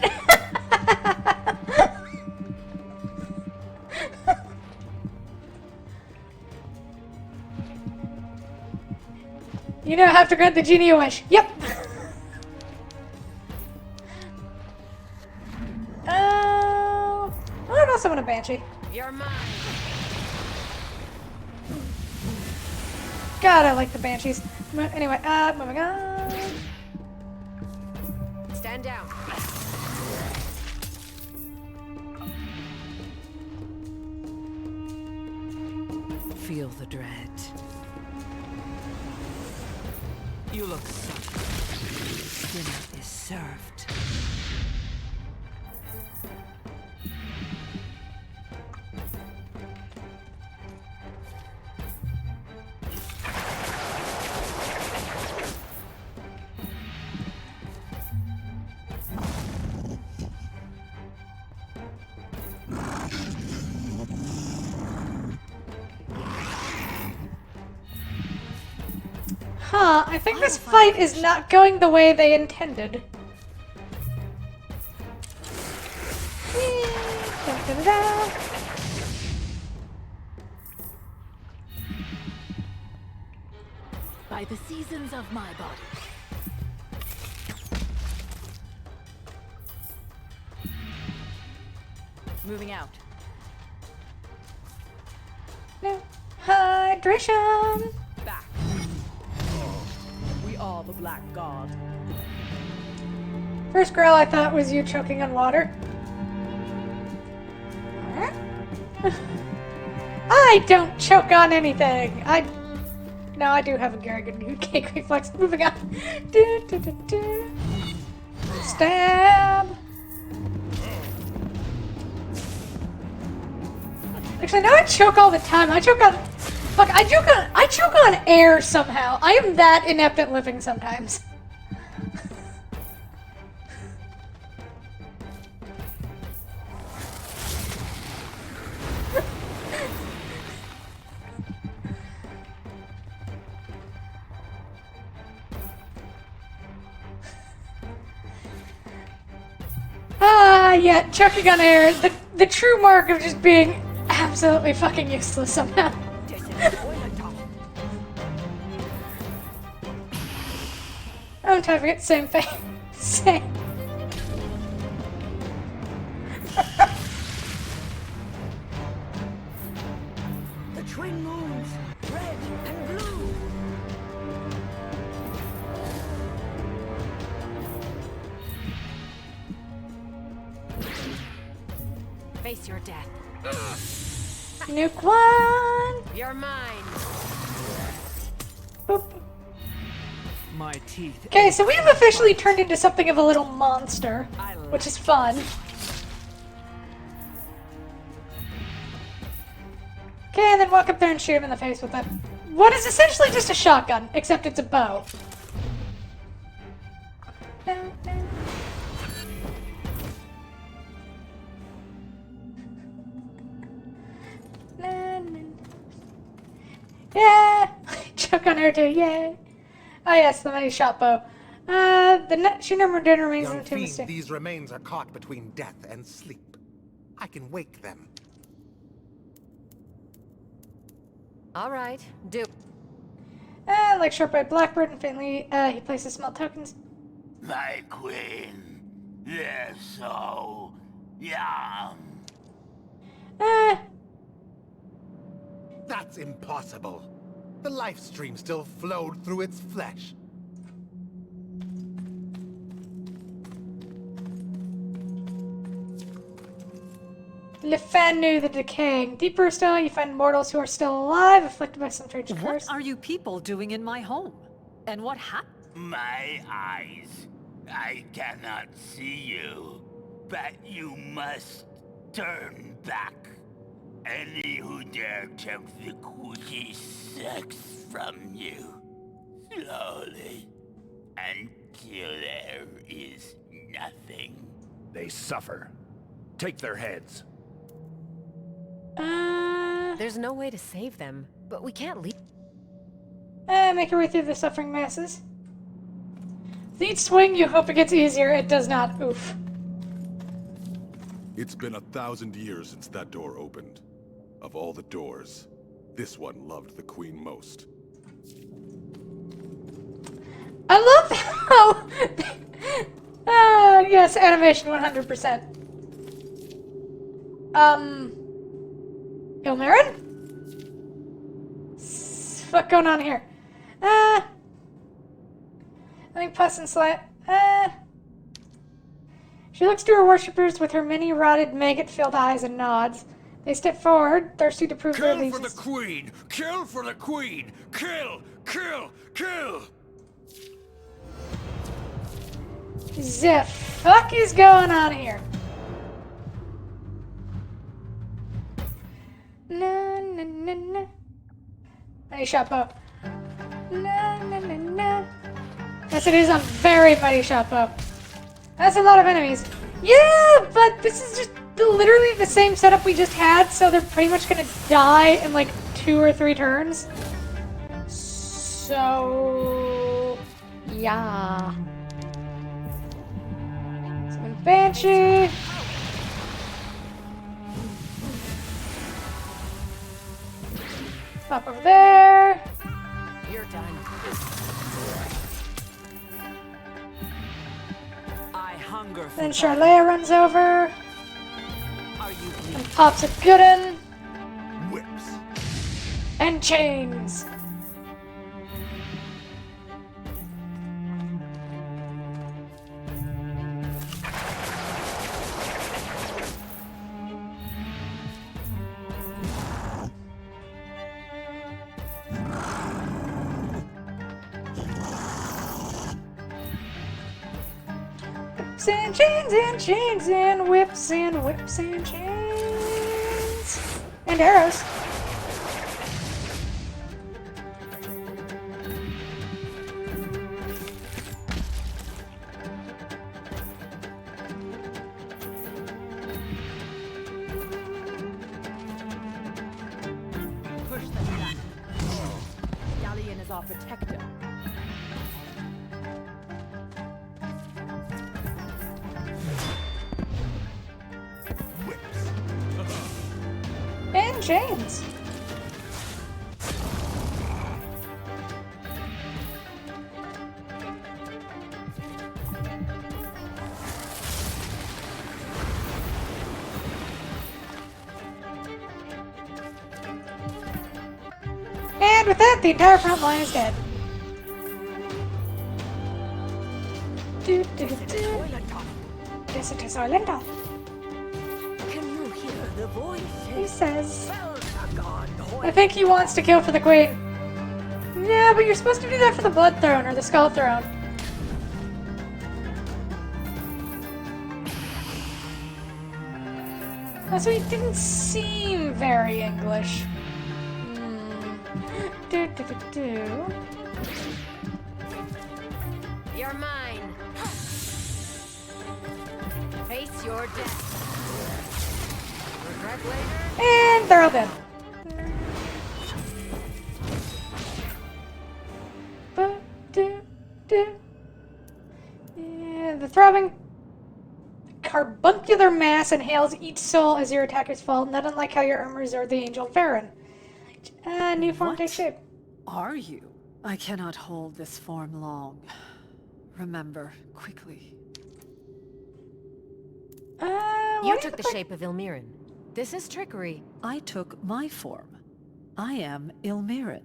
You now have to grant the genie a wish. Yep. I'll summon a banshee. You're mine. God, I like the banshees. Anyway, moving on. Stand down. Feel the dread. You look suffering. Dinner is served. Huh, I think this fight is not going the way they intended. By the seasons of my body. Moving out. No. Hydration! Back. We are the Black God. First girl I thought was you choking on water. I don't choke on anything! No, I do have a very good cake reflex. Moving on. Stab! Actually, no, I choke all the time. I choke on... Fuck, I choke on air somehow. I am that inept at living sometimes. Yeah, choking on air. The true mark of just being absolutely fucking useless somehow. I'm trying to forget same thing. Same. The twin moons, red and blue. Face your death. Nuke one! You're mine. Boop. My teeth. Okay, so we have officially turned into something of a little monster, which is fun. Okay, and then walk up there and shoot him in the face with that. What is essentially just a shotgun, except it's a bow. Yeah! Choke on her too, yay! Oh yes, the mighty shot bow. The she number dinner remains in Young the tomb. fiend, these remains are caught between death and sleep. I can wake them. All right, do. Like short-eyed blackbird and faintly, he places small tokens. My queen, they're so young. That's impossible. The life stream still flowed through its flesh. Lefanu the Decaying. Deeper still, you find mortals who are still alive, afflicted by some strange curse. What are you people doing in my home? And what happened? My eyes. I cannot see you, but you must turn back. Any who dare tempt the Kuji sex from you, slowly, until there is nothing. They suffer. Take their heads. There's no way to save them, but we can't leave. Make your way through the suffering masses. With each swing, you hope it gets easier. It does not. Oof. It's been 1,000 years since that door opened. Of all the doors, this one loved the Queen most. I love how... yes, animation 100%. Ilmarin? What's going on here? I think Puss and Slat. She looks to her worshippers with her many rotted, maggot-filled eyes and nods. They step forward, thirsty to prove their allegiance. Kill for the Queen! Kill for the Queen! Kill! Kill! Kill! The fuck is going on here? Na na na na. Mighty shot bow. Na na na na. Yes, it is a very mighty shot bow. That's a lot of enemies. Yeah, but this is just literally the same setup we just had, so they're pretty much gonna die in like 2 or 3 turns. So yeah. Summon Banshee. Pop over there. You're done. I hunger for Then Charlea runs over Are you and pops a good one. Whips. And chains. And chains and whips and whips and chains and arrows. Push them back. Galleon is our protector. And chains. And with that, the entire front line is dead. Do, do, do. Yes, it is Orlando. Can you hear the voice? He says, I think he wants to kill for the queen. Yeah, but you're supposed to do that for the Blood Throne or the Skull Throne. Also, he didn't seem very English. You're mine. Face your death. Regret later? And they're all dead. Yeah, the throbbing carbuncular mass inhales each soul as your attackers fall, not unlike how your armors are the Angel Farron. New form takes shape. Are you? I cannot hold this form long. Remember, quickly. You took the shape of Ilmirin. This is trickery. I took my form. I am Ilmirin.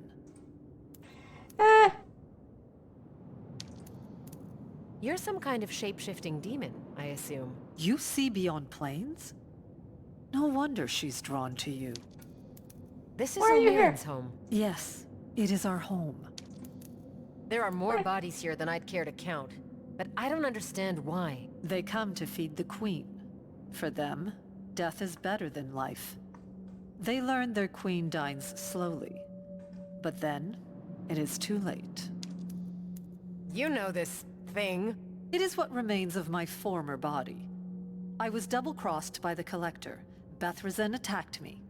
You're some kind of shape-shifting demon, I assume. You see beyond planes? No wonder she's drawn to you. This is Why are you here? Ilmirin's home. Yes, it is our home. There are more bodies here than I'd care to count, but I don't understand why. They come to feed the queen. For them, death is better than life. They learn their queen dines slowly. But then, it is too late. You know this thing. It is what remains of my former body. I was double-crossed by the Collector. Bethresen attacked me.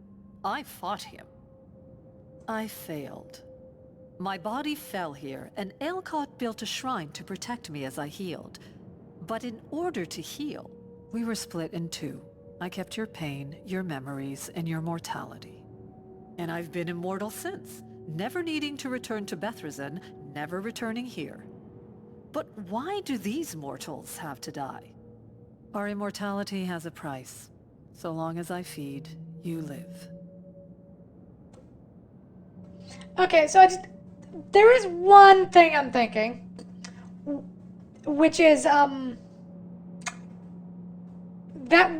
I fought him. I failed. My body fell here, and Aelcott built a shrine to protect me as I healed. But in order to heal, we were split in two. I kept your pain, your memories, and your mortality. And I've been immortal since, never needing to return to Bethresen, never returning here. But why do these mortals have to die? Our immortality has a price. So long as I feed, you live. Okay, so there is one thing I'm thinking, which is, that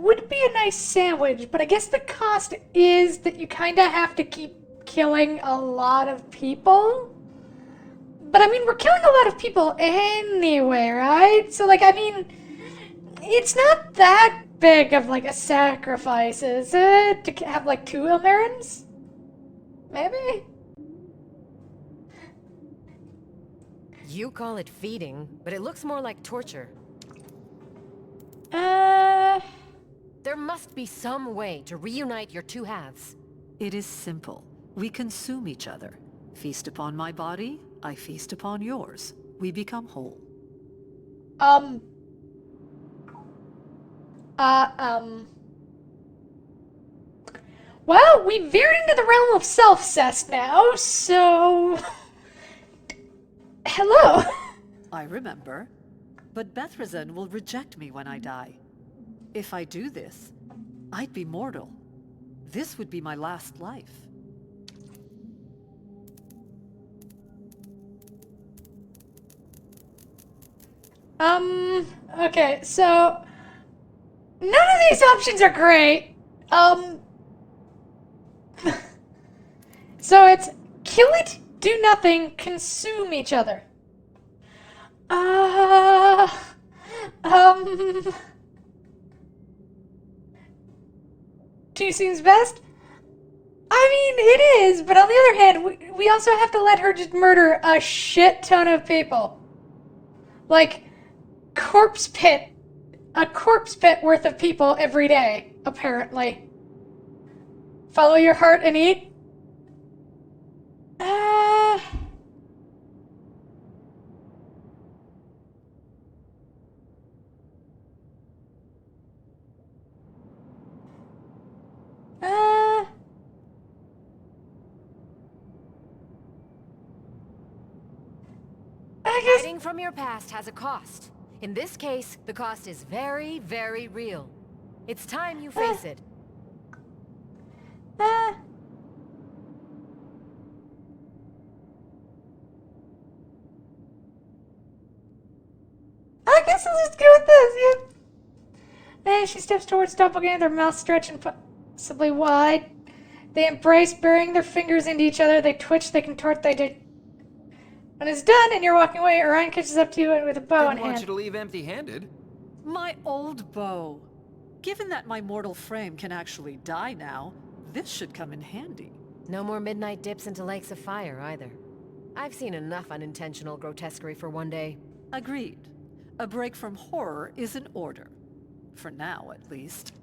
would be a nice sandwich, but I guess the cost is that you kinda have to keep killing a lot of people? But I mean, we're killing a lot of people anyway, right? So, like, I mean, it's not that big of, like, a sacrifice, is it? To have, like, 2 Ilmirins? Maybe? You call it feeding, but it looks more like torture. There must be some way to reunite your two halves. It is simple. We consume each other. Feast upon my body, I feast upon yours. We become whole. Well, we veered into the realm of self-cest now, so... Hello. I remember. But Bethresen will reject me when I die. If I do this, I'd be mortal. This would be my last life. Okay, so... None of these options are great. So it's kill it, do nothing, consume each other. Two seems best? I mean, it is, but on the other hand, we also have to let her just murder a shit ton of people. Like, a corpse pit worth of people every day, apparently. Follow your heart and eat? Hiding from your past has a cost. In this case, the cost is very, very real. It's time you face it. I guess I'll just go with this, yeah. And she steps towards Doppelganger, their mouths stretched and possibly wide. They embrace, burying their fingers into each other. They twitch, they contort, they When it's done and you're walking away, Orion catches up to you with a bow in Didn't want hand. you to leave empty-handed. My old bow. Given that my mortal frame can actually die now, this should come in handy. No more midnight dips into lakes of fire, either. I've seen enough unintentional grotesquerie for one day. Agreed. A break from horror is in order. For now, at least.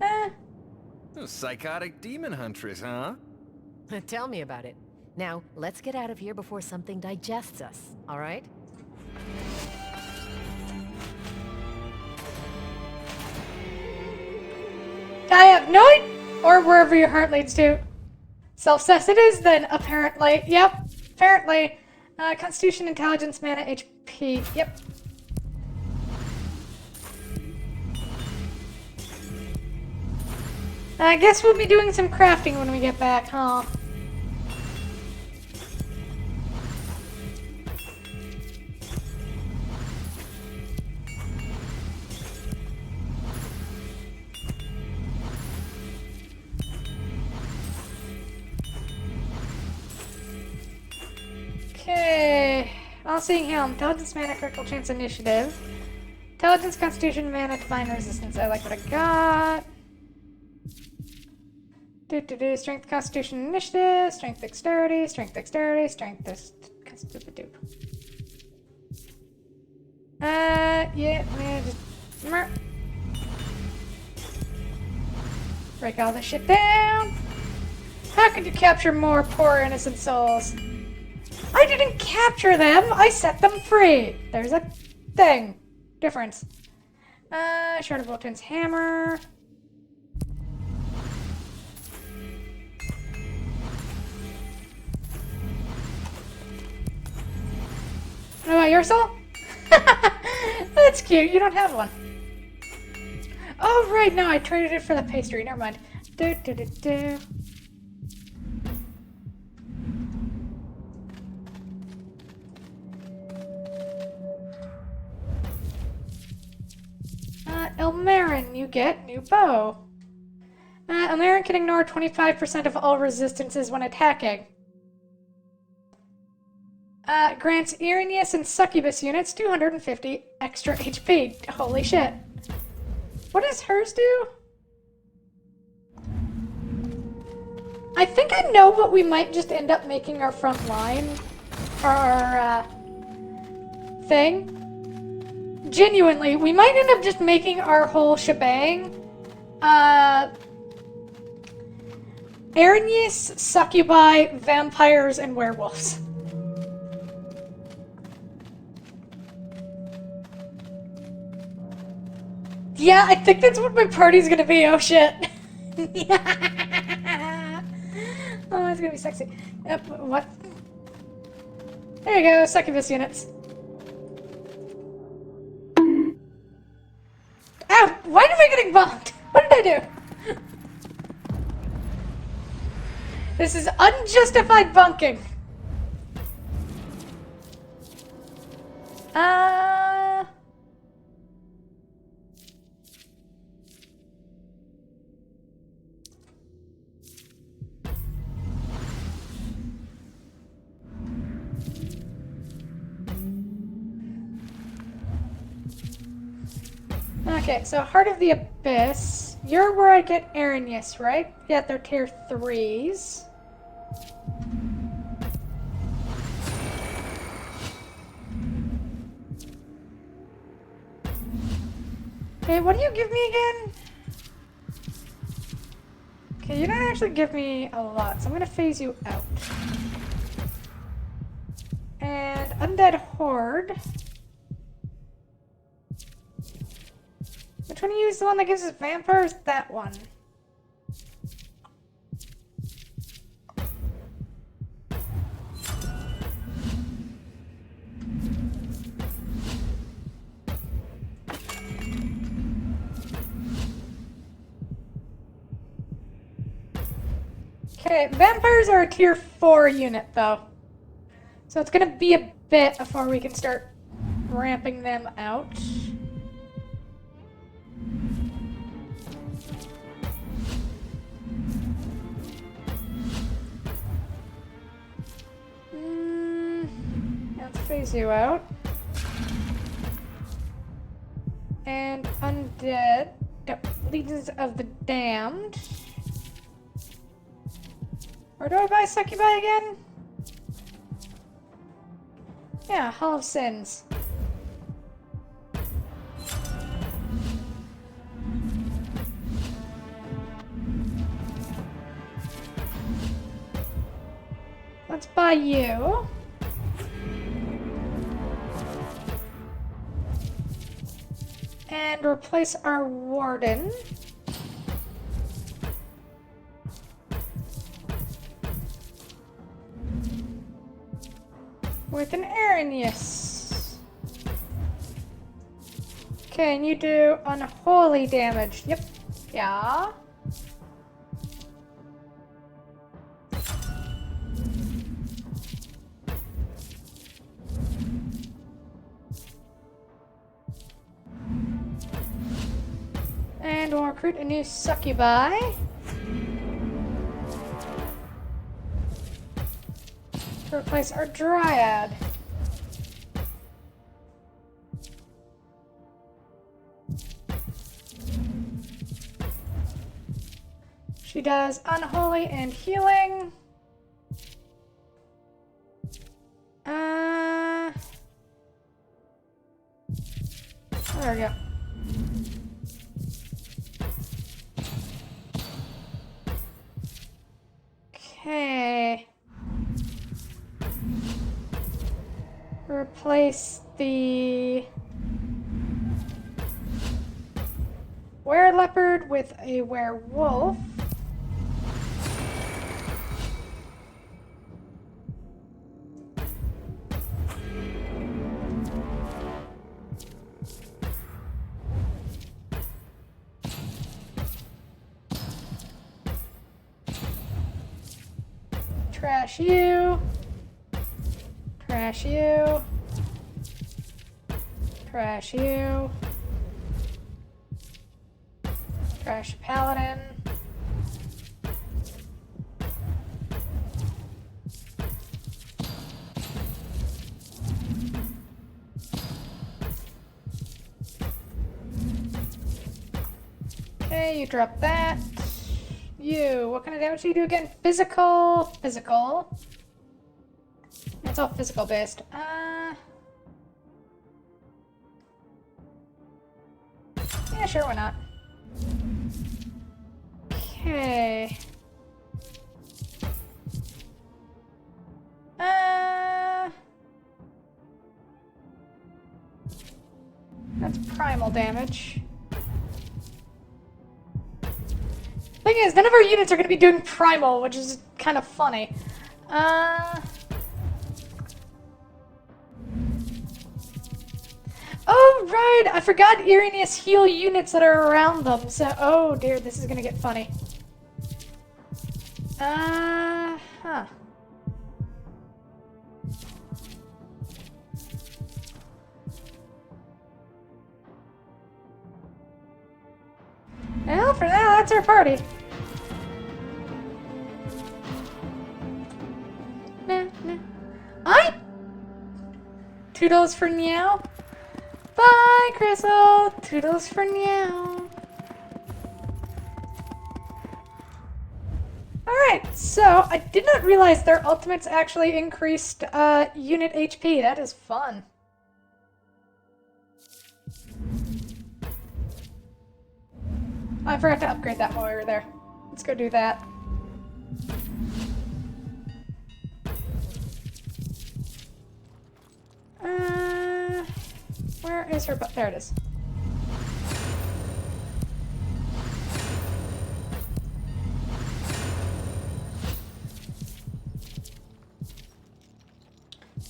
Oh, psychotic demon huntress, huh? Tell me about it. Now, let's get out of here before something digests us, alright? I have no idea, or wherever your heart leads to. Self-cess it is then, apparently. Yep, apparently. Constitution, Intelligence, Mana, HP. Yep. I guess we'll be doing some crafting when we get back, huh? Okay. All-Seeing Helm. Intelligence, Mana, Critical Chance, Initiative. Intelligence, Constitution, Mana, Divine Resistance. I like what I got. Strength, Constitution, Initiative, Strength, Dexterity, Strength, Dexterity, Strength, Constitution. Yeah, just break all this shit down. How could you capture more poor innocent souls? I didn't capture them, I set them free. There's a thing. Difference. Shard of Volton's Hammer. What about your soul? That's cute. You don't have one. Oh, right. No, I traded it for the pastry. Never mind. Elmarin, you get new bow. Elmarin can ignore 25% of all resistances when attacking. Grants Irenaeus and Succubus units 250 extra HP. Holy shit. What does hers do? I think I know what we might just end up making our front line. Our, thing. Genuinely, we might end up just making our whole shebang. Irenaeus, Succubi, Vampires, and Werewolves. Yeah, I think that's what my party's gonna be. Oh shit. Oh, it's gonna be sexy. Yep, what? There you go, Succubus units. Ow! Why am I getting bombed? What did I do? This is unjustified bunking. Okay, so Heart of the Abyss. You're where I get Irenaeus, right? Yeah, they're tier 3s. Okay, what do you give me again? Okay, you don't actually give me a lot, so I'm gonna phase you out. And Undead Horde. Which one do you use? The one that gives us vampires? That one. Okay, vampires are a tier 4 unit though. So it's gonna be a bit before we can start ramping them out. phase you out. And undead. Yep. Legions of the Damned. Where do I buy Succubi again? Yeah, Hall of Sins. Let's buy you. And replace our warden. With an Arrhenius. Okay, and you do unholy damage. Yep. Yeah. And we'll recruit a new Succubi. To replace our Dryad. She does unholy and healing. There we go. Okay. Replace the were-leopard with a werewolf. Trash you. Trash you. Trash you. Trash paladin. Okay, you drop that. You, what kind of damage do you do again? Physical. Physical. It's all physical based. Yeah, sure, why not? Okay. That's primal damage. Thing is, none of our units are going to be doing primal, which is kind of funny. Oh, right! I forgot Irenaeus heal units that are around them, so... Oh, dear, this is gonna get funny. Huh. Well, for now, that's our party. Toodles for now. Bye, Crystal! Toodles for now. Alright, so I did not realize their ultimates actually increased unit HP. That is fun. I forgot to upgrade that while we were there. Let's go do that. Where is her butt? There it is.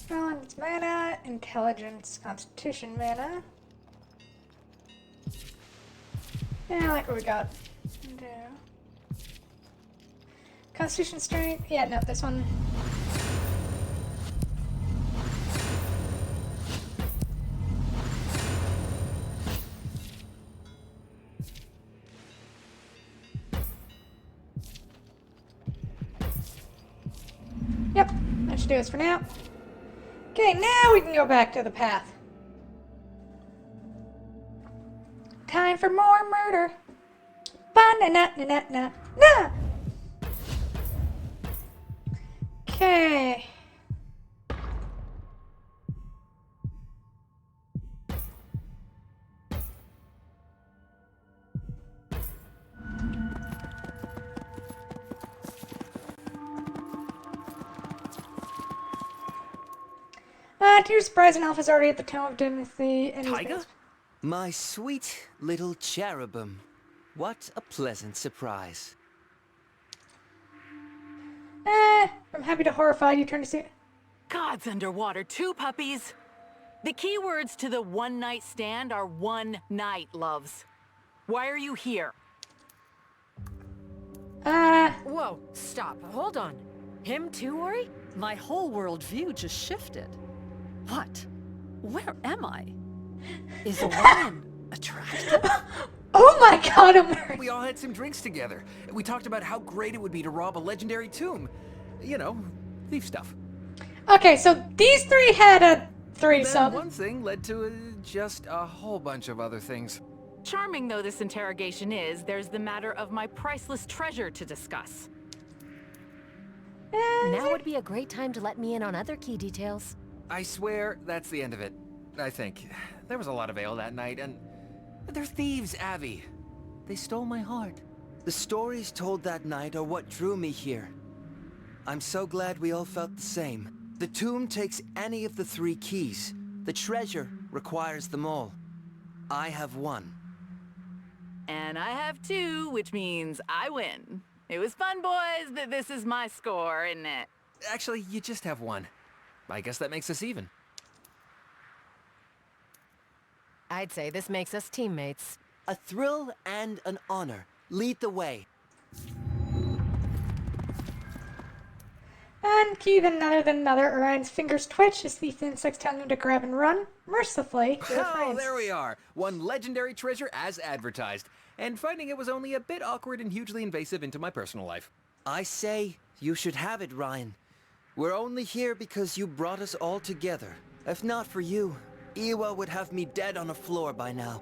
Balance mana, intelligence, constitution mana. Yeah, I like what we got. Constitution strength. Yeah, no, this one. Yep, that should do us for now. Okay, now we can go back to the path. Time for more murder. Ba-na-na-na-na-na. Okay. To your surprise, an elf is already at the Tome of Timothy, and Tiger? My sweet little cherubim. What a pleasant surprise. I'm happy to horrify you. Turn to see. God's underwater too, puppies. The key words to the one-night stand are one night, loves. Why are you here? Whoa, stop. Hold on. Him too, Ori? My whole worldview just shifted. What? Where am I? Is Orion attractive? Oh my god, Omari! We all had some drinks together. We talked about how great it would be to rob a legendary tomb. You know, thief stuff. Okay, so these three had a threesome. Then one thing led to just a whole bunch of other things. Charming though this interrogation is, there's the matter of my priceless treasure to discuss. Now would be a great time to let me in on other key details. I swear that's the end of it. I think. There was a lot of ale that night, and they're thieves, Abby. They stole my heart. The stories told that night are what drew me here. I'm so glad we all felt the same. The tomb takes any of the 3 keys. The treasure requires them all. I have 1. And I have 2, which means I win. It was fun, boys, but this is my score, isn't it? Actually, you just have 1. I guess that makes us even. I'd say this makes us teammates. A thrill and an honor. Lead the way. And key than another. Orion's fingers twitch as the insects telling him to grab and run. Mercifully, he Oh, refrains. there we are. One legendary treasure as advertised. And finding it was only a bit awkward and hugely invasive into my personal life. I say you should have it, Ryan. We're only here because you brought us all together. If not for you, Iwa would have me dead on the floor by now.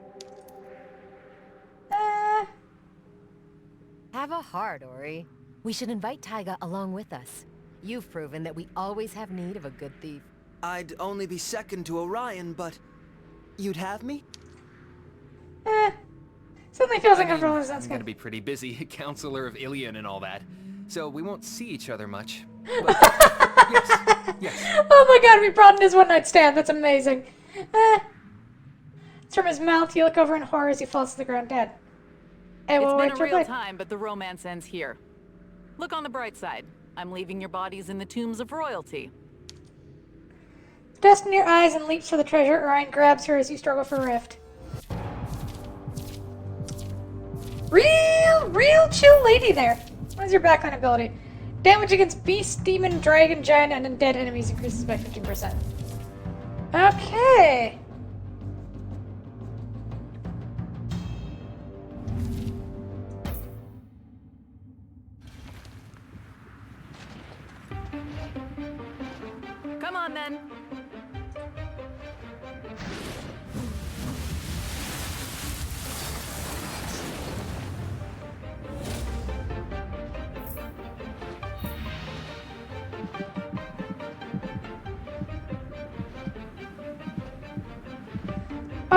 Have a heart, Ori. We should invite Taiga along with us. You've proven that we always have need of a good thief. I'd only be second to Orion, but you'd have me? Suddenly feels I mean, uncomfortable. I'm gonna be pretty busy, counselor of Ilion and all that. So we won't see each other much. But, yes. Oh my god, we brought in his one-night stand. That's amazing. It's from his mouth. You look over in horror as he falls to the ground dead. Hey, It's well, been wait a your real plate. time, but the romance ends here. Look on the bright side. I'm leaving your bodies in the tombs of royalty. Dust in your eyes and leaps for the treasure. Orion grabs her as you struggle for Rift. Real chill lady there. What is your backline ability? Damage against beast, demon, dragon, giant, and undead enemies increases by 15%. Okay. Come on, then.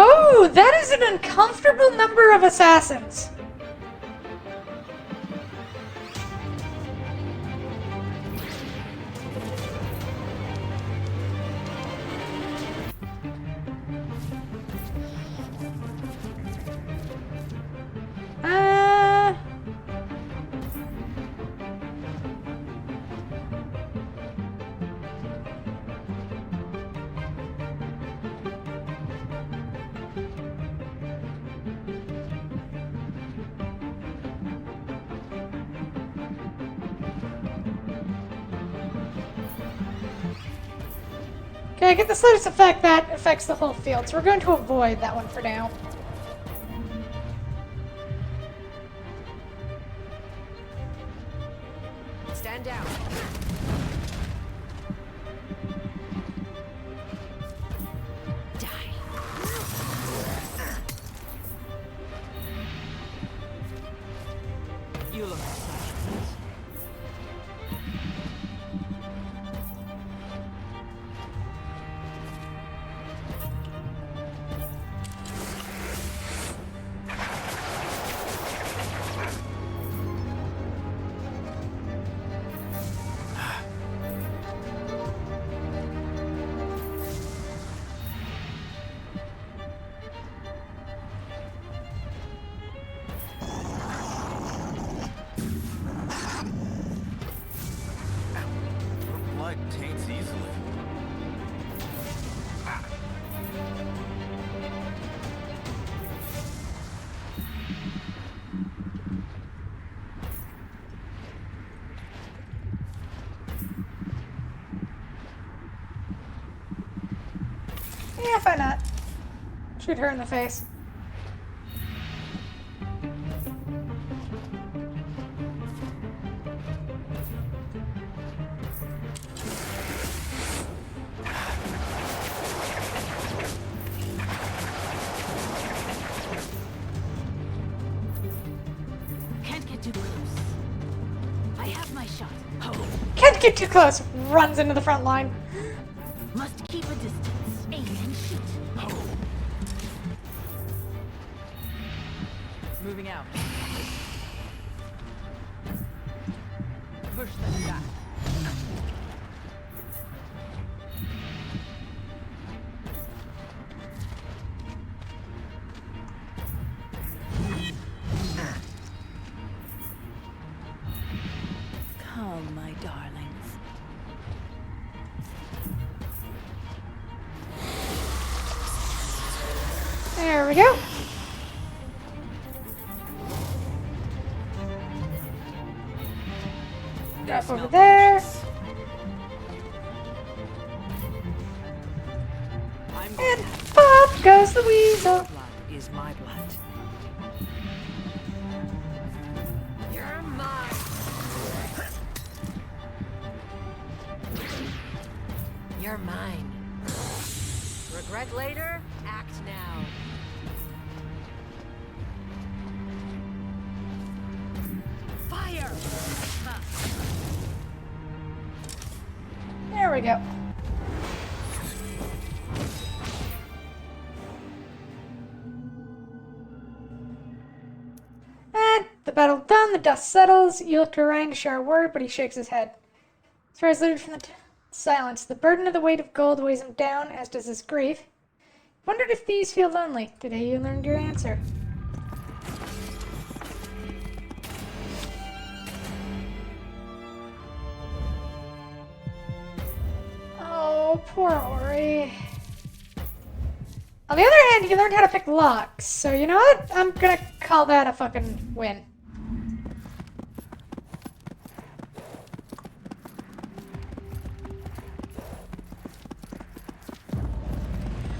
Oh, that is an uncomfortable number of assassins. Okay, I get the slightest effect that affects the whole field, so we're going to avoid that one for now. Stand down. why not? Shoot her in the face. Can't get too close. I have my shot. Oh. Can't get too close. Runs into the front line. Must keep a distance. Aim and shoot. Moving out. Push them back. Come, my darlings. There we go. Drop over there. And pop goes the weasel. Blood is my blood. You're mine. You're mine. Regret later, act now. Fire! There we go. And the battle done, the dust settles. You look to Ryan to share a word, but he shakes his head. As far as looted from the silence, the burden of the weight of gold weighs him down, as does his grief. Wondered if these feel lonely. Today you learned your answer. Oh, poor Ori. On the other hand, you learned how to pick locks, so you know what? I'm gonna call that a fucking win.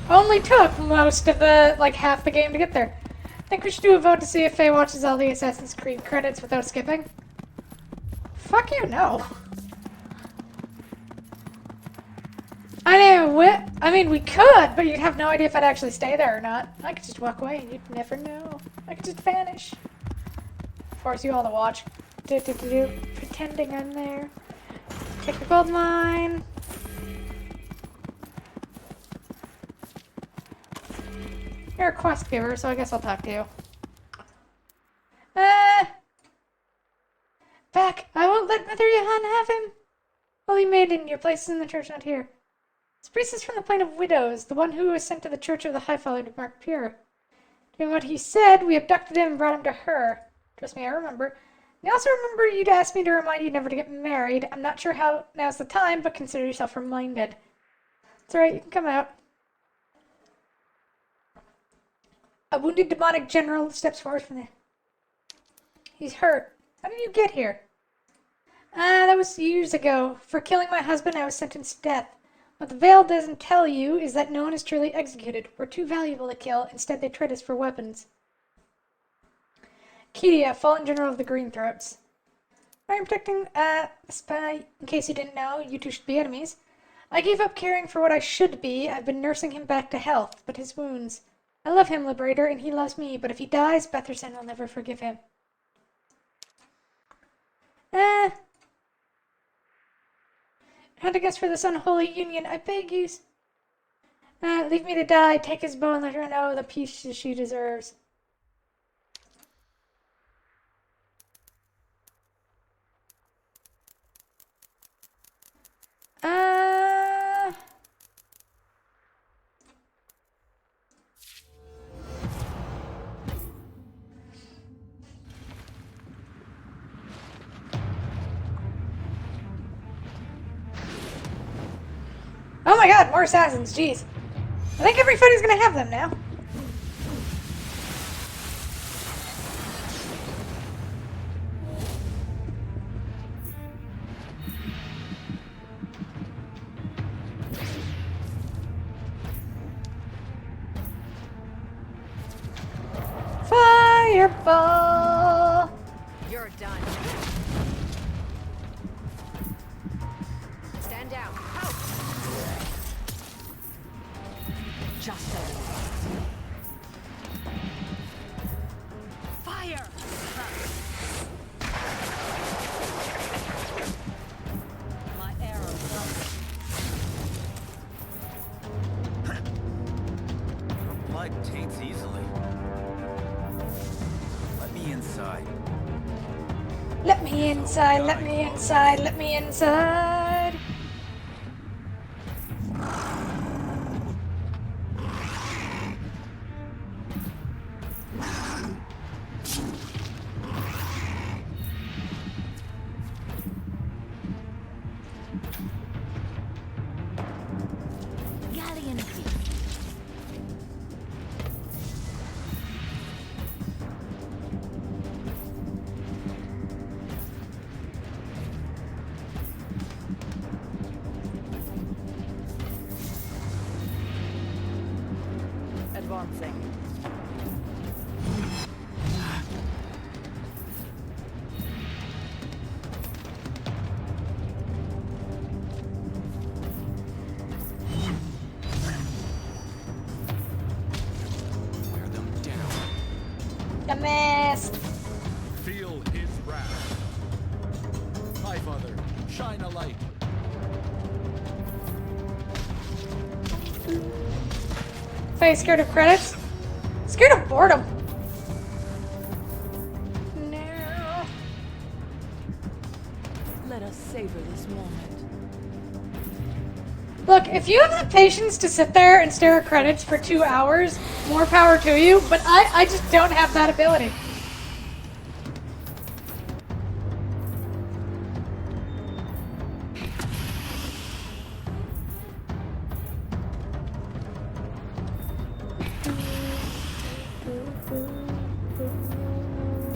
Only took most of the, like, half the game to get there. I think we should do a vote to see if Faye watches all the Assassin's Creed credits without skipping. Fuck you, no. I mean, we could, but you'd have no idea if I'd actually stay there or not. I could just walk away and you'd never know. I could just vanish. Force you all to watch. Pretending I'm there. Take the gold mine. You're a quest giver, so I guess I'll talk to you. Back! I won't let Mother Johann have him! Holy Maiden, your place is in the church, not here. This priest is from the Plain of Widows, the one who was sent to the Church of the High Father to mark pure. Doing what he said, we abducted him and brought him to her. Trust me, I remember. I also remember you'd asked me to remind you never to get married. I'm not sure how now's the time, but consider yourself reminded. It's alright, you can come out. A wounded demonic general steps forward from there. He's hurt. How did you get here? That was years ago. For killing my husband, I was sentenced to death. What the Veil doesn't tell you is that no one is truly executed. We're too valuable to kill. Instead, they trade us for weapons. Kidia, fallen general of the Greenthroats. I am protecting a spy. In case you didn't know, you two should be enemies. I gave up caring for what I should be. I've been nursing him back to health, but his wounds. I love him, Liberator, and he loves me, but if he dies, Betherson will never forgive him. Hunt against for this unholy union, I beg you. Leave me to die, take his bow and let her know the peace she deserves. Oh my god, more assassins, jeez. I think every fighter's gonna have them now. Fireball! You're done. Stand down. Out. Just a little. Fire! My arrow comes. Blood taints easily. Let me inside. Let me inside, let me inside, let me inside. Galleon Creek. Advancing. Wear them down. Dumbass. Feel his wrath. High Father, shine a light. If I scared of credits? Scared of boredom. No. Let us savor this moment. Look, if you have the patience to sit there and stare at credits for 2 hours, more power to you, but I just don't have that ability.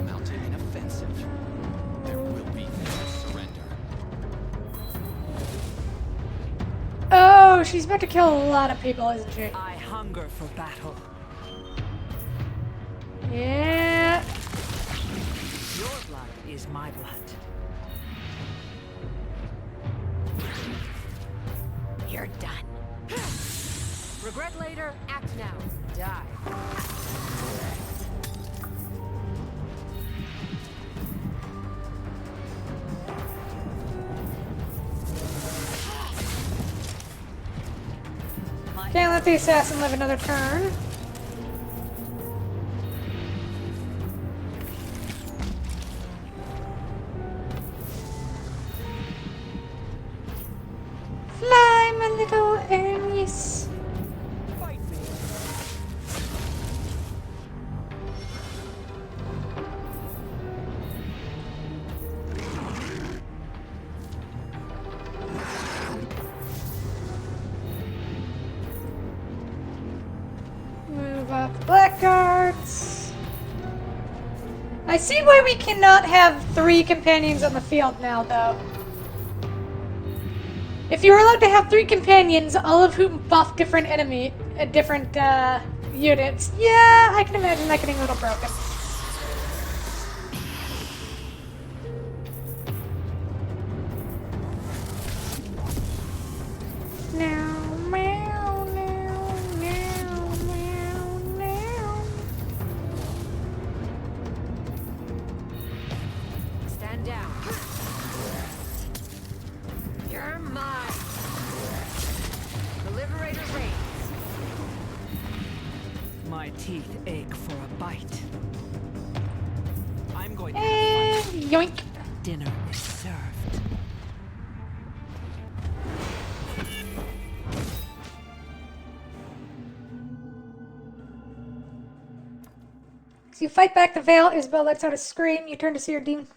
Mounting an offensive. There will be no surrender. Oh, she's about to kill a lot of people, isn't she? I hunger for battle. Yeah. Your blood is my blood. You're done. Regret later, act now. Die. Can't let the assassin live another turn. Fly, my little Aries. Fight me. Move up blackguards. I see why we cannot have 3 companions on the field now, though. If you were allowed to have 3 companions, all of whom buff different different units, yeah, I can imagine that getting a little broken. Now, meow, meow, meow, meow, meow. Stand down. You're mine. The Liberator reigns. My teeth ache for a bite. I'm going to And yoink. dinner is served. As you fight back the veil, Isabel lets out a scream. You turn to see her demon.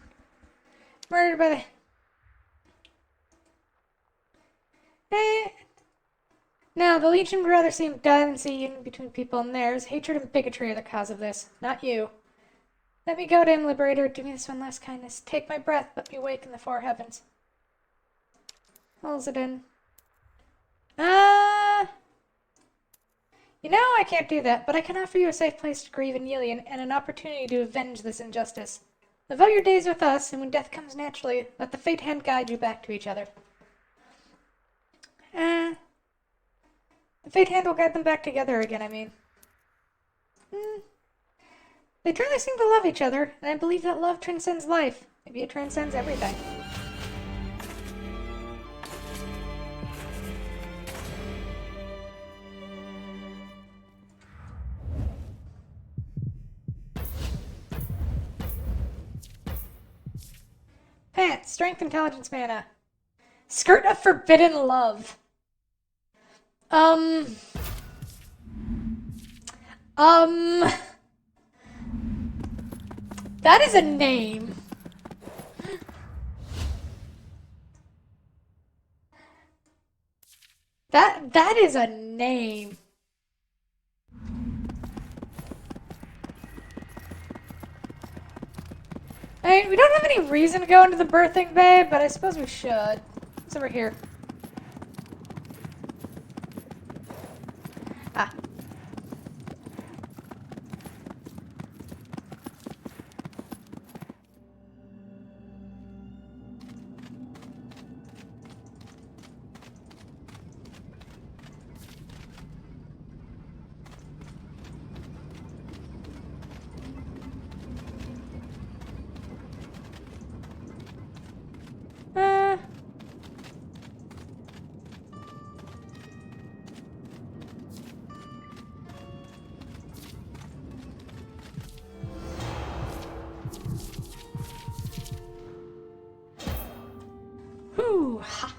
Murdered by the... No, the Legion would rather see him die than see union between people and theirs. Hatred and bigotry are the cause of this, not you. Let me go to him, Liberator. Do me this one last kindness. Take my breath, let me wake in the 4 heavens. Holds it in. Yeah, You know, I can't do that, but I can offer you a safe place to grieve in Yelian and an opportunity to avenge this injustice. Live out your days with us, and when death comes naturally, let the fate hand guide you back to each other. The fate hand will guide them back together again, I mean. They truly seem to love each other, and I believe that love transcends life. Maybe it transcends everything. Pants, strength, intelligence, mana. Skirt of forbidden love. That is a name. That is a name. I mean, we don't have any reason to go into the birthing bay, but I suppose we should. It's over here. Ah. Whew. Ha.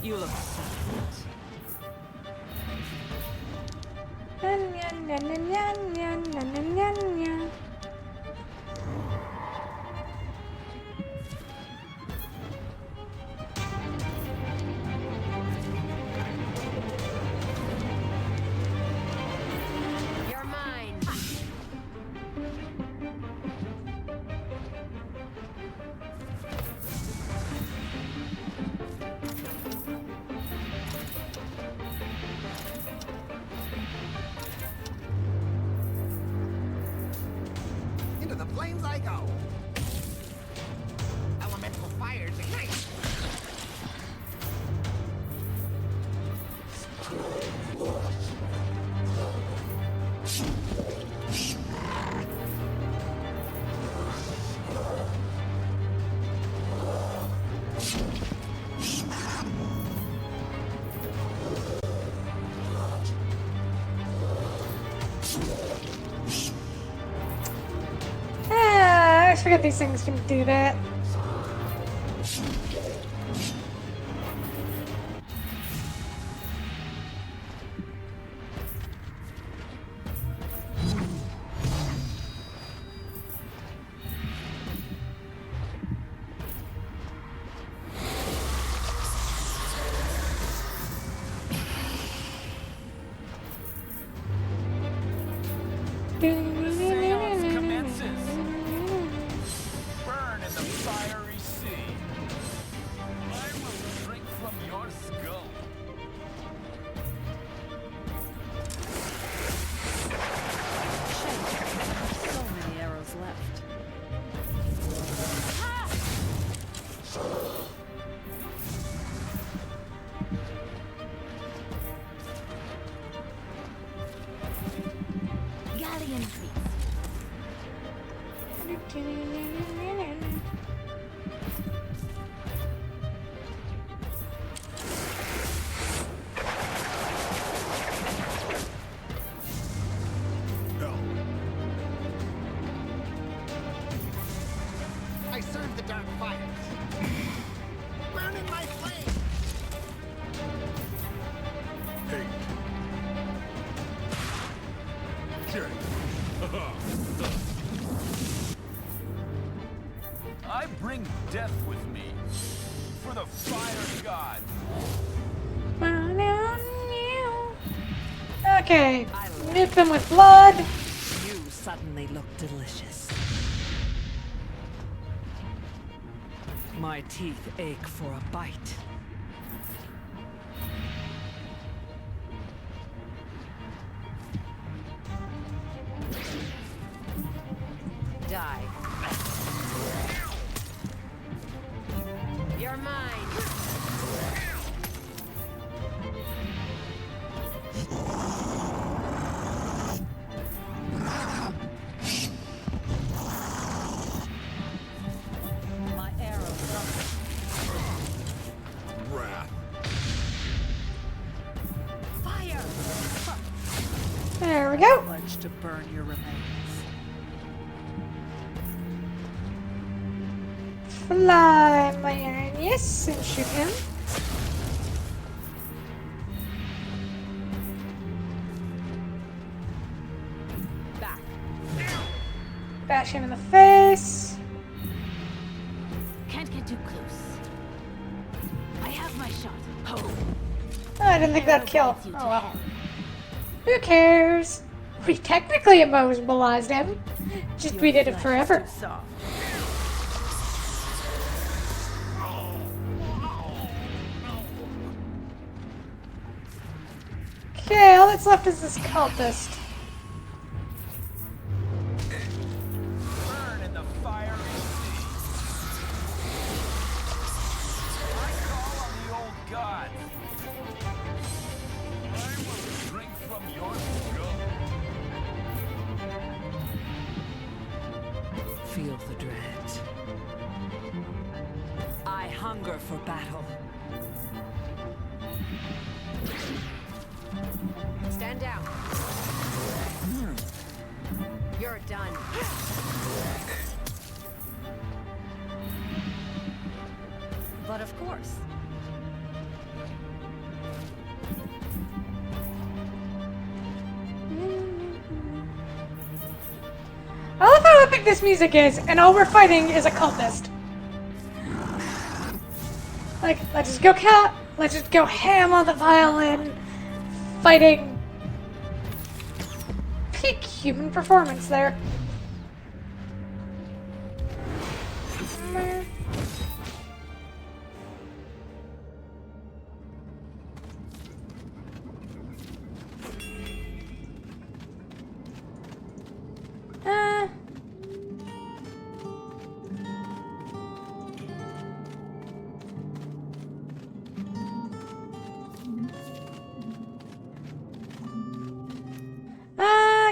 You look You're mine. Into the flames I go. Elemental fires ignite. I always forget these things can do that. Seance commences. Burn in the fiery sea. I will drink from your skull. So many arrows left. Galleon fleet. I serve the dark fires. Burning my flame. I bring death with me for the fire god. Okay, nip him with blood. You suddenly look delicious. My teeth ache for a bite. Die. You're mine. My arrow Wrath. Fire! There we go. Pledge to burn your remains. Fly, my iron, yes, and shoot him. Back. Bash him in the face. Can't get too close. I have my shot. Oh. Oh, I didn't think that'd kill. Oh well. Who cares? We technically immobilized him. Just we did it forever. Okay, all that's left is this cultist. Burn in the fiery sea. I call on the old gods. I will drink from your skull. Feel the dread. I hunger for battle. Stand down. You're done. But of course. I love how epic this music is, and all we're fighting is a cultist. Like, let's just go ham on the violin, fighting peak human performance there.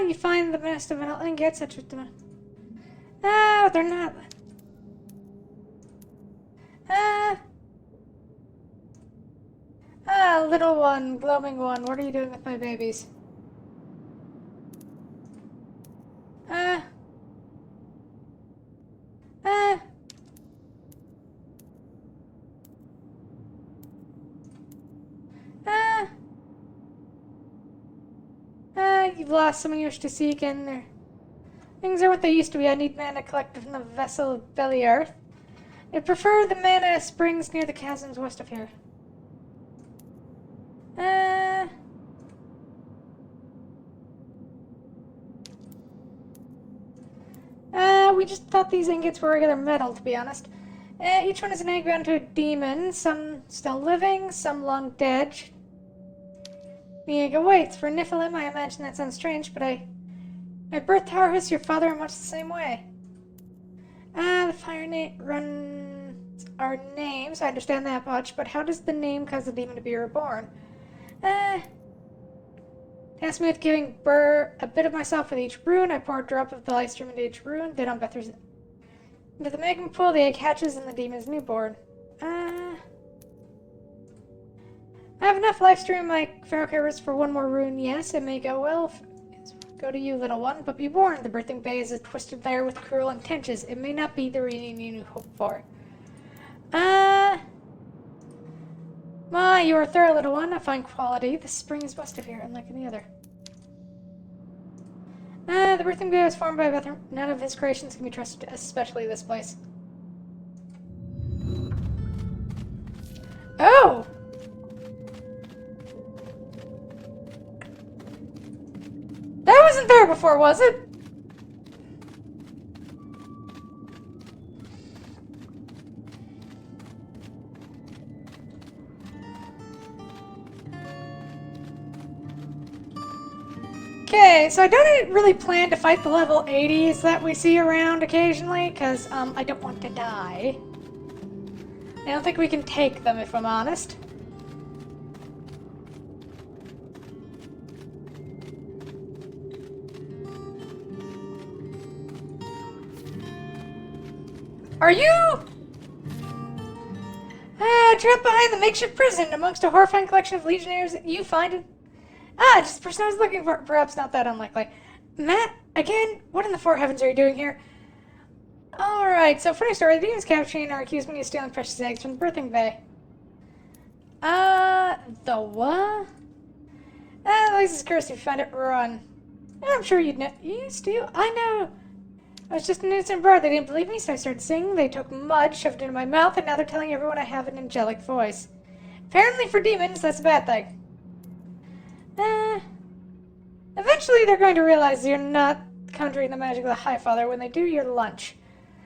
You find the best of it and get such with them. Oh, they're not. Little one, glowing one, what are you doing with my babies? You've lost some of your to seek, and things are what they used to be. I need mana collected from the vessel of Belly Earth. I prefer the mana springs near the chasms west of here. We just thought these ingots were regular metal, to be honest. Each one is an egg bound to a demon, some still living, some long dead. Miega waits. For Niflheim, I imagine that sounds strange, but I birthed Harhus, your father, in much the same way. The fire runs our names, I understand that much, but how does the name cause the demon to be reborn? Tasked me with giving Burr a bit of myself with each rune. I pour a drop of the life stream into each rune, then on Bethers into the magma pool, the egg hatches and the demon is newborn. I have enough life stream in my Pharaoh carrots for one more rune, yes, it may go well. Go to you, little one, but be warned, the birthing bay is a twisted lair with cruel intentions. It may not be the reunion you hope for. You are a thorough little one, a fine quality. The spring is west of here, unlike any other. The birthing bay was formed by Bethram. None of his creations can be trusted, especially this place. Oh! wasn't there before, was it? Okay, so I don't really plan to fight the level 80s that we see around occasionally, because I don't want to die. I don't think we can take them, if I'm honest. Are you? Trapped behind the makeshift prison amongst a horrifying collection of legionnaires that you find it. Just the person I was looking for. Perhaps not that unlikely. Matt, again? What in the four heavens are you doing here? Alright, so funny story. The demons capturing are accusing me of stealing precious eggs from the birthing bay. The what? At least it's cursed if you find it, run. I'm sure you'd know. You steal? I know. I was just an innocent bird. They didn't believe me, so I started singing. They took mud, shoved it in my mouth, and now they're telling everyone I have an angelic voice. Apparently for demons, that's a bad thing. Eventually they're going to realize you're not conjuring the magic of the High Father when they do your lunch.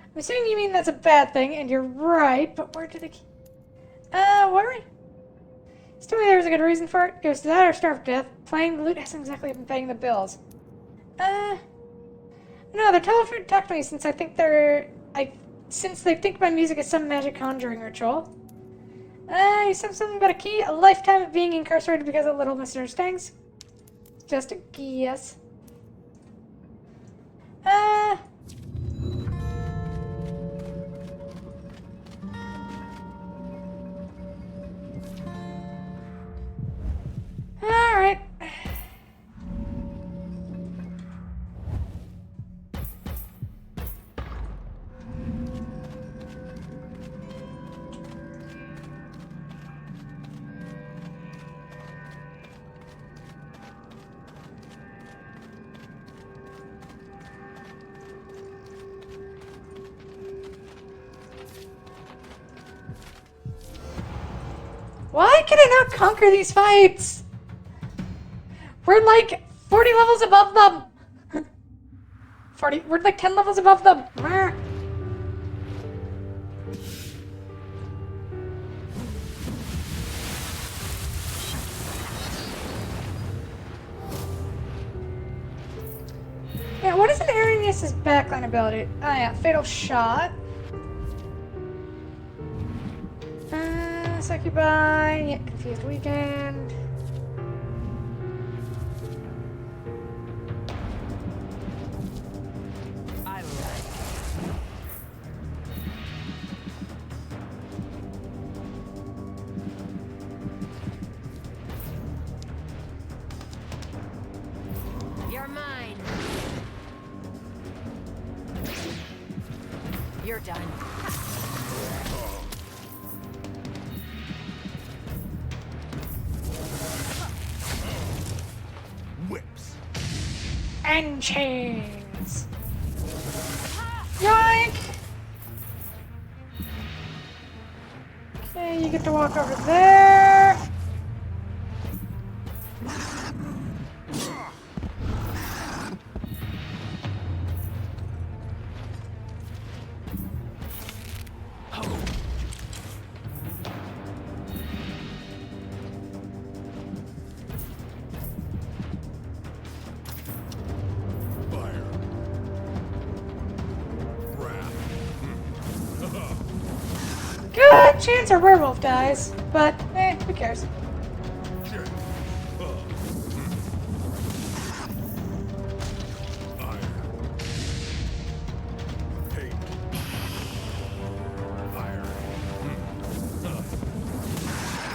I'm assuming you mean that's a bad thing, and you're right, but where did it... worry? Just tell me there was a good reason for it. It was that or starve to death. Playing the loot hasn't exactly been paying the bills. No, they're telling to talk to me since I think since they think my music is some magic conjuring ritual. You said something about a key? A lifetime of being incarcerated because of little misunderstandings? Just a guess. Alright. Why can I not conquer these fights? We're like 40 levels above them. 40, we're like 10 levels above them. Yeah, what is an Arrhenius' backline ability? Oh yeah, Fatal Shot. Succubi, yeah, Confused Weekend. I You're mine. You're done. Whips. And chains. Yoink! Okay, you get to walk over there. Good chance our werewolf dies, but who cares?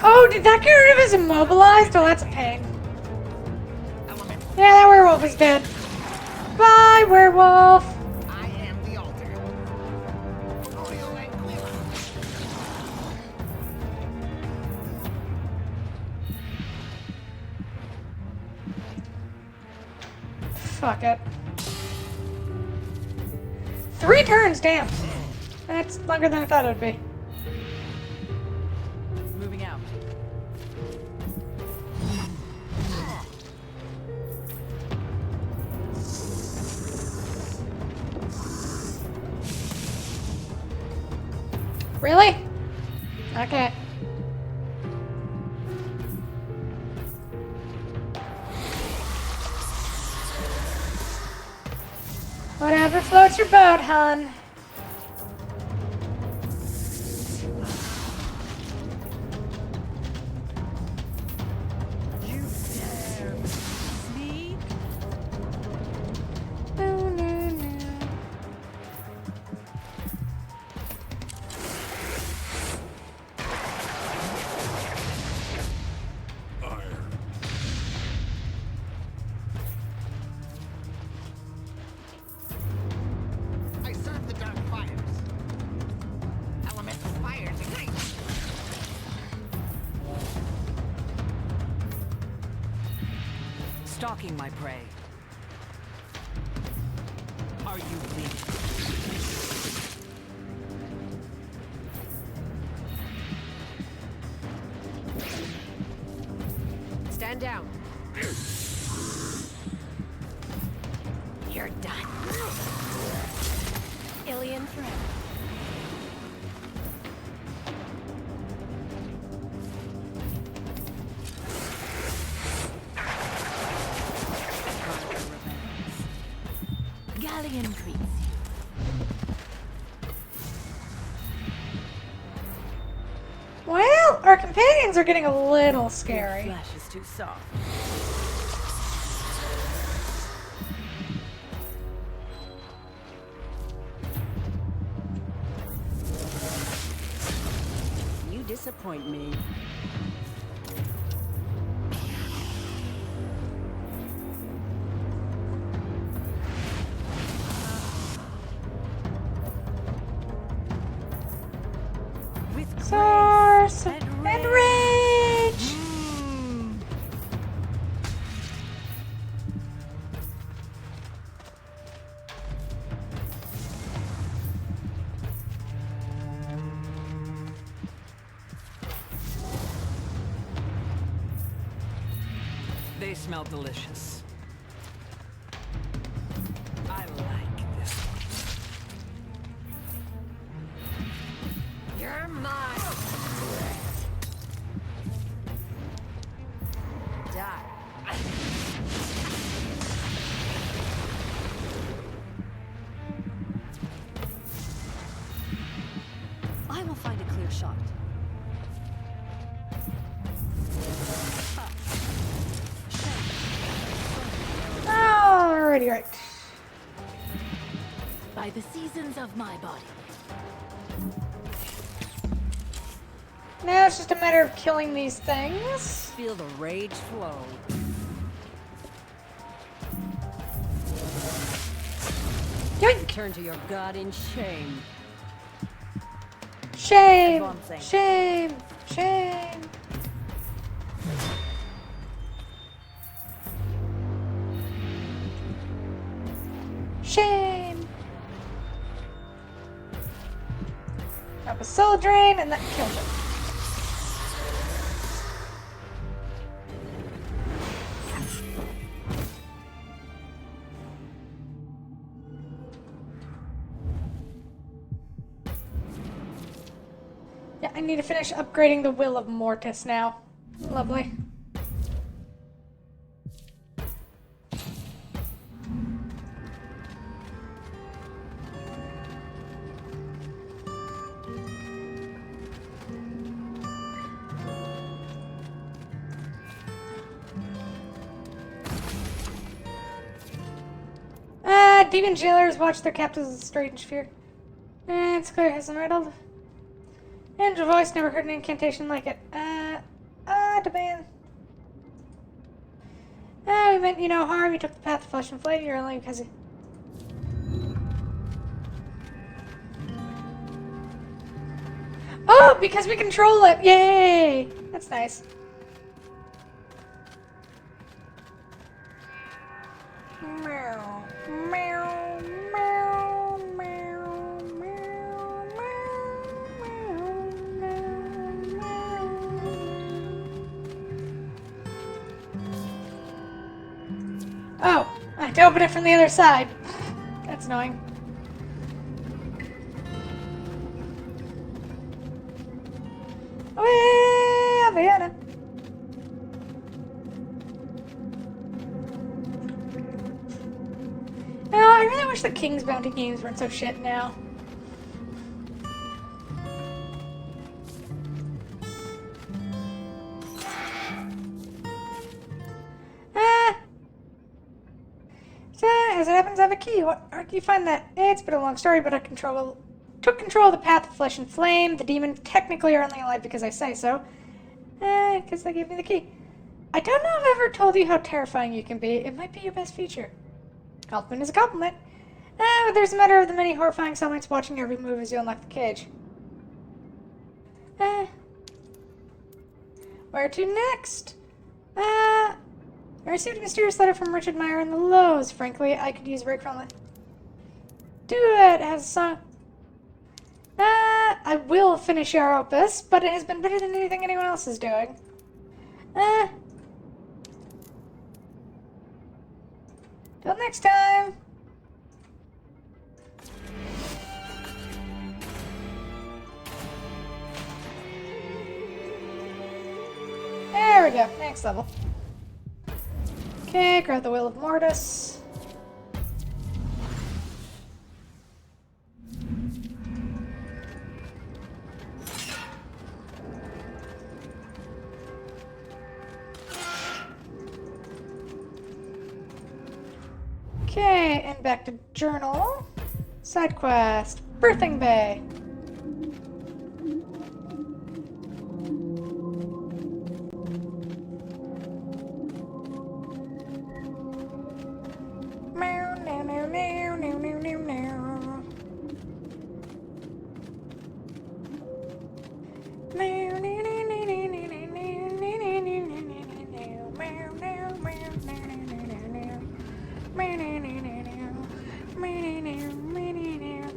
Oh, did that get rid of his immobilized? Oh, that's a pain. Yeah, that werewolf is dead. Bye, werewolf. Fuck it. 3 turns, damn. That's longer than I thought it would be. Moving out. Really? Okay. Whatever floats your boat, hon. I serve the dark fires. Elemental fires ignite. Stalking my prey. Are you bleeding? Stand down. You're done. Alien forever. Galleon greets you. Well, our companions are getting a little scary. Flesh is too soft. You disappoint me. Source and rage. They smell delicious. I like this one. You're mine. Die. I will find a clear shot. Alrighty, right. By the seasons of my body. Now it's just a matter of killing these things. Feel the rage flow. Yoink! Turn to your god in shame. Shame! Advancing. Shame! Shame! Shame! Up a soul drain, and that killed him. Yeah, I need to finish upgrading the Will of Mortis now. Lovely. Demon jailers watch their captives with strange fear. It's clear has been riddled. Angel voice never heard an incantation like it. Demand. We meant you no harm. You took the path of flesh and flame. You're only because of... Oh, because we control it. Yay! That's nice. Meow. Meow. Meow. Meow. Oh, I have to open it from the other side. That's annoying. Well, Vienna. No, I really wish the King's Bounty games weren't so shit now. So, as it happens, I have a key. Where do you find that? It's been a long story, but I took control of the path of flesh and flame. The demons technically are only alive because I say so. Because they gave me the key. I don't know if I've ever told you how terrifying you can be. It might be your best feature. Compliment is a compliment. But there's a matter of the many horrifying soundbites watching every move as you unlock the cage. Where to next? I received a mysterious letter from Richard Meyer in the Lowe's. Frankly, I could use a break from it. Do it! Has a song. I will finish your opus, but it has been better than anything anyone else is doing. Till next time! There we go, next level. Okay, grab the Will of Mortis. Okay, and back to journal. Side quest, Birthing Bay.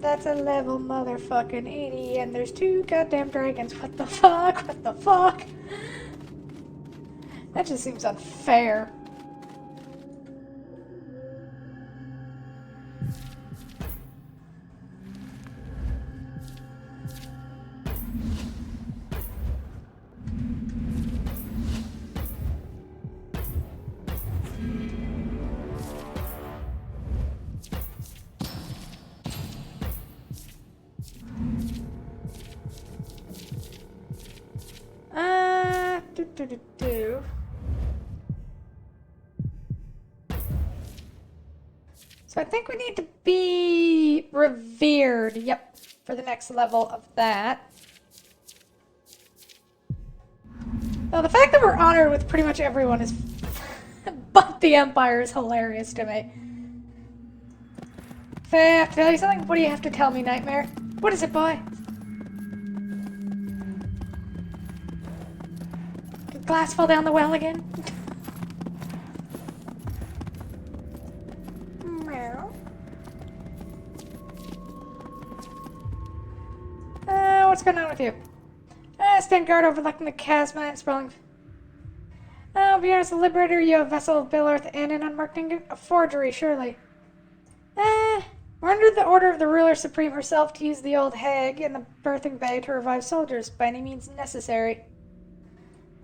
That's a level motherfucking 80, and there's 2 goddamn dragons. What the fuck? What the fuck? That just seems unfair. So I think we need to be revered, yep, for the next level of that. Now the fact that we're honored with pretty much everyone is but the Empire is hilarious to me. If I have to tell you something, what do you have to tell me, Nightmare? What is it, boy? Did glass fall down the well again? What's going on with you? Stand guard overlooking the chasm and sprawling. I'll be honest, the Liberator, you have a vessel of Billarth and an unmarked ingot? A forgery, surely. We're under the order of the Ruler Supreme herself to use the old hag in the Birthing Bay to revive soldiers by any means necessary.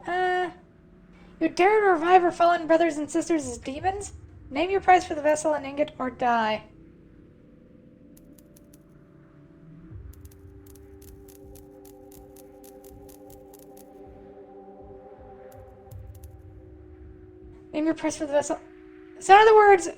You dare to revive our fallen brothers and sisters as demons? Name your price for the vessel and ingot or die. Name your price for the vessel. So in other words,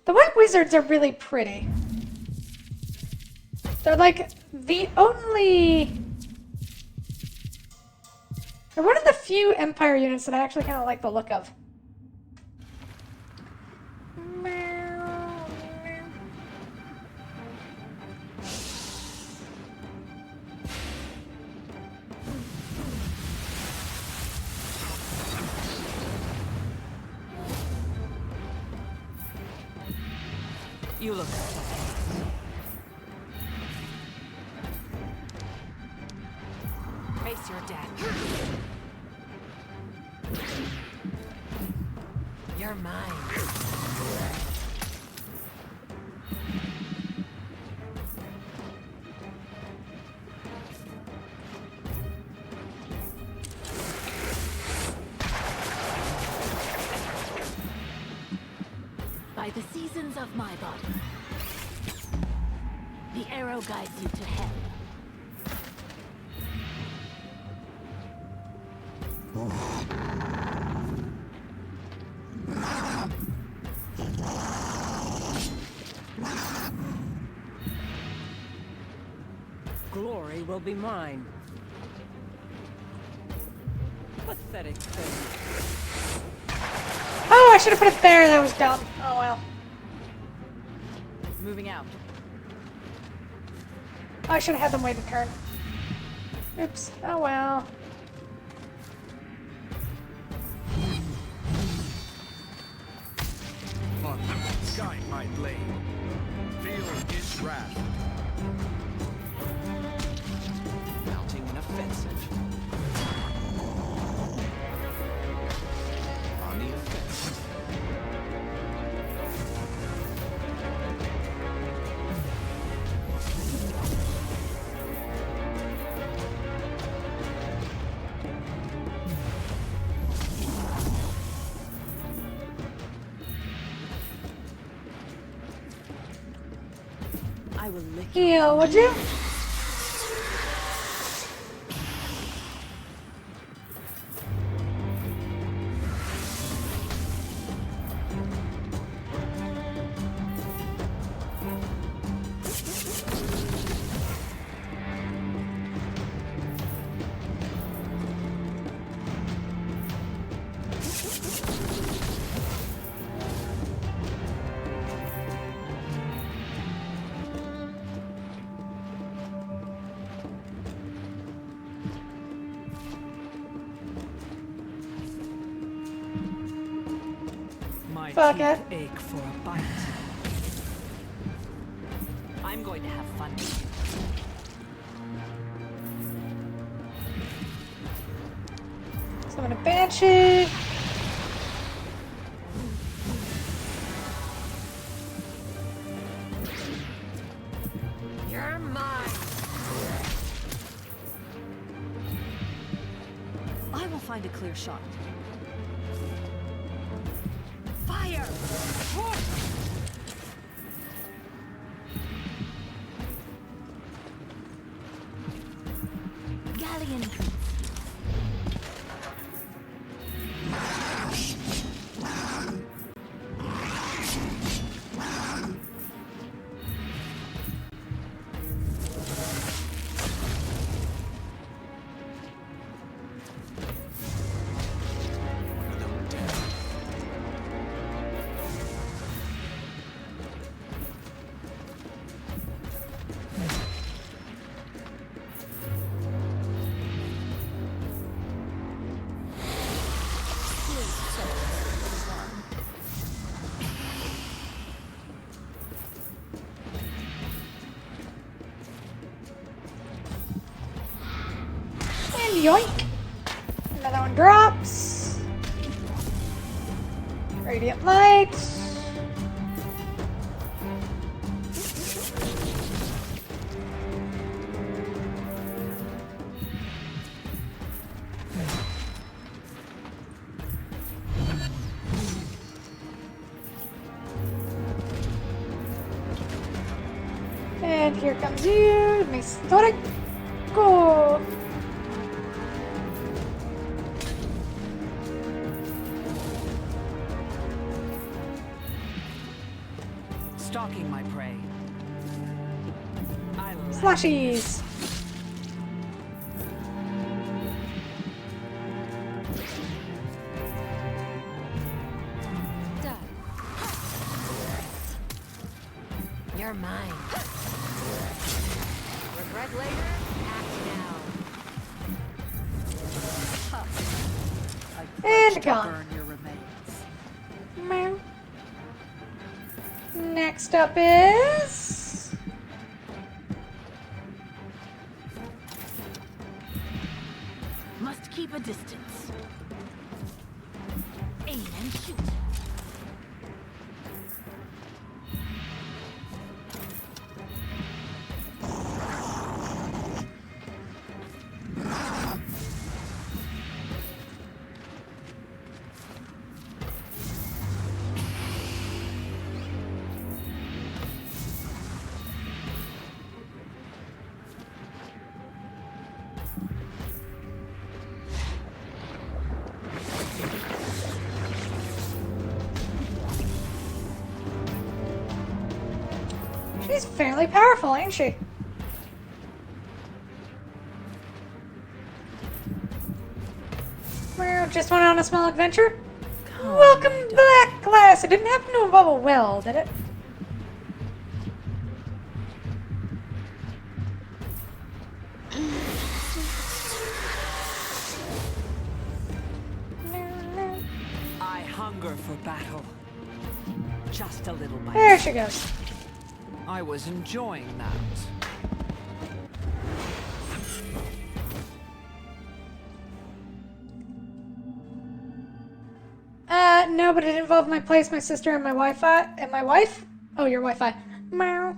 the White Wizards are really pretty. They're like the only... They're one of the few Empire units that I actually kind of like the look of. You look Face your death. mine. By the seasons of my body, the arrow guides you to hell. Glory will be mine. Pathetic thing. Oh, I should have put it there. That was dumb. Oh well. Moving out. I should have had them wait a turn. Oops. Oh well. Guide my blade. Feel its wrath. Mounting an offensive. On the offensive. I will lick Yeah, would you? My Fuck teeth it. ache for a bite. I'm going to have fun with you. Summon a banshee. You're mine. I will find a clear shot. Fire! Galleon. And yoink. Another one drops. Radiant light. And here comes you, Histórico. Stalking my prey. I love Slashies. Done. You're mine. Regret later, act now. And gone. Burn your remains. Meow. Next up is... Must keep a distance. Aim and shoot. She's fairly powerful, ain't she? Well, just went on a small adventure? Welcome back, class! It didn't happen to involve a well, did it? I hunger for battle. Just a little bite. There she goes. I was enjoying that. No, but it involved my place, my sister, and my Wi-Fi. And my wife? Oh, your Wi-Fi. Meow.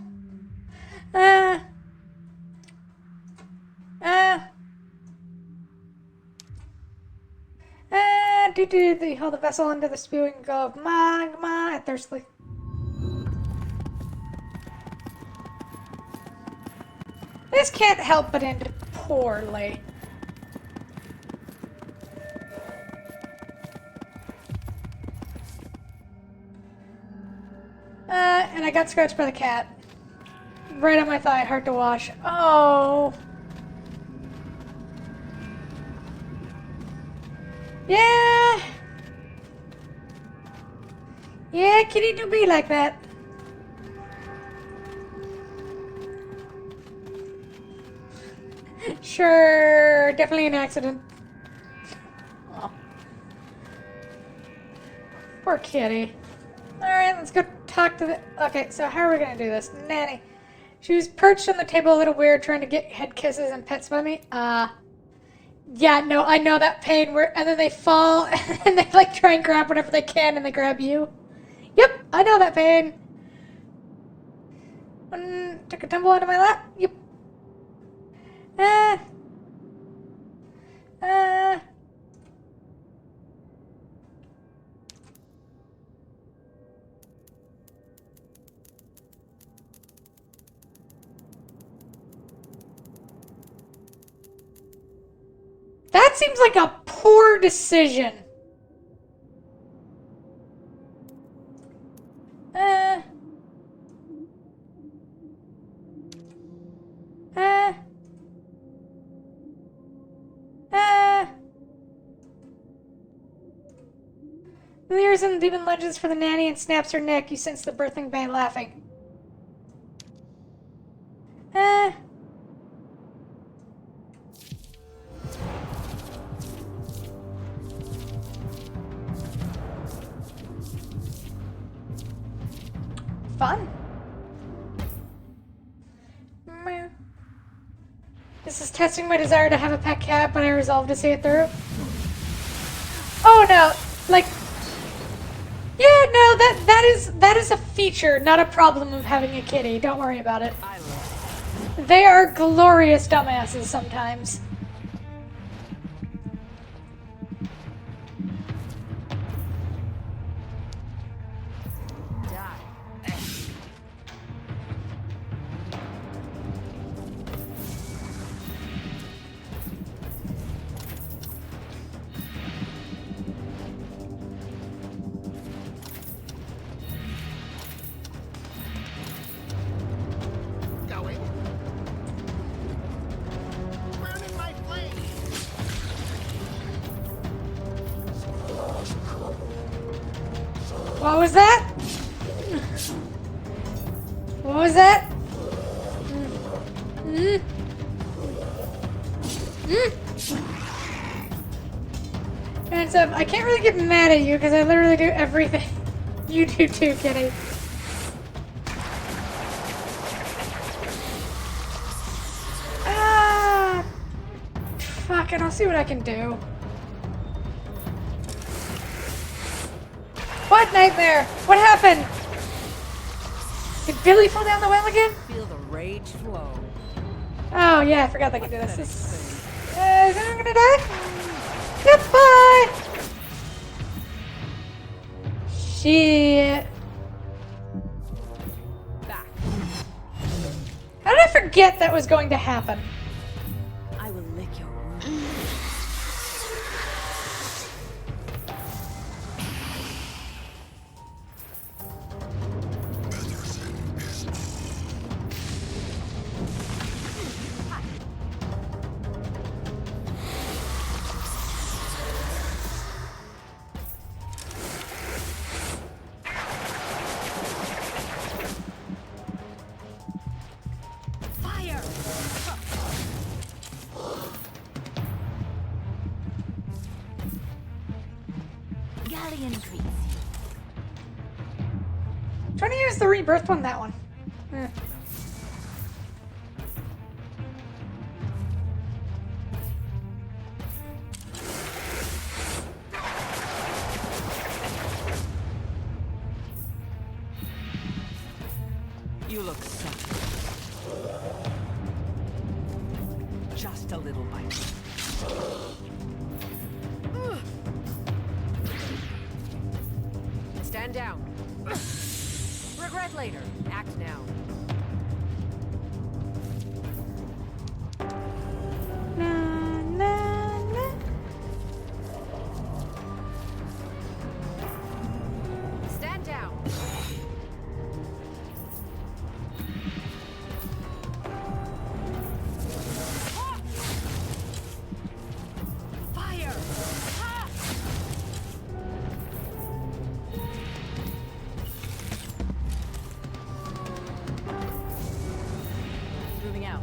They hold the vessel under the spewing go of magma at thirstily. This can't help but end poorly. And I got scratched by the cat. Right on my thigh, hard to wash. Oh. Yeah. Yeah, kitty do be like that. Sure, definitely an accident. Oh. Poor kitty. Alright, let's go talk to the... Okay, so how are we gonna do this? Nanny. She was perched on the table a little weird, trying to get head kisses and pets by me. Yeah, no, I know that pain where... And then they fall, and they, like, try and grab whatever they can, and they grab you. Yep, I know that pain. Took a tumble out of my lap. Yep. That seems like a poor decision. Leers and demon lunges for the nanny and snaps her neck. You sense the birthing bay laughing. Fun. This is testing my desire to have a pet cat, but I resolve to see it through. Oh no, like, yeah, no, that is a feature, not a problem of having a kitty. Don't worry about it. They are glorious dumbasses sometimes. What was that? What was that? And so I can't really get mad at you because I literally do everything you do too, kitty. Fuck it, I'll see what I can do. What nightmare? What happened? Did Billy fall down the well again? Feel the rage flow. Oh yeah, I forgot they could do this. Is anyone gonna die? Goodbye! Shit. Back. How did I forget that was going to happen? I will lick your wound. Fire! Galleon greets you. Trying to use the rebirth one, that one. You look suffering. Just a little bite. Stand down. Regret later. Act now. Stand down. Fire! Moving out.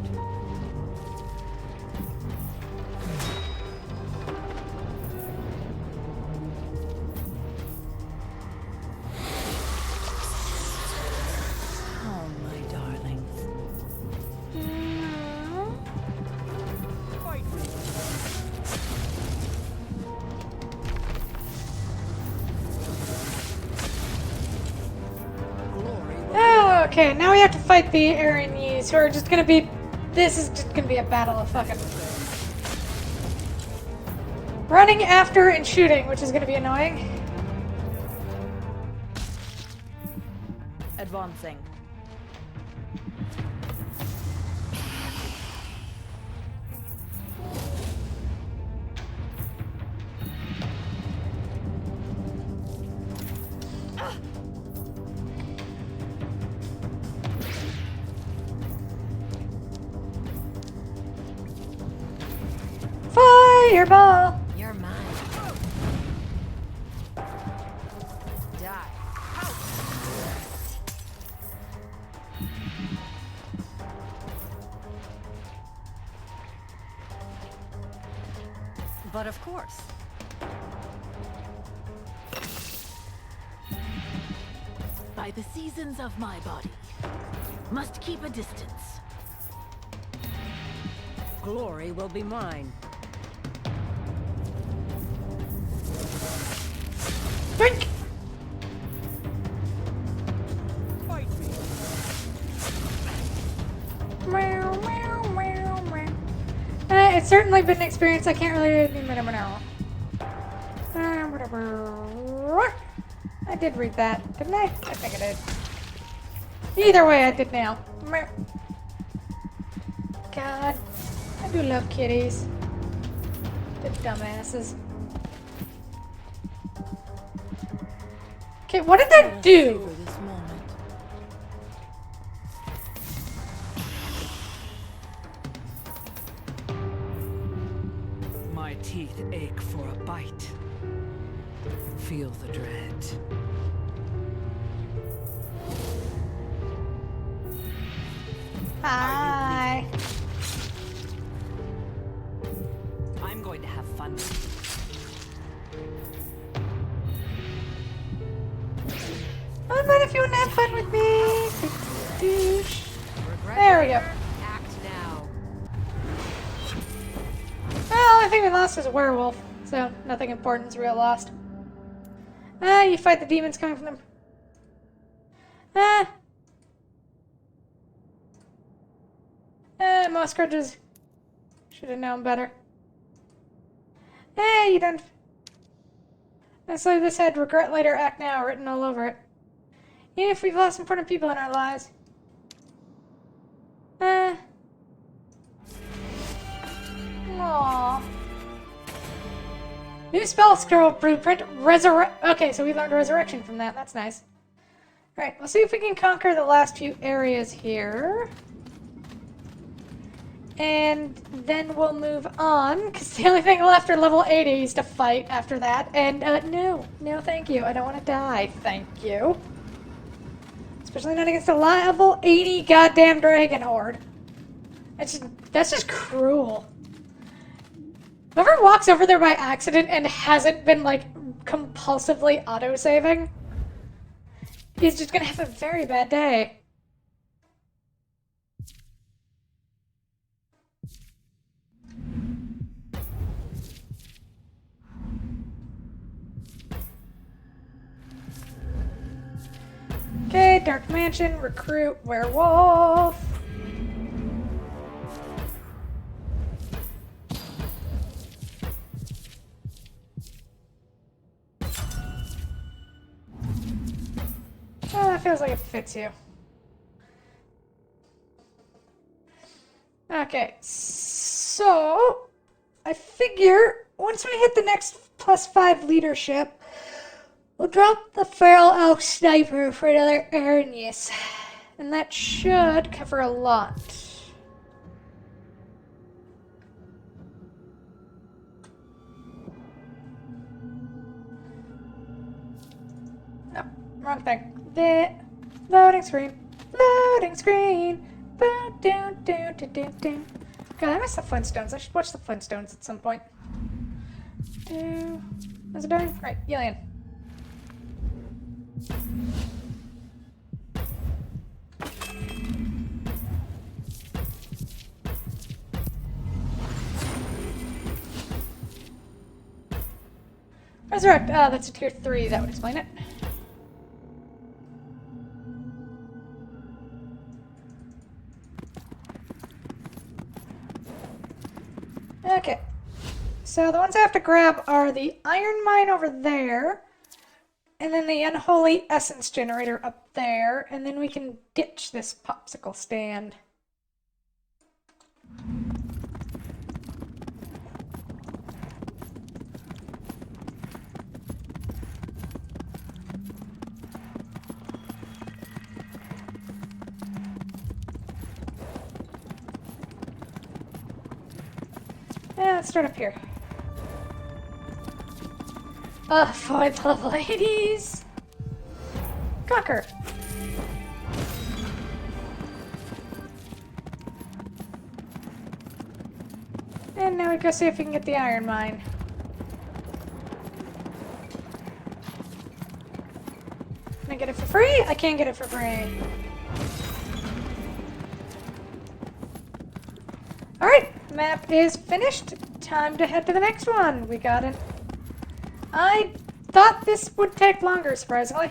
Oh, my darlings. Oh, okay, now we have to fight the Aranese, who are just gonna be... This is just gonna be a battle of fucking... running after and shooting, which is gonna be annoying. Advancing. Fireball! You're mine. Die. But of course. By the seasons of my body, must keep a distance. Glory will be mine. Drink! It's certainly been an experience I can't really... I did read that, didn't I? I think I did. Either way, I did now. God, I do love kitties. The dumbasses. Okay, what did that do? This moment. My teeth ache for a bite. Feel the dread. Hi. I'm going to have fun with I don't mind if you want to have fun with me. Douche. There we go. Act now. Well, I think we lost is a werewolf, so nothing important is real lost. You fight the demons coming from them. Most grudges. Should have known better. You don't. Necessarily this had regret later, act now written all over it. Even if we've lost important people in our lives. Aww. New spell scroll blueprint, resurrect. Okay, so we learned resurrection from that. That's nice. Alright, let's see if we can conquer the last few areas here. And then we'll move on, because the only thing left are level 80s to fight after that. And, no, thank you. I don't want to die, thank you. Especially not against a level 80 goddamn dragon horde. That's just cruel. Whoever walks over there by accident and hasn't been, like, compulsively autosaving is just gonna have a very bad day. Okay, Dark Mansion, recruit werewolf. Oh, that feels like it fits you. Okay, so I figure once we hit the next +5 leadership, we'll drop the Feral Elk Sniper for another Arrhenius. And that should cover a lot. No, wrong thing. Loading screen. Loading screen. God, I miss the Flintstones. I should watch the Flintstones at some point. How's it doing? Right, Yillian. Resurrect. Ah, that's a tier 3. That would explain it. Okay. So the ones I have to grab are the Iron Mine over there, and then the Unholy Essence Generator up there, and then we can ditch this popsicle stand. Yeah, let's start up here. Avoid the ladies! Conquer! And now we go see if we can get the Iron Mine. Can I get it for free? I can't get it for free. Alright, map is finished. Time to head to the next one. We got it. I thought this would take longer, surprisingly.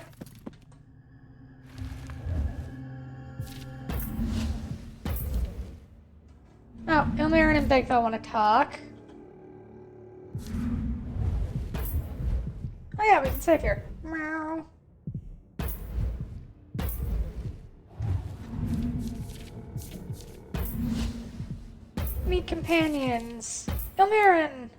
Oh, Ilmarin and Bigtha want to talk. Oh yeah, we can save here. Meow. Meet companions. Ilmarin!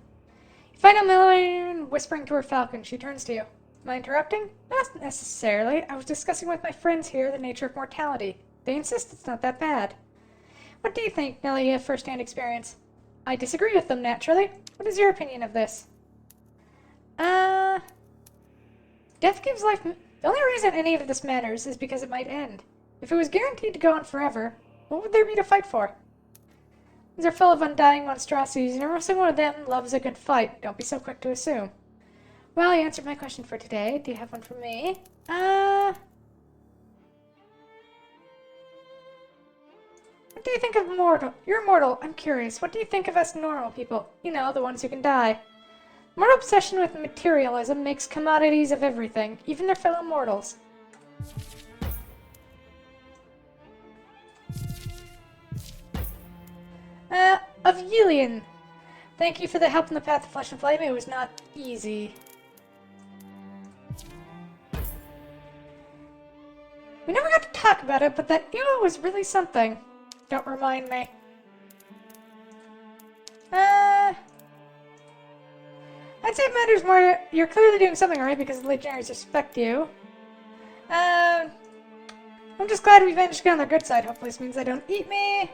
You find Ilmarin whispering to her falcon. She turns to you. Am I interrupting? Not necessarily. I was discussing with my friends here the nature of mortality. They insist it's not that bad. What do you think, Nelly, of first-hand experience? I disagree with them, naturally. What is your opinion of this? Death gives life... The only reason any of this matters is because it might end. If it was guaranteed to go on forever, what would there be to fight for? These are full of undying monstrosities, and every single one of them loves a good fight. Don't be so quick to assume. Well, you answered my question for today. Do you have one for me? What do you think of mortal? You're immortal. I'm curious. What do you think of us normal people? You know, the ones who can die. Mortal obsession with materialism makes commodities of everything, even their fellow mortals. Of Yillian. Thank you for the help in the path of Flesh and Flame. It was not easy. We never got to talk about it, but that eel was really something. Don't remind me. I'd say it matters more. You're clearly doing something right because the Legionaries respect you. I'm just glad we managed to get on the good side. Hopefully this means they don't eat me.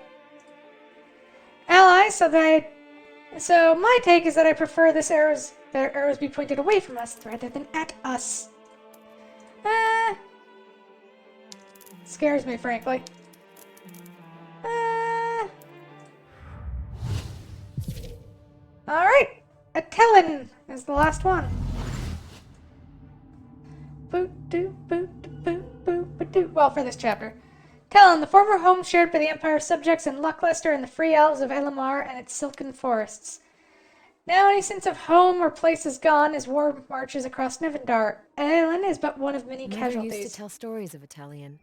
Allies, so my take is that I prefer their arrows be pointed away from us rather than at us. Scares me, frankly. Alright, Atellan is the last one. Boot doo boot boot boot doo. Well, for this chapter. Atellan, the former home shared by the Empire's subjects in Luckluster and the free elves of Elamar and its silken forests. Now any sense of home or place is gone as war marches across Nevendar. Atellan is but one of many Mother casualties. used to tell stories of Atellan.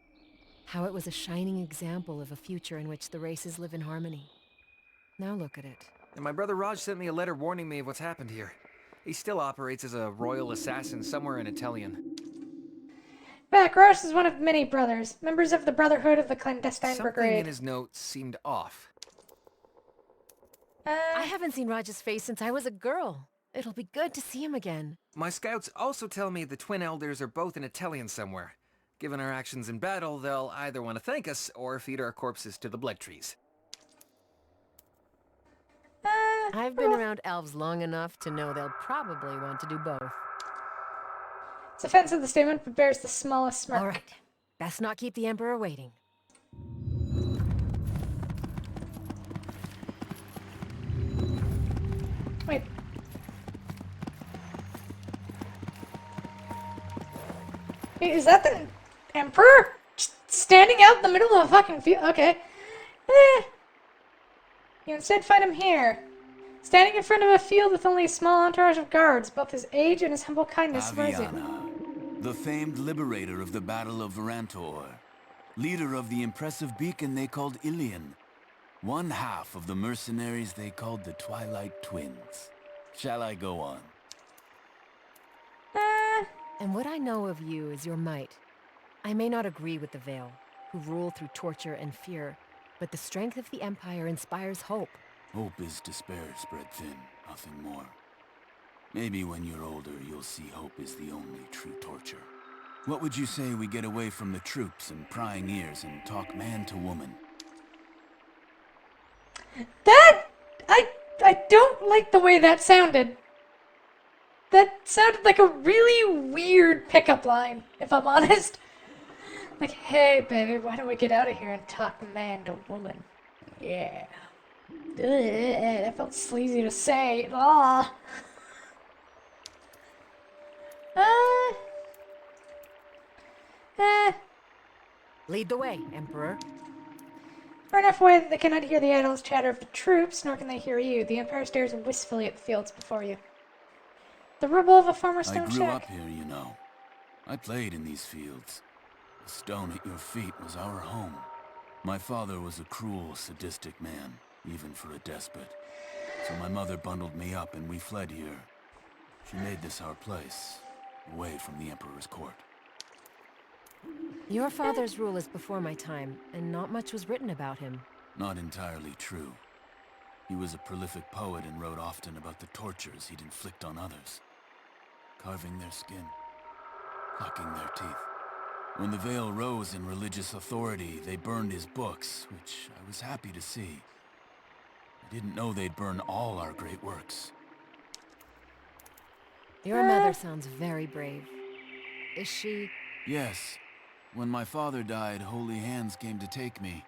How it was a shining example of a future in which the races live in harmony. Now look at it. And my brother Raj sent me a letter warning me of what's happened here. He still operates as a royal assassin somewhere in Atellan. Rosh is one of many brothers, members of the Brotherhood of the Clandestine Something Brigade. in his notes seemed off. I haven't seen Raj's face since I was a girl. It'll be good to see him again. My scouts also tell me the Twin Elders are both in Atellan somewhere. Given our actions in battle, they'll either want to thank us or feed our corpses to the blood trees. I've been around elves long enough to know they'll probably want to do both. It's offensive, the statement, but bears the smallest smirk. All right. Best not keep the Emperor waiting. Wait. Wait, is that the Emperor? Just standing out in the middle of a fucking field? Okay. You instead find him here. Standing in front of a field with only a small entourage of guards, both his age and his humble kindness surprise you. Aviana, the famed liberator of the Battle of Varantor, leader of the impressive beacon they called Ilion, one half of the mercenaries they called the Twilight Twins. Shall I go on? And what I know of you is your might. I may not agree with the Veil, who rule through torture and fear, but the strength of the Empire inspires hope. Hope is despair spread thin, nothing more. Maybe when you're older, you'll see hope is the only true torture. What would you say we get away from the troops and prying ears and talk man to woman? I don't like the way that sounded. That sounded like a really weird pickup line, if I'm honest. Like, hey, baby, why don't we get out of here and talk man to woman? Yeah. Ugh, that felt sleazy to say. Ah. Lead the way, Emperor. Far enough away that they cannot hear the idle chatter of the troops, nor can they hear you. The Empire stares wistfully at the fields before you. The rubble of a former stone I grew shack. up here, you know. I played in these fields. The stone at your feet was our home. My father was a cruel, sadistic man, even for a despot. So my mother bundled me up and we fled here. She made this our place, away from the Emperor's court. Your father's rule is before my time, and not much was written about him. Not entirely true. He was a prolific poet and wrote often about the tortures he'd inflict on others. Carving their skin, plucking their teeth. When the Veil rose in religious authority, they burned his books, which I was happy to see. I didn't know they'd burn all our great works. Your mother sounds very brave. Is she? Yes. When my father died, holy hands came to take me.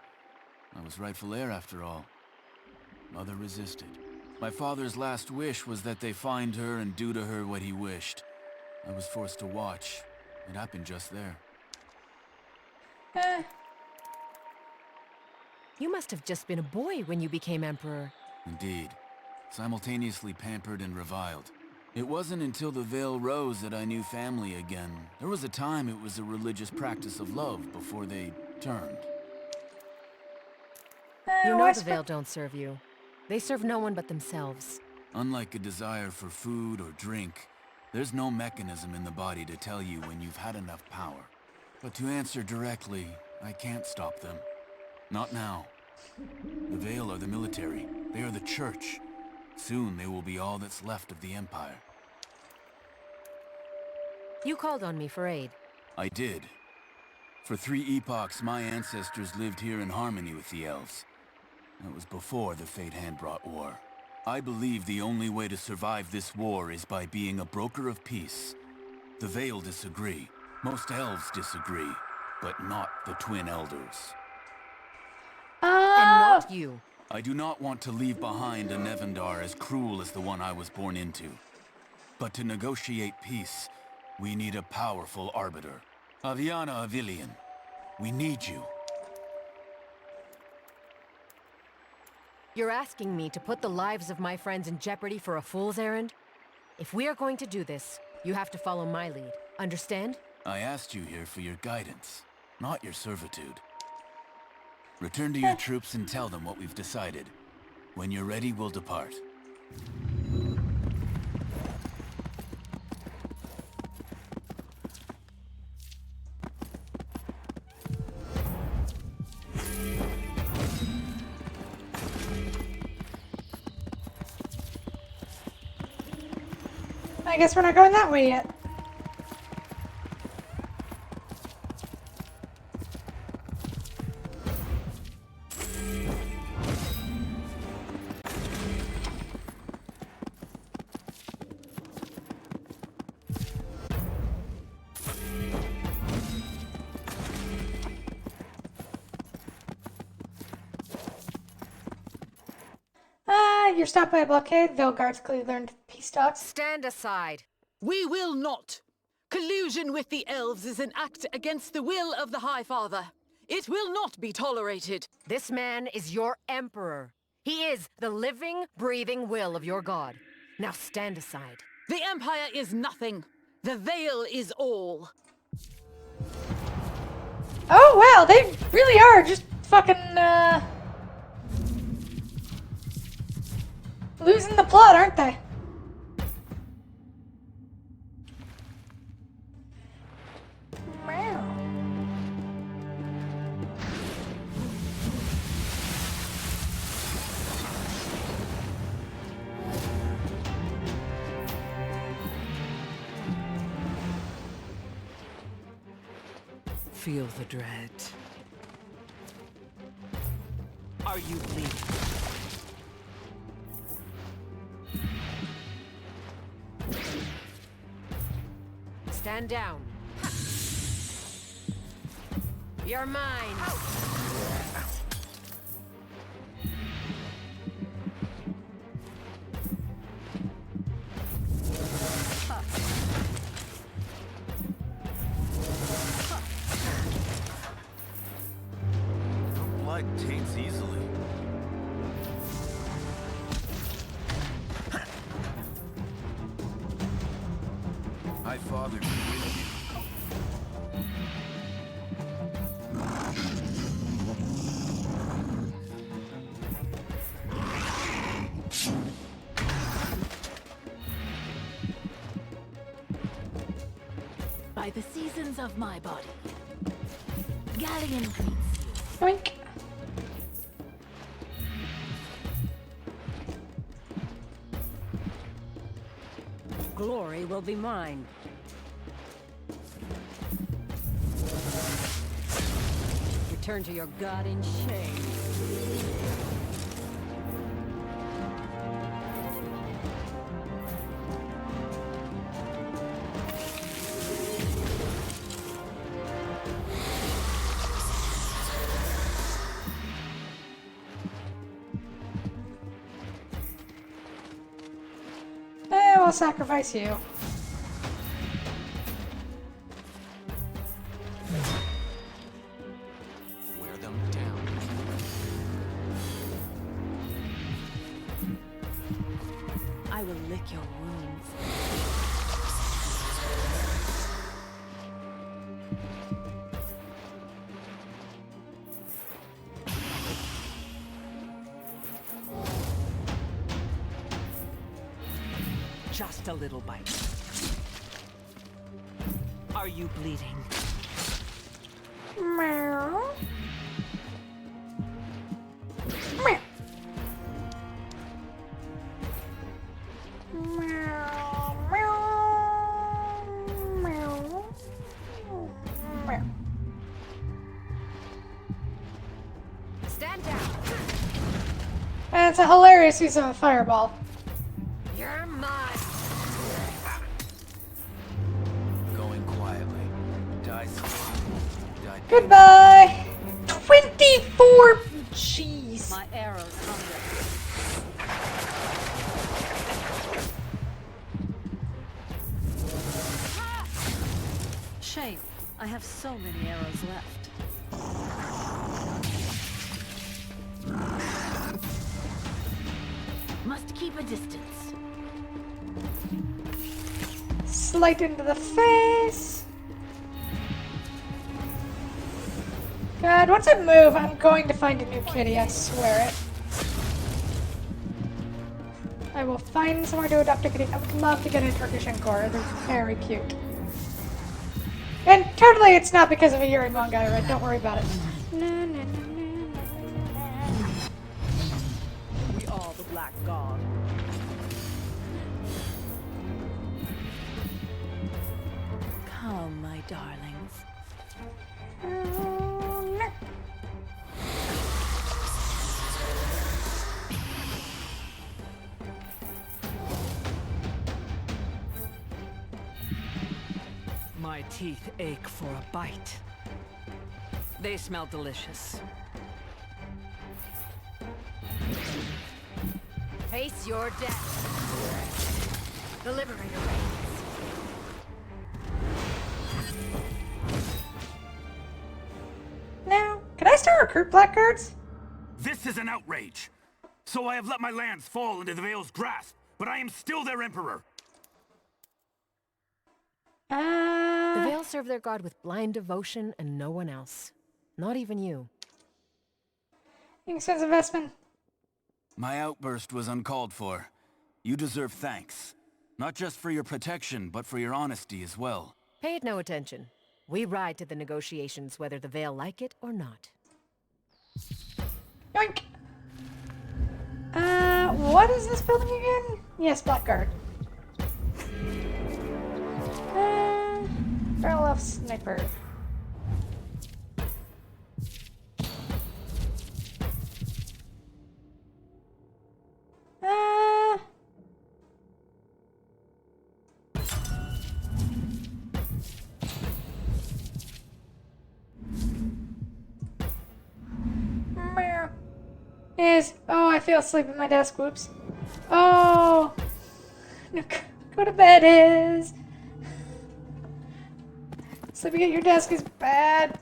I was rightful heir after all. Mother resisted. My father's last wish was that they find her and do to her what he wished. I was forced to watch. It happened just there. You must have just been a boy when you became Emperor. Indeed. Simultaneously pampered and reviled. It wasn't until the Veil rose that I knew family again. There was a time it was a religious practice of love before they turned. You know the Veil don't serve you. They serve no one but themselves. Unlike a desire for food or drink, there's no mechanism in the body to tell you when you've had enough power. But to answer directly, I can't stop them. Not now. The Veil are the military. They are the Church. Soon they will be all that's left of the Empire. You called on me for aid. I did. For 3 epochs, my ancestors lived here in harmony with the elves. That was before the Fate Hand brought war. I believe the only way to survive this war is by being a broker of peace. The Veil disagree. Most elves disagree, but not the Twin Elders. And not you. I do not want to leave behind a Nevendar as cruel as the one I was born into. But to negotiate peace, we need a powerful arbiter. Aviana Avilian, we need you. You're asking me to put the lives of my friends in jeopardy for a fool's errand? If we are going to do this, you have to follow my lead. Understand? I asked you here for your guidance, not your servitude. Return to your troops and tell them what we've decided. When you're ready, we'll depart. I guess we're not going that way yet. You're stopped by a blockade. Veil guards clearly learned peace talks. Stand aside. We will not. Collusion with the elves is an act against the will of the High Father. It will not be tolerated. This man is your emperor. He is the living, breathing will of your god. Now stand aside. The Empire is nothing. The Veil is all. Oh wow, they really are just fucking losing the plot, aren't they? Wow. Feel the dread. Are you bleeding? Stand down. You're mine. Blood taints easily. My father be with you. By the seasons of my body, Galleon greets you. Yoink. Glory will be mine. Return to your god in shame. I'll sacrifice you. Wear them down. I will lick your wounds. Just a little bite. Are you bleeding? Meow. Meow. Meow. Meow. Meow. Meow. Stand down. That's a hilarious use of a fireball. You're mine. Going quietly. Die slowly. Die Goodbye. 24. Jeez. My arrows hunger. Shame. I have so many arrows left. Must keep a distance. Slight into the face. God, once I move, I'm going to find a new kitty, I swear it. I will find somewhere to adopt a kitty. I would love to get a Turkish Encore. They're very cute. And totally it's not because of a Yuri manga I read. Don't worry about it. We are the Black God. Come, my darlings. My teeth ache for a bite. They smell delicious. Face your death. The Liberator reigns. Now, can I still recruit blackguards? This is an outrage. So I have let my lands fall into the Veil's grasp, but I am still their emperor. The Veil serve their god with blind devotion and no one else. Not even you. Expensive investment. My outburst was uncalled for. You deserve thanks. Not just for your protection, but for your honesty as well. Pay it no attention. We ride to the negotiations whether the Veil like it or not. Yoink! What is this building again? Yes, Blackguard. Barrel off sniper. Oh, I feel asleep at my desk. Whoops. Oh, no, go to bed. Is sleeping at your desk is bad.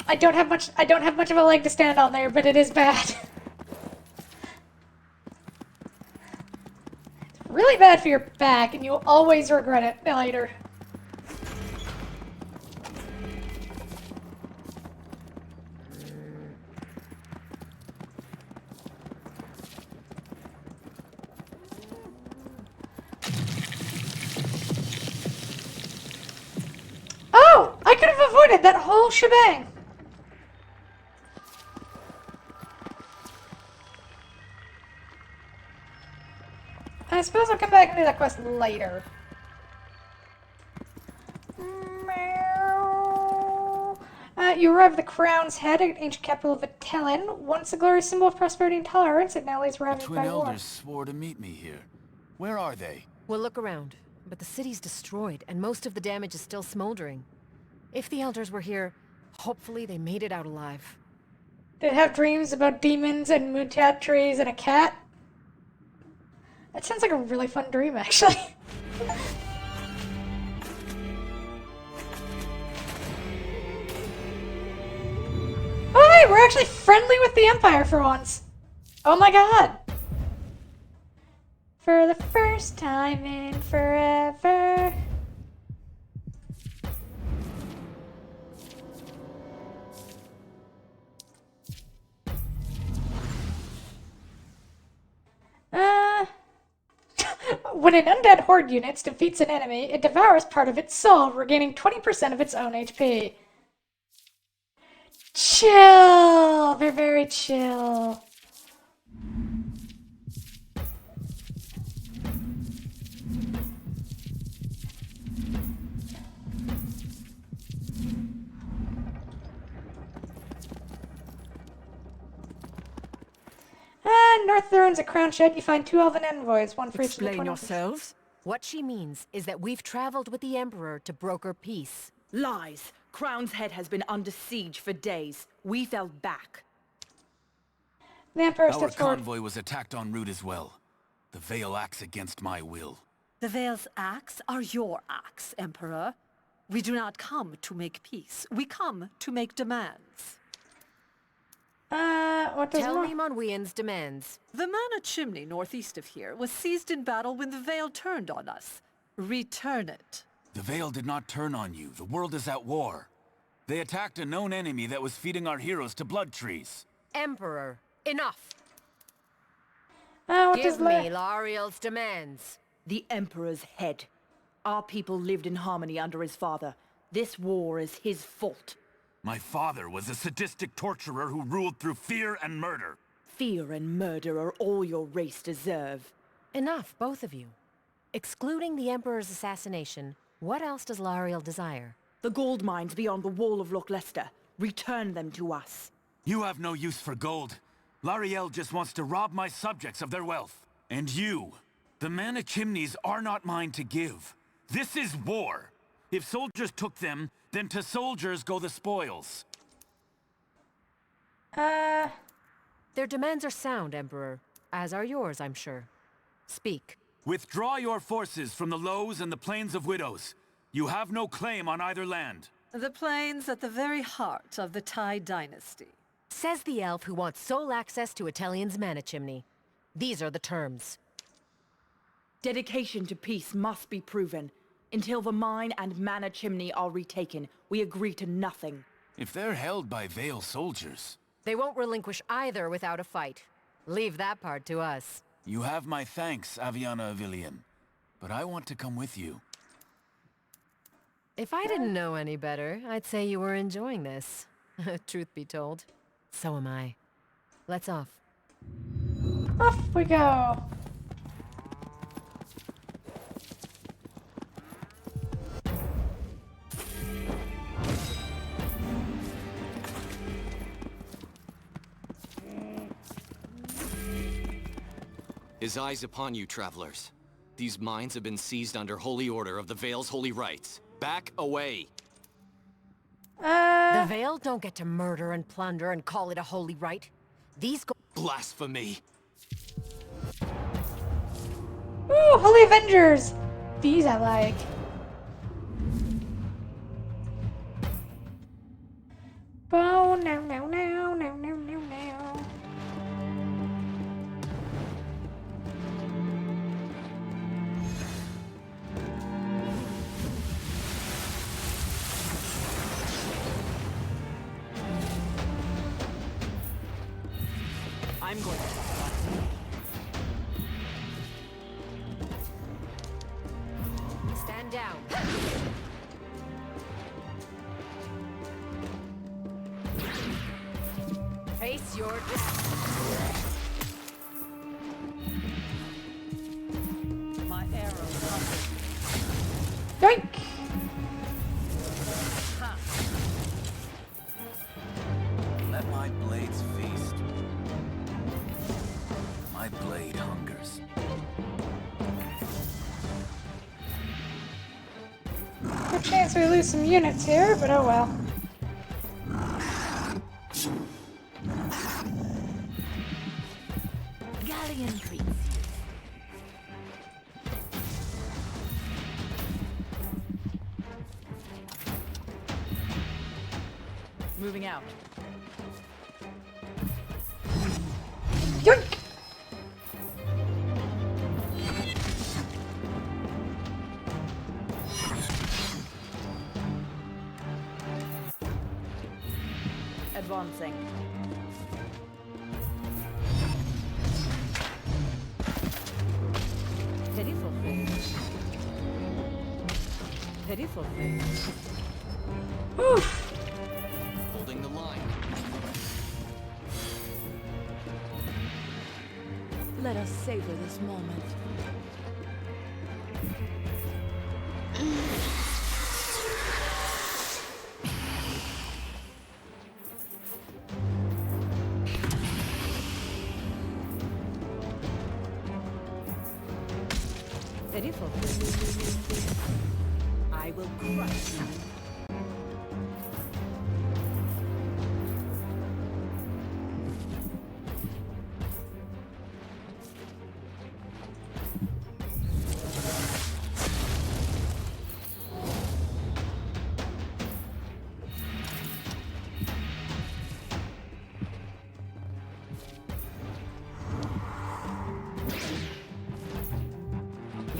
I don't have much of a leg to stand on there, but it is bad. It's really bad for your back, and you'll always regret it later. Oh! I could have avoided that whole shebang! I suppose I'll come back and do that quest later. You arrive at the Crown's Head, an ancient capital of Atellan. Once a glorious symbol of prosperity and tolerance, it now lays The ravaged Twin by war. Elders swore to meet me here. Where are they? We'll look around, but the city's destroyed, and most of the damage is still smoldering. If the Elders were here, hopefully they made it out alive. Did have dreams about demons and mutat trees and a cat? That sounds like a really fun dream, actually. Oh, hey, we're actually friendly with the Empire for once. Oh my god. For the first time in forever. When an undead horde unit defeats an enemy, it devours part of its soul, regaining 20% of its own HP. Chill! They're very chill. North there owns a crown shed. You find 2 elven envoys, one for each of the 20. yourselves? What she means is that we've traveled with the Emperor to broker peace. Lies. Crown's Head has been under siege for days. We fell back. The Emperor Our steps forward. convoy was attacked en route as well. The Veil acts against my will. The Veil's acts are your acts, Emperor. We do not come to make peace. We come to make demands. What does Tell me Monwian's demands. The Mana Chimney northeast of here was seized in battle when the Veil turned on us. Return it. The Veil did not turn on you. The world is at war. They attacked a known enemy that was feeding our heroes to blood trees. Emperor, enough. What Give does me Lariel's demands. The Emperor's head. Our people lived in harmony under his father. This war is his fault. My father was a sadistic torturer who ruled through fear and murder. Fear and murder are all your race deserve. Enough, both of you. Excluding the Emperor's assassination, what else does Lariel desire? The gold mines beyond the wall of Loch Lester. Return them to us. You have no use for gold. Lariel just wants to rob my subjects of their wealth. And you, the Mana Chimneys are not mine to give. This is war. If soldiers took them, then to soldiers go the spoils. Their demands are sound, Emperor. As are yours, I'm sure. Speak. Withdraw your forces from the Lows and the Plains of Widows. You have no claim on either land. The plains at the very heart of the Tai dynasty. Says the elf who wants sole access to Italian's Mana Chimney. These are the terms. Dedication to peace must be proven. Until the mine and Mana Chimney are retaken, we agree to nothing. If they're held by Veil soldiers... They won't relinquish either without a fight. Leave that part to us. You have my thanks, Aviana Avilian. But I want to come with you. If I didn't know any better, I'd say you were enjoying this. Truth be told. So am I. Let's off. Off we go. His eyes upon you, travelers. These mines have been seized under holy order of the Veil's holy rites. Back away! The Veil don't get to murder and plunder and call it a holy rite. These go— Blasphemy! Ooh, Holy Avengers! These I like. Oh, no, no, no, no, no, no, no. I'm going to... Stand down. Face your death. My arrow. Yoink! Let my blades feast. My blade hungers. Good chance we lose some units here, but oh well. Galleon treats you. Moving out. Yoink! Advancing. Holding the line. Let us savor this moment. I will crush you.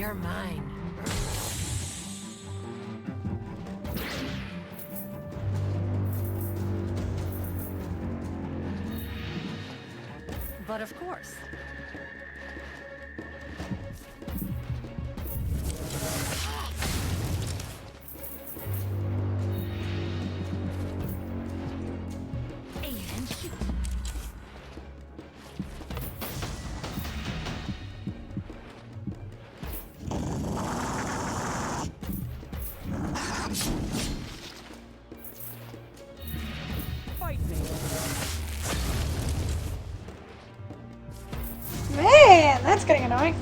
You're mine. But of course. Man, that's getting annoying.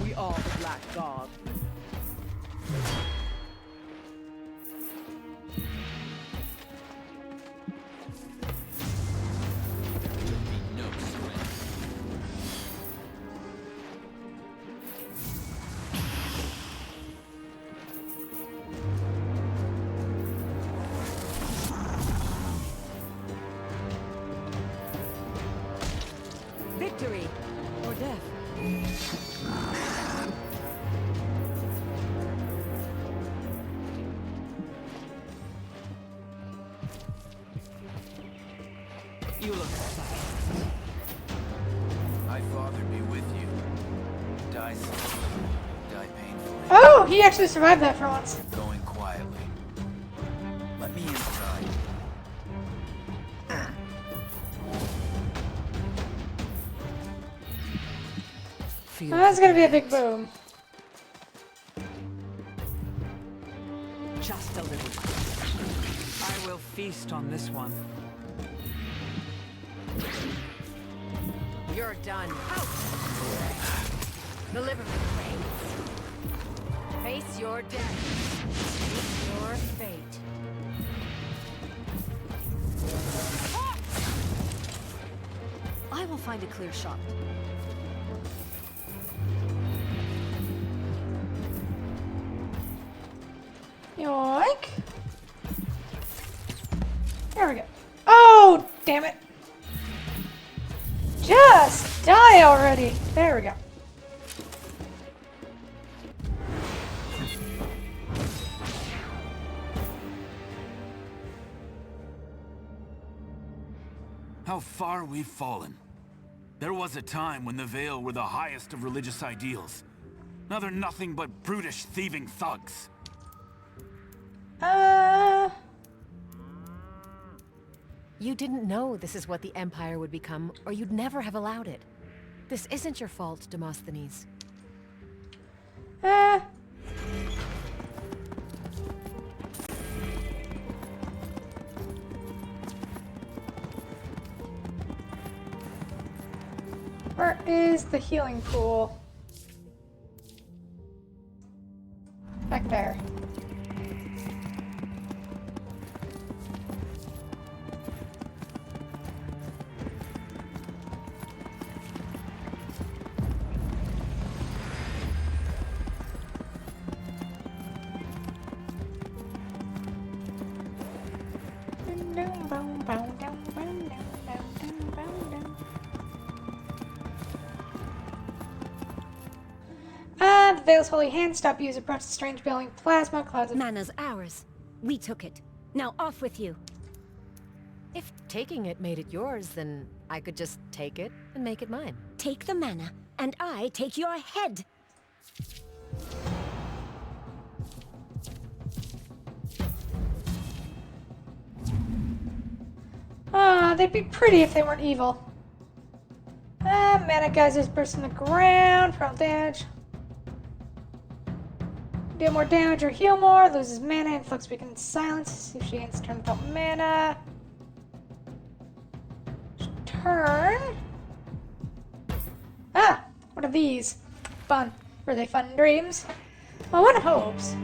We are the Black God. Victory or death. You look sad. My father be with you. Die slowly, die painfully. Oh, he actually survived that for once. Going quietly. Let me inside. Oh, that's gonna be a big boom. Just a little. I will feast on this one. You're done. Out! Deliver me, Reigns. Face your death. Face your fate. I will find a clear shot. Yoink. There we go. Oh, damn it. Just die already. There we go. How far we've fallen. There was a time when the Veil were the highest of religious ideals. Now they're nothing but brutish, thieving thugs. You didn't know this is what the Empire would become, or you'd never have allowed it. This isn't your fault, Demosthenes. Where is the healing pool? Back there. The Veil's holy hand. Stop you as approach the strange billowing plasma clouds of Mana's ours. We took it. Now off with you. If taking it made it yours, then I could just take it and make it mine. Take the mana, and I take your head. Ah, they'd be pretty if they weren't evil. Mana geysers burst in the ground, prone damage. Deal more damage or heal more, loses mana, inflicts weakened silence. See if she ends turn without mana. Turn. Ah, what are these? Fun. Were they fun dreams? Well, one hopes.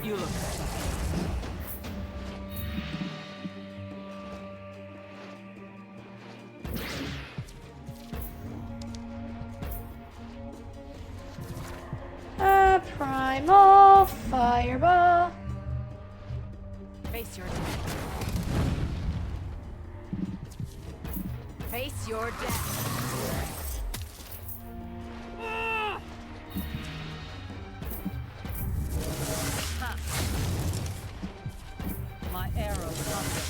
You look sad. Primal Fireball. Face your death. Face your death. My arrow thunder.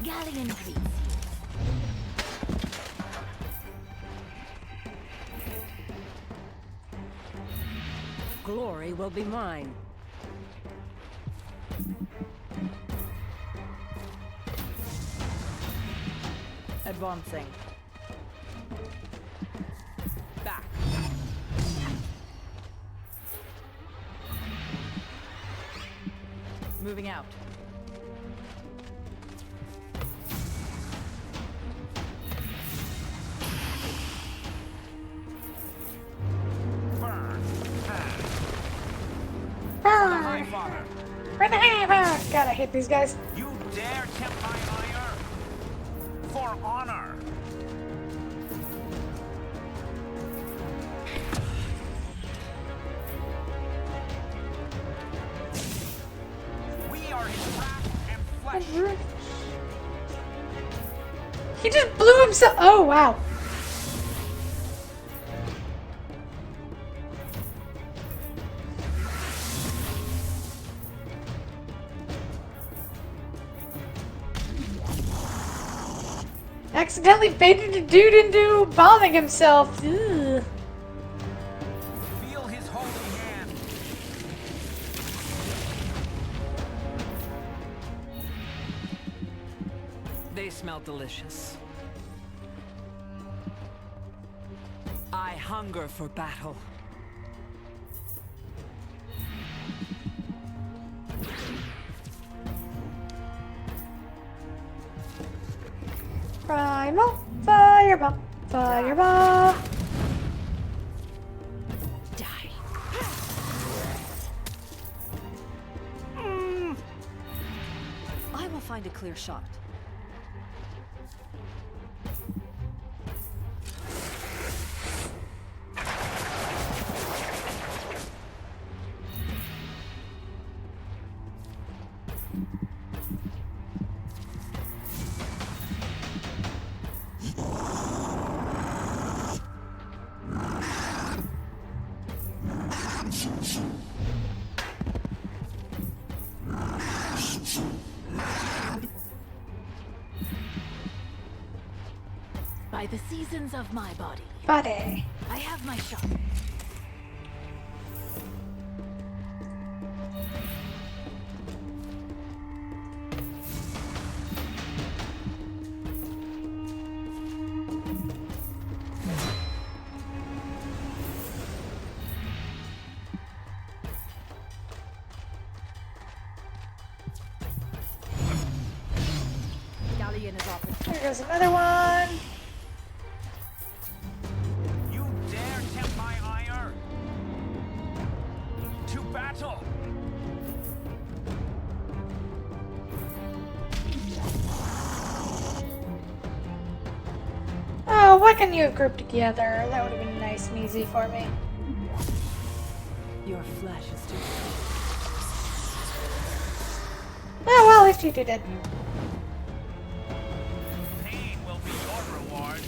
Galleon greets. Glory will be mine. Advancing. Back. Moving out. Burn! Burn the hammer! God, I hate these guys. You dare tempt my ire? For honor! We are his wrath and flesh. He just blew himself. Oh, wow. Accidentally baited a dude into bombing himself. Ugh. Feel his holy hand. They smell delicious. I hunger for battle. Primal Fireball. Fireball. Die. I will find a clear shot. By the seasons of my body, Body. I have my shot. Galleon is off. There goes another one. You dare tempt my ire? To battle! Oh, why can't you have grouped together? That would have been nice and easy for me. Your flesh is too. Oh, well, at least you did it. Pain will be your reward.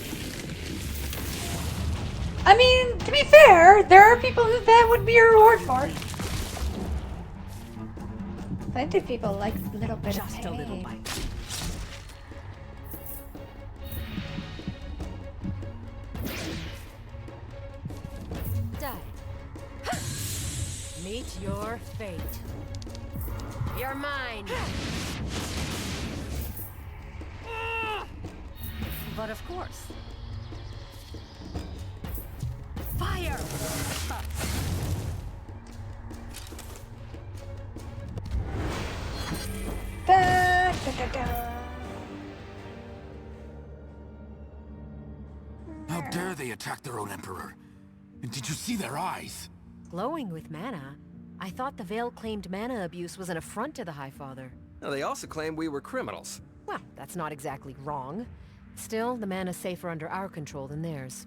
I mean, to be fair, there are people who that would be a reward for. Plenty of people like a little bit of Just pain. a little bite. Die. Meet your fate. You're mine. But of course. Fire! Da, da, da, da. How dare they attack their own emperor? And did you see their eyes? Glowing with mana. I thought the Veil claimed mana abuse was an affront to the High Father. Now, they also claimed we were criminals. Well, that's not exactly wrong. Still, the mana's safer under our control than theirs.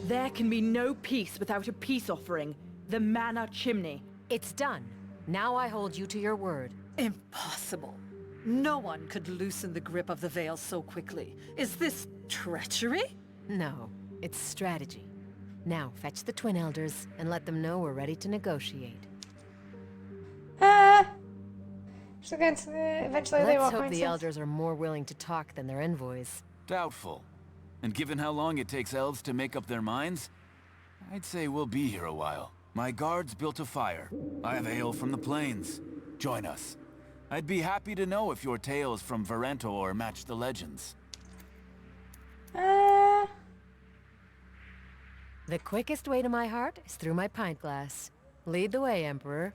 There can be no peace without a peace offering. The Mana Chimney. It's done. Now I hold you to your word. Impossible. No one could loosen the grip of the Veil so quickly. Is this treachery? No, it's strategy. Now, fetch the Twin Elders and let them know we're ready to negotiate. So eventually they will Let's hope find the sense. Elders are more willing to talk than their envoys. Doubtful. And given how long it takes elves to make up their minds, I'd say we'll be here a while. My guards built a fire. I have ale from the plains. Join us. I'd be happy to know if your tales from Varentor match the legends. The quickest way to my heart is through my pint glass. Lead the way, Emperor.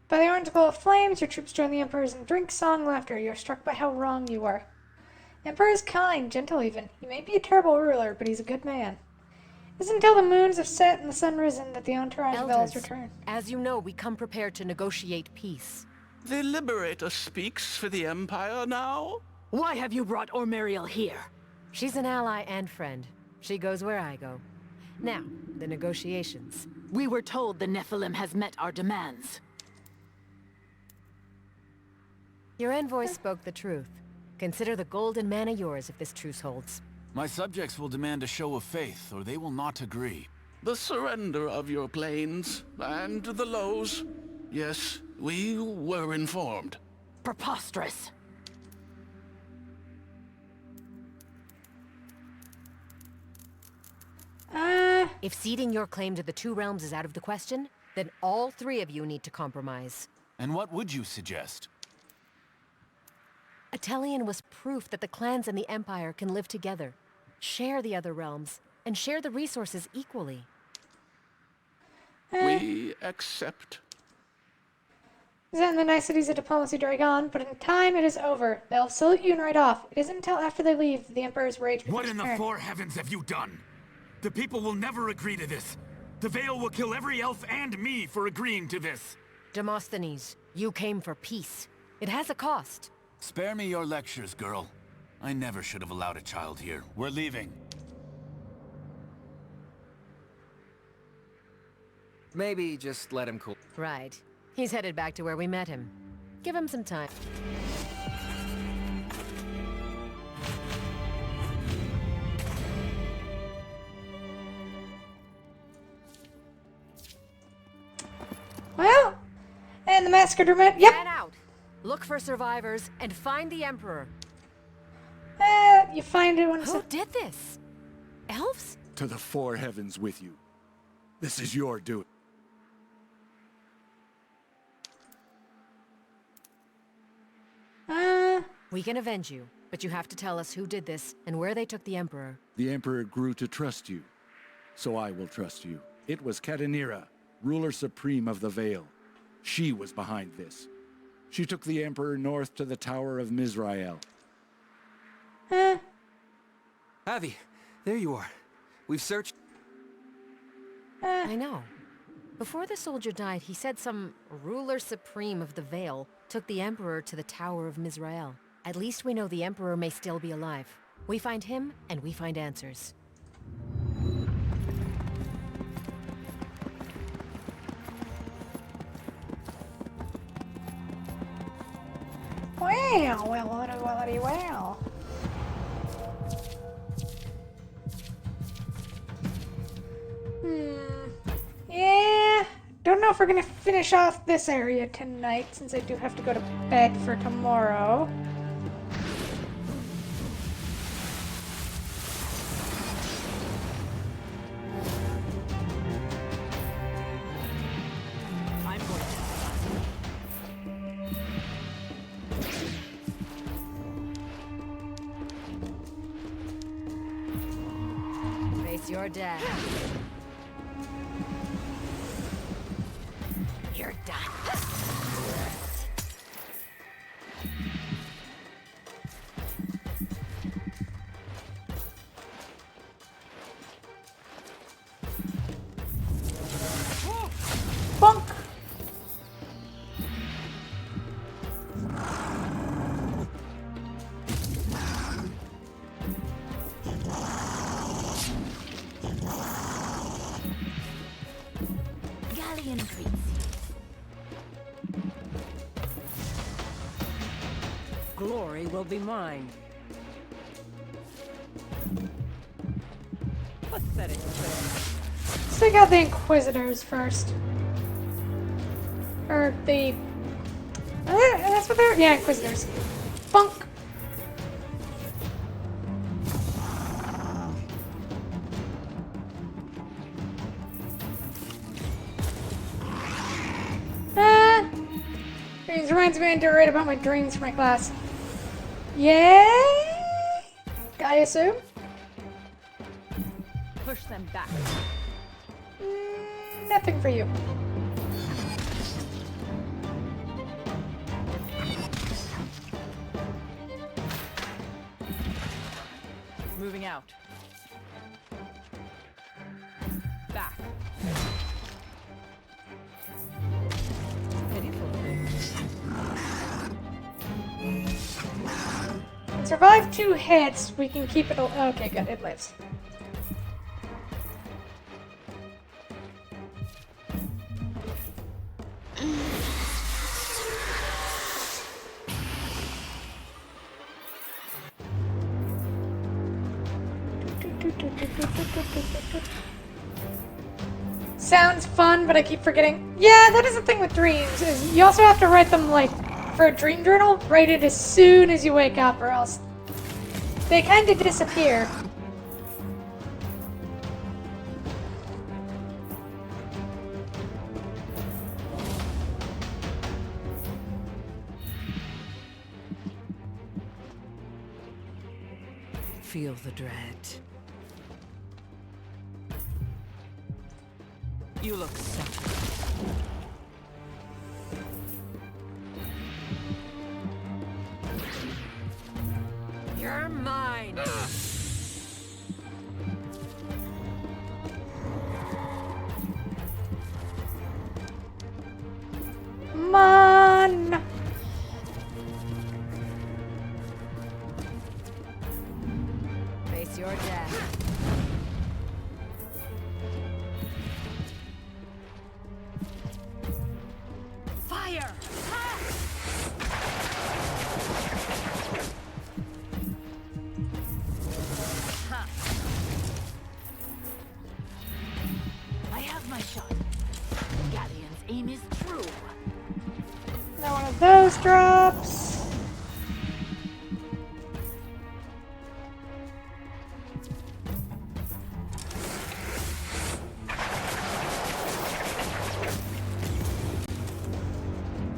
By the orange glow of flames, your troops join the Emperor's and drink song laughter. You are struck by how wrong you are. The Emperor is kind, gentle even. He may be a terrible ruler, but he's a good man. It isn't until the moons have set and the sun risen that the entourage of elves return. As you know, we come prepared to negotiate peace. The Liberator speaks for the Empire now? Why have you brought Ormariel here? She's an ally and friend. She goes where I go. Now, the negotiations. We were told the Nephilim has met our demands. Your envoy spoke the truth. Consider the golden mana yours if this truce holds. My subjects will demand a show of faith, or they will not agree. The surrender of your planes, and the Lows. Yes, we were informed. Preposterous. If ceding your claim to the two realms is out of the question, then all three of you need to compromise. And what would you suggest? Atelian was proof that the clans and the Empire can live together, share the other realms, and share the resources equally. We accept. Isn't the niceties of diplomacy drag on, but in time it is over. They'll salute you and ride off. It isn't until after they leave the Emperor's rage becomes What in the apparent. four heavens have you done? The people will never agree to this. The Veil will kill every elf and me for agreeing to this. Demosthenes, you came for peace. It has a cost. Spare me your lectures, girl. I never should have allowed a child here. We're leaving. Maybe just let him cool. Right. He's headed back to where we met him. Give him some time. Well, and the massacre met. Yep. Get out. Look for survivors and find the Emperor. You find it when Who did this? Elves? To the four heavens with you. This is your doing. We can avenge you, but you have to tell us who did this and where they took the Emperor. The Emperor grew to trust you, so I will trust you. It was Katanira, ruler supreme of the Veil. She was behind this. She took the Emperor north to the Tower of Mizrael. Avi, there you are. We've searched... I know. Before the soldier died, he said some ruler supreme of the Veil took the Emperor to the Tower of Mizrael. At least we know the Emperor may still be alive. We find him, and we find answers. Wow, well. Yeah. Don't know if we're gonna finish off this area tonight, since I do have to go to bed for tomorrow. I'm going to Face your death. You're done. Galleon greets you. Glory will be mine. Pathetic thing. Let's take out the Inquisitors first. Or the... that's what they're... Yeah, Inquisitors. Funk. It reminds me to write about my dreams for my class. Yay! I assume? Push them back. Nothing for you. Moving out. Back. Survive 2 hits, we can keep it. Okay, good, it lives. Sounds fun, but I keep forgetting. Yeah, that is the thing with dreams, is you also have to write them, like, for a dream journal, write it as soon as you wake up, or else they kind of disappear. Feel the dread. You look settled. You're mine! Man! Face your death. Fire! I have my shot. Galleon's aim is true. Now one of those drops.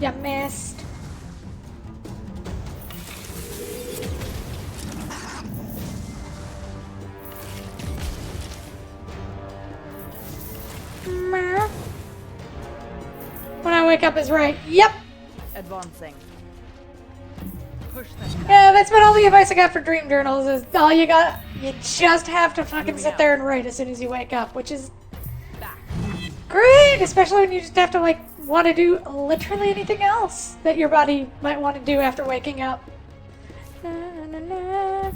You missed. When I wake up is right. Yep. Advancing. Push them back. Yeah, that's been all the advice I got for dream journals is all you got. You just have to fucking sit there and write as soon as you wake up, which is great, especially when you just have to like want to do literally anything else that your body might want to do after waking up. Na, na, na.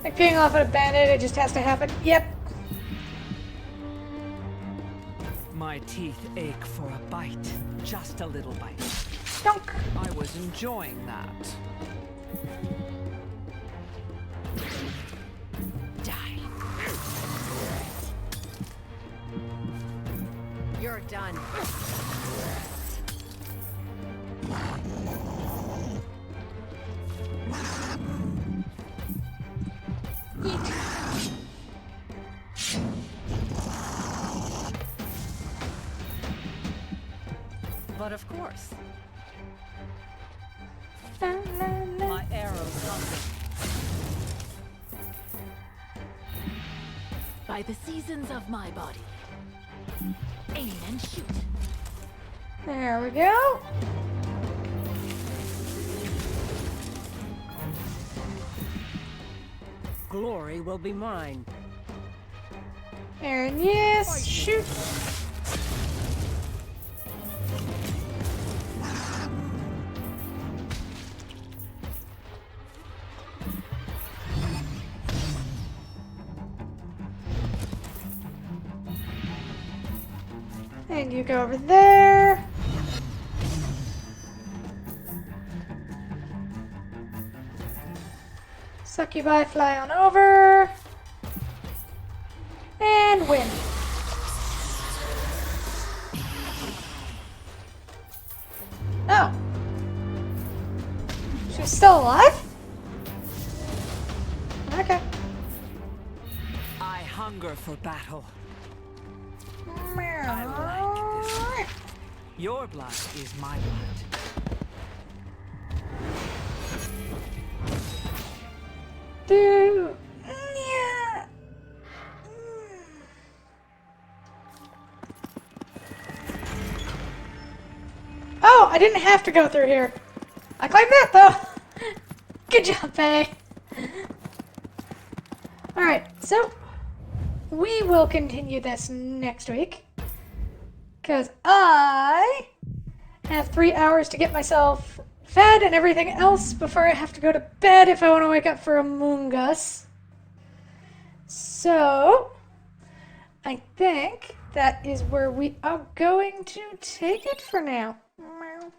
Like peeing off at a bandit, it just has to happen. Yep. My teeth ache for a bite. Just a little bite. Stunk. I was enjoying that. Die. You're done. But of course, Na, na, na. my arrows hunger. By the seasons of my body. Aim and shoot. There we go. glory will be mine. And yes, shoot. And you go over there. Succubi, fly on over. And win. Oh. She's still alive? Okay. I hunger for battle. I like this. Your blood is my blood. Dude. Yeah. Oh, I didn't have to go through here. I climbed that though. Good job, Faye. Alright, so we will continue this next week. Because I have 3 hours to get myself fed and everything else before I have to go to bed if I want to wake up for Among Us. So, I think that is where we are going to take it for now. Now,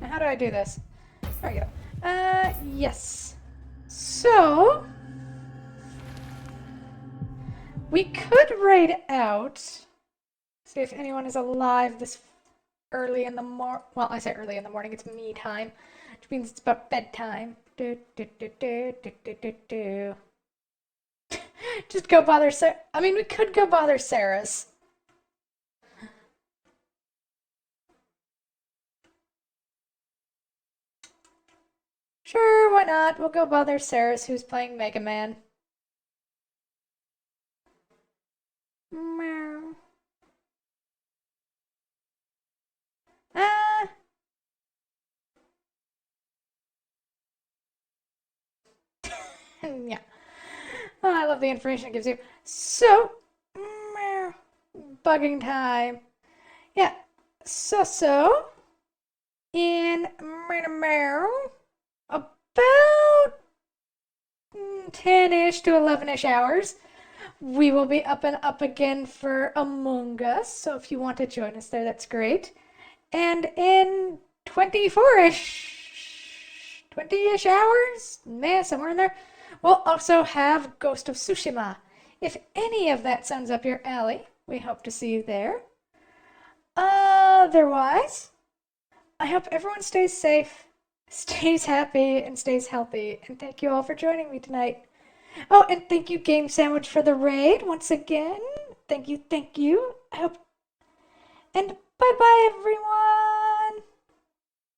how do I do this? There we go. Yes. So, we could raid out. See if anyone is alive this early in the well, I say early in the morning, it's me time, which means it's about bedtime. Just go bother Sarah. I mean, we could go bother Sarah's. Sure, why not? We'll go bother Sarah's, who's playing Mega Man. Meow. Yeah. Oh, I love the information it gives you. So, bugging time. Yeah. So, in about 10-ish to 11-ish hours, we will be up and up again for Among Us. So if you want to join us there, that's great. And in 24-ish, 20-ish hours, somewhere in there, we'll also have Ghost of Tsushima. If any of that sounds up your alley, we hope to see you there. Otherwise, I hope everyone stays safe, stays happy, and stays healthy. And thank you all for joining me tonight. Oh, and thank you, Game Sandwich, for the raid once again. Thank you, thank you. I hope. And bye-bye, everyone.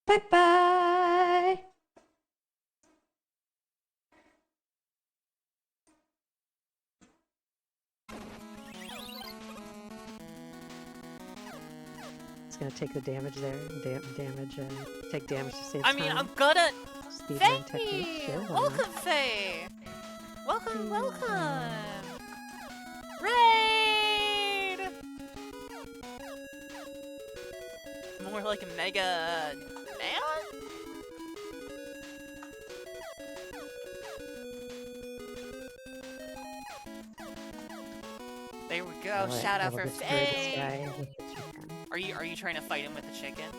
Bye-bye. It's gonna take the damage there. Take damage to save I time. mean, I'm gonna. Speedrun technique. Sure, why not? Welcome, Faye! Welcome, welcome! Raid! More like a Mega Man? There we go. Alright, Shout out little for bit through this Faye! guy. Are you trying to fight him with the chicken?